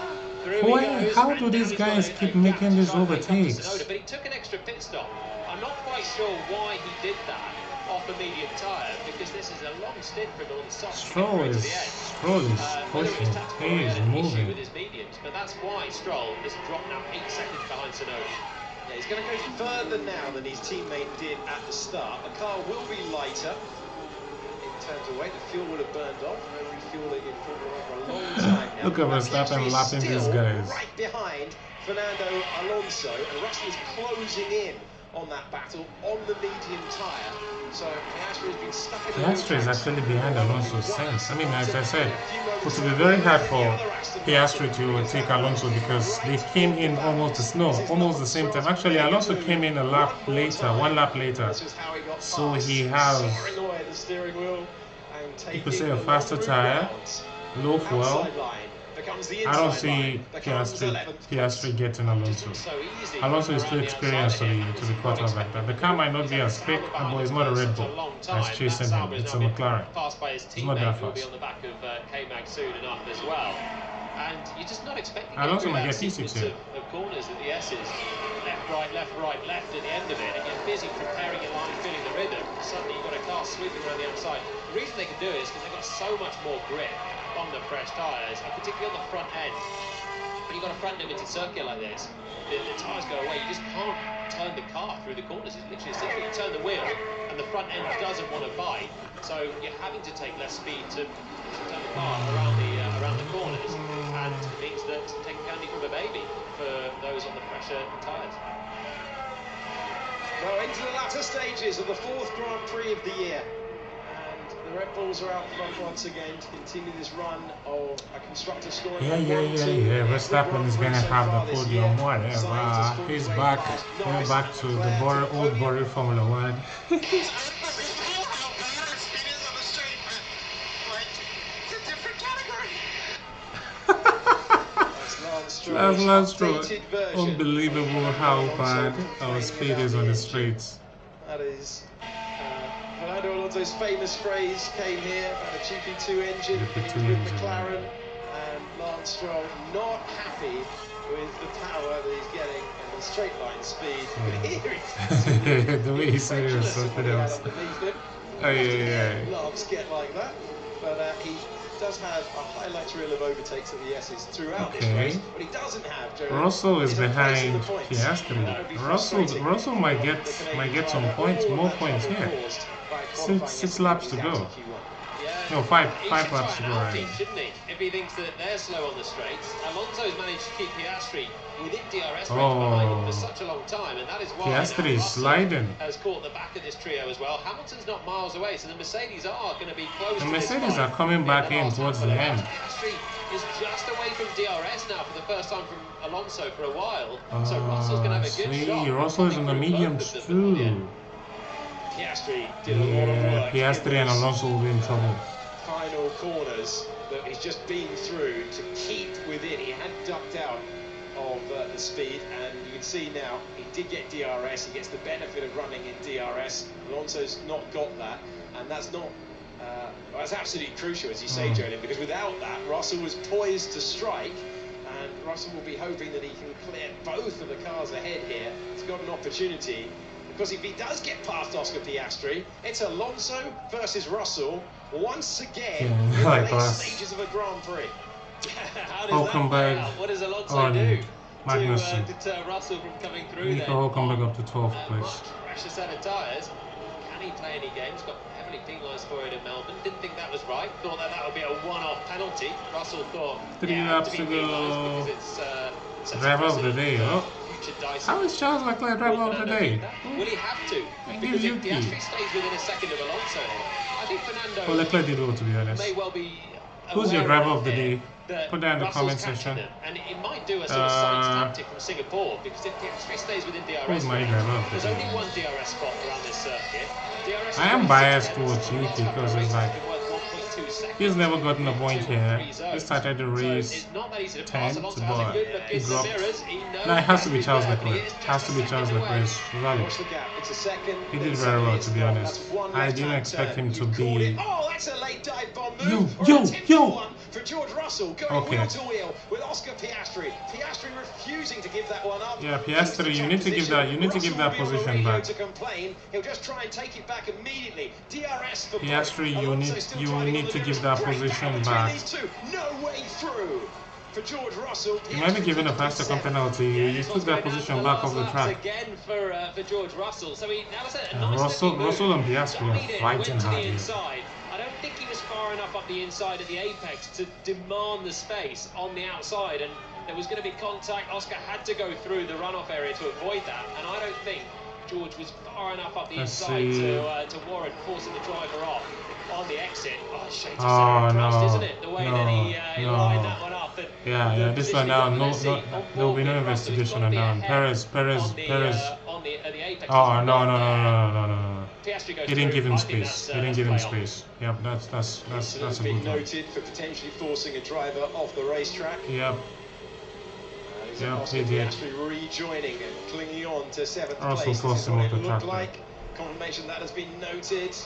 How do these guys keep making these overtakes? But he took an extra pit stop. I'm not quite sure why he did that off a medium tyre, because this is a long stint for him on the soft. Stroll is pushing. He is moving. With his mediums, but that's why Stroll is dropped now 8 seconds behind Tsunoda. Yeah, he's going to go further now than his teammate did at the start. The car will be lighter in terms of weight. The fuel would have burned off. No refueling in Formula 1 for a long time now. Look at Verstappen lapping these guys. Right behind Fernando Alonso, and Russell is closing in on that battle on the medium tyre. So Piastri has been stuck in the Piastri is actually behind Alonso since. I mean, as I said, it would be very hard for Piastri to overtake Alonso because they came in almost the same time. Actually, Alonso came in a lap later, 1 lap later. So he has, you could say, a faster tyre, low fuel. I don't see Piastri getting Alonso. Alonso is too experienced to be caught up like that. The car might not be as quick, but it's not a Red Bull that's chasing him. It's a McLaren. It's not that fast. And you're just not expecting Alonso might get easy too. Of corners at the S's. Left, right, left at the end of it, and you're busy preparing your line, feeling the rhythm. Suddenly you've got a car sweeping around the outside. The reason they can do it is because they've got so much more grip on the fresh tyres, and particularly on the front end. When you've got a front limited circuit like this, the tyres go away. You just can't turn the car through the corners. It's literally as simple. You turn the wheel, and the front end doesn't want to bite. So you're having to take less speed to turn the car around the corners, and it means that taking candy from a baby for those on the pressure tyres. Well, into the latter stages of the 4th Grand Prix of the year. And the Red Bulls are out front once again to continue this run of a constructor scoring. Yeah. Verstappen is going to have the podium. Whatever. He's back. Going back to the old boring Formula 1. That's Lance Stroll. Unbelievable how bad our speed is on the straights. That is Fernando Alonso's famous phrase came here about a GP2 engine with McLaren, and Lance Stroll not happy with the power that he's getting and the straight line speed. The way he said it was something else. Loves get like that, but he does have a highlights reel of overtakes at the S's throughout this race, but he doesn't have. Russell is behind Piastri. Russell might get some points, more points here. Six laps to go. No, five laps to go. Right? If he thinks that they're slow on the straights, Alonso's managed to keep Piastri within DRS range behind him for such a long time, and that is why Piastri is sliding. Has caught the back of this trio as well. Hamilton's not miles away, so the Mercedes are going to be close. The Mercedes are coming back in towards the end. Piastri is just away from DRS now for the first time from Alonso for a while, so Russell's going to have a good shot. Russell is on the mediums too. Piastri did a lot of work. Piastri and Alonso will be in trouble. Final corners that he's just been through to keep within. He had ducked out of the speed, and you can see now he did get DRS. He gets the benefit of running in DRS. Alonso's not got that, and that's not that's absolutely crucial, as you say, Jolien, because without that, Russell was poised to strike, and Russell will be hoping that he can clear both of the cars ahead here. He's got an opportunity, because if he does get past Oscar Piastri, it's Alonso versus Russell once again in the late stages of a Grand Prix. Hulkenberg what does Alonso do Magnussen. to deter Russell from coming through there? Hulkenberg up to 12th place. Precious set of tyres. Can he play any games? Got heavily penalised for it in Melbourne. Didn't think that was right. Thought that would be a one-off penalty. Russell thought 3 laps to go. Driver of the day, How is Charles Leclerc driver of the day? Will he have to? Because if Piastri stays within a second of Alonso, I think Fernando Leclerc did well, to be honest. may well be. Who's your driver of the day? that put that in the comment Russell's section. them, and it might do a sort of science tactic from Singapore, because if Piastri stays within DRS, there's only one DRS spot around this circuit. DRS I am biased towards you because it's like he's never gotten a point here. He started the race 10th, but he dropped. No, it has to be Charles Leclerc. It has to be Charles Leclerc. Really. He did very well, to be honest. I didn't expect him to be. Oh, that's a late dive bomb move. Yo. For George Russell going wheel to wheel with Oscar Piastri. Piastri refusing to give that one up. Yeah, Piastri, you need to give that position back. To complain. He'll just try and take it back immediately. DRS for Piastri, you need to give that position back. No way through. For George Russell, you might be given a faster penalty. You took that position back off the track. Again for George Russell. So that was a Russell and Piastri are fighting hard here. I don't think he was far enough up the inside at the apex to demand the space on the outside, and there was going to be contact. Oscar had to go through the runoff area to avoid that, and I don't think George was far enough up the inside to warrant forcing the driver off on the exit. Oh, it's shade to isn't it? The way that he lined that one up. Yeah, this one now, there will be no investigation on that one. Perez. Oh, no. He didn't give him space. He didn't give him space. Yep, that's a good one. Noted for potentially forcing a driver off the racetrack. Yep. He did. Rejoining and clinging on to 7th Also place. forced him off the track. Like confirmation that has been noted.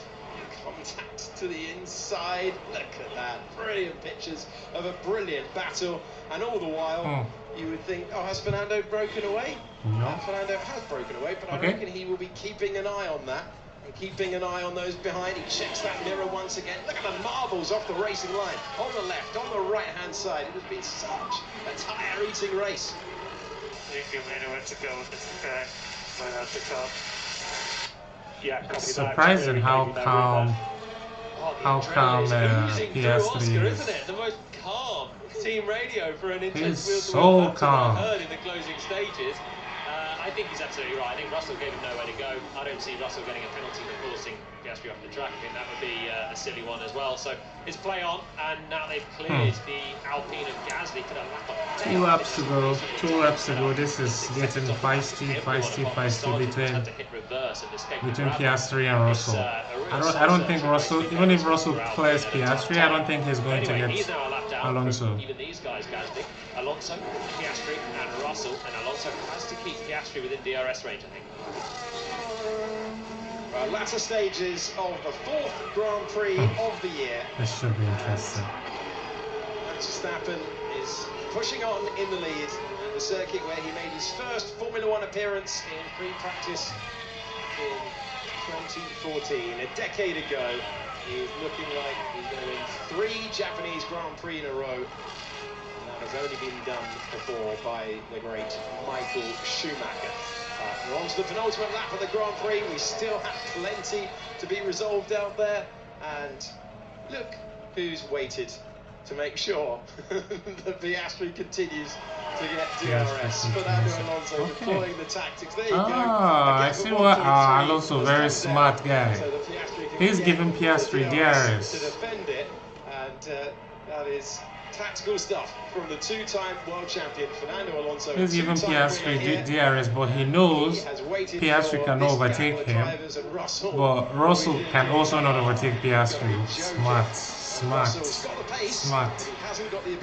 Contact to the inside. Look at that. Brilliant pictures of a brilliant battle. And all the while, you would think, oh, has Fernando broken away? No. Fernando has broken away, but I reckon he will be keeping an eye on that. And keeping an eye on those behind. He checks that mirror once again. Look at the marbles off the racing line. On the left, on the right-hand side. It has been such a tire-eating race. 3 minutes to go. Right out the top. Yeah, it's surprising how calm Piastri is. Isn't it? The most calm team radio for an intense He's so calm. I heard in the closing stages. I think he's absolutely right. I think Russell gave him nowhere to go. I don't see Russell getting a penalty for forcing Piastri off the track. I think that would be a silly one as well. So it's play on, and now they've cleared the Alpine and Gasly for the lap of 2 laps to go. This is getting feisty between Piastri and Russell. I don't think Russell, even if Russell clears Piastri, I don't think he's going to get Alonso. Even these guys, Gasly, Alonso, Piastri, and Russell, and Alonso has to keep Piastri within DRS range, I think. Well, latter stages of the 4th Grand Prix of the year. This should be interesting. Max Verstappen is pushing on in the lead at the circuit where he made his first Formula 1 appearance in pre-practice in 2014. A decade ago, he was looking like he's going to win 3 Japanese Grand Prix in a row. And that has only been done before by the great Michael Schumacher. We're on to the penultimate lap of the Grand Prix. We still have plenty to be resolved out there. And look who's waited to make sure that Piastri continues to get DRS. Fernando Alonso deploying the tactics. There you go. I see what Alonso, very smart guy. He's giving Piastri DRS. To defend it, and that is tactical stuff from the 2-time world champion Fernando Alonso. He's giving Piastri DRS, but he knows Piastri can overtake him. But Russell can also not overtake Piastri. Smart.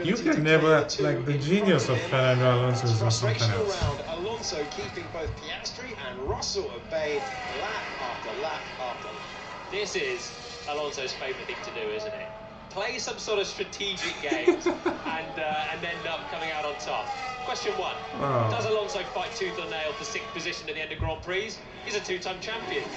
You can never, like, the genius of Fernando Alonso is something else. Alonso keeping both Piastri and Russell at bay lap after lap after lap. This is Alonso's favourite thing to do, isn't it? Play some sort of strategic games and end up coming out on top. Question 1. Does Alonso fight tooth or nail for 6th position at the end of Grand Prix? He's a 2-time champion.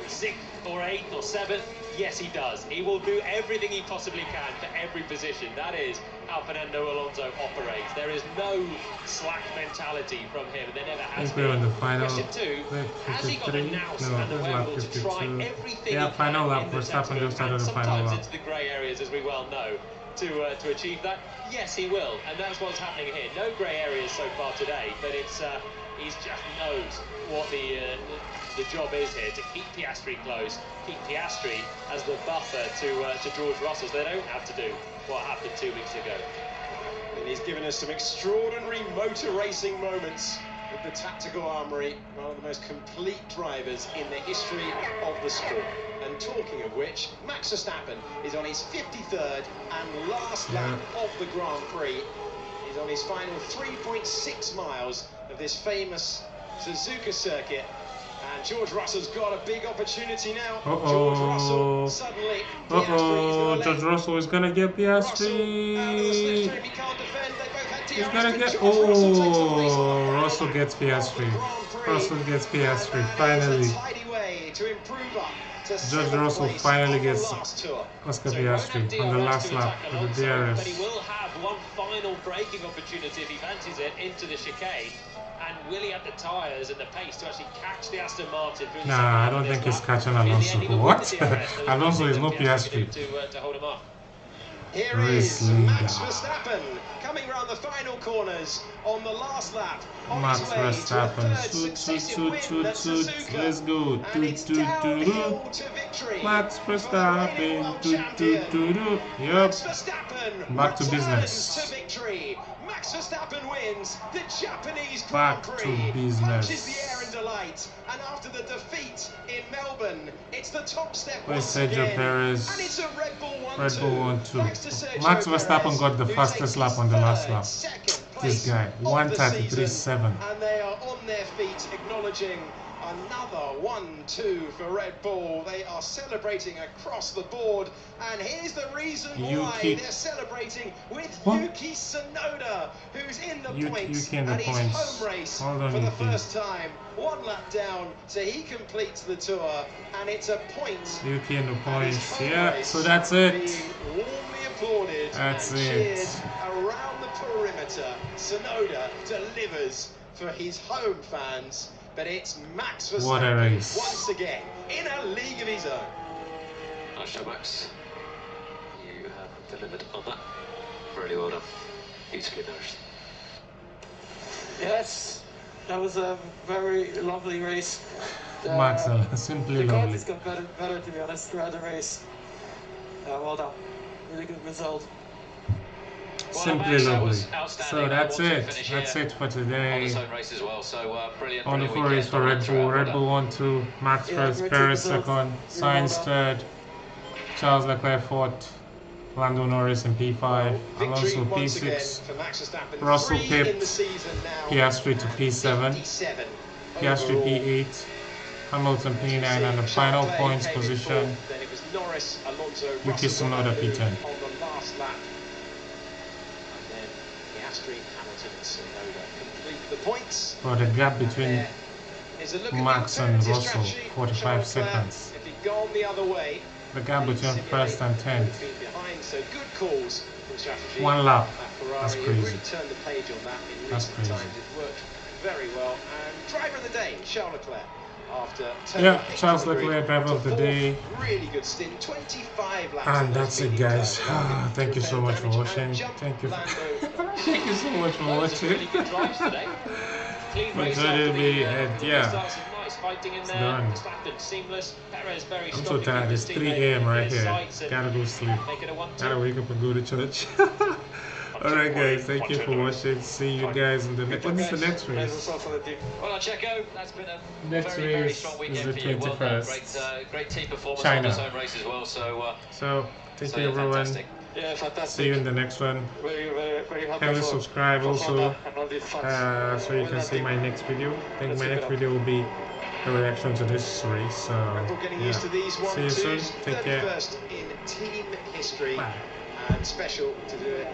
6th or 8th or 7th? Yes, he does. He will do everything he possibly can for every position. That is how Fernando Alonso operates. There is no slack mentality from him. There never has been. The final Question 2. Has he got the nous and the wherewithal to try everything he can lap. in the Verstappen just started the final sometimes lap. into the grey areas, as we well know, to achieve that? Yes, he will, and that's what's happening here. No grey areas so far today, but it's he just knows what the job is here, to keep Piastri close, keep Piastri as the buffer to George Russell, so they don't have to do what happened 2 weeks ago. And he's given us some extraordinary motor racing moments with the Tactical Armoury, one of the most complete drivers in the history of the sport. And talking of which, Max Verstappen is on his 53rd and last lap of the Grand Prix. He's on his final 3.6 miles of this famous Suzuka circuit. And George Russell's got a big opportunity now. George Russell suddenly. George Russell is gonna get Piastri. He's gonna get. Oh, Russell gets Piastri. Russell gets Piastri finally. George Russell finally gets Oscar Piastri on the last lap of the DRS. But he will have one final braking opportunity if he fancies it into the chicane. And will he have the tyres and the pace to actually catch the Aston Martin? Nah, I don't think he's catching Alonso. What? Alonso is no Piastri. To hold him off. Here is Max Verstappen coming round the final corners on the last lap. Max Verstappen, let's go. Max Verstappen, yep. Back to business. Max Verstappen wins the Japanese Grand Prix. Punches the air in delight, and after the defeat in Melbourne, it's the top step Where's once Sergio again. Perez? And it's a Red Bull 1-2. Red Bull 1-2. Max Verstappen got the fastest lap on the last lap. This guy, 1:33.7. And they are on their feet, acknowledging another 1-2 for Red Bull. They are celebrating across the board, and here's the reason why they're celebrating with Yuki Tsunoda, who's in the points at his home race for the first time. One lap down, so he completes the tour, and it's a point. Yuki in the points, yeah. So that's it. Being warmly applauded that's and it. cheered around the perimeter. Tsunoda delivers for his home fans. But it's Max Verstappen once again in a league of his own. Nice show, Max. You have delivered on that. Really well done. Beautifully managed. Yes, that was a very lovely race. Max, simply the lovely. The got better to be honest throughout the race. Well done. Really good result. Simply lovely. So that's it. That's it for today. On the 4 race for Red Bull. Red Bull 1-2. Max Perez second. Sainz third. Charles Leclerc fourth. Lando Norris in P5. Alonso P6. Russell pipped Piastri to P7. Piastri P8. Hamilton P9 and the final points position. Yuki Tsunoda P10. But the gap between Max and Russell, 45 seconds. The gap between first and 10th. 1 lap. That's crazy. That's crazy. Very well. And driver of the day, Charles Leclerc. Charles Leclerc, driver of the day. Really good stint, 25 laps. And that's it, guys. Thank you so much for watching. Thank you. Thank you so much for watching. But it'll be, yeah. It's done. I'm so tired. It's 3 AM right here. Gotta go sleep. Gotta wake up and go to church. Alright guys, thank you for watching. See you guys in the next. When is the next race? Well, Checo, that's been a next very race strong is weekend the for you. 21st. Great team performance China. on his own race as well. So thank you everyone. Yeah, fantastic. See you in the next one. Very happy. Kindly subscribe also, so you can see my next video. I think my next video will be a reaction to this race. So yeah. See you soon. Take care. In team history, and special to do it.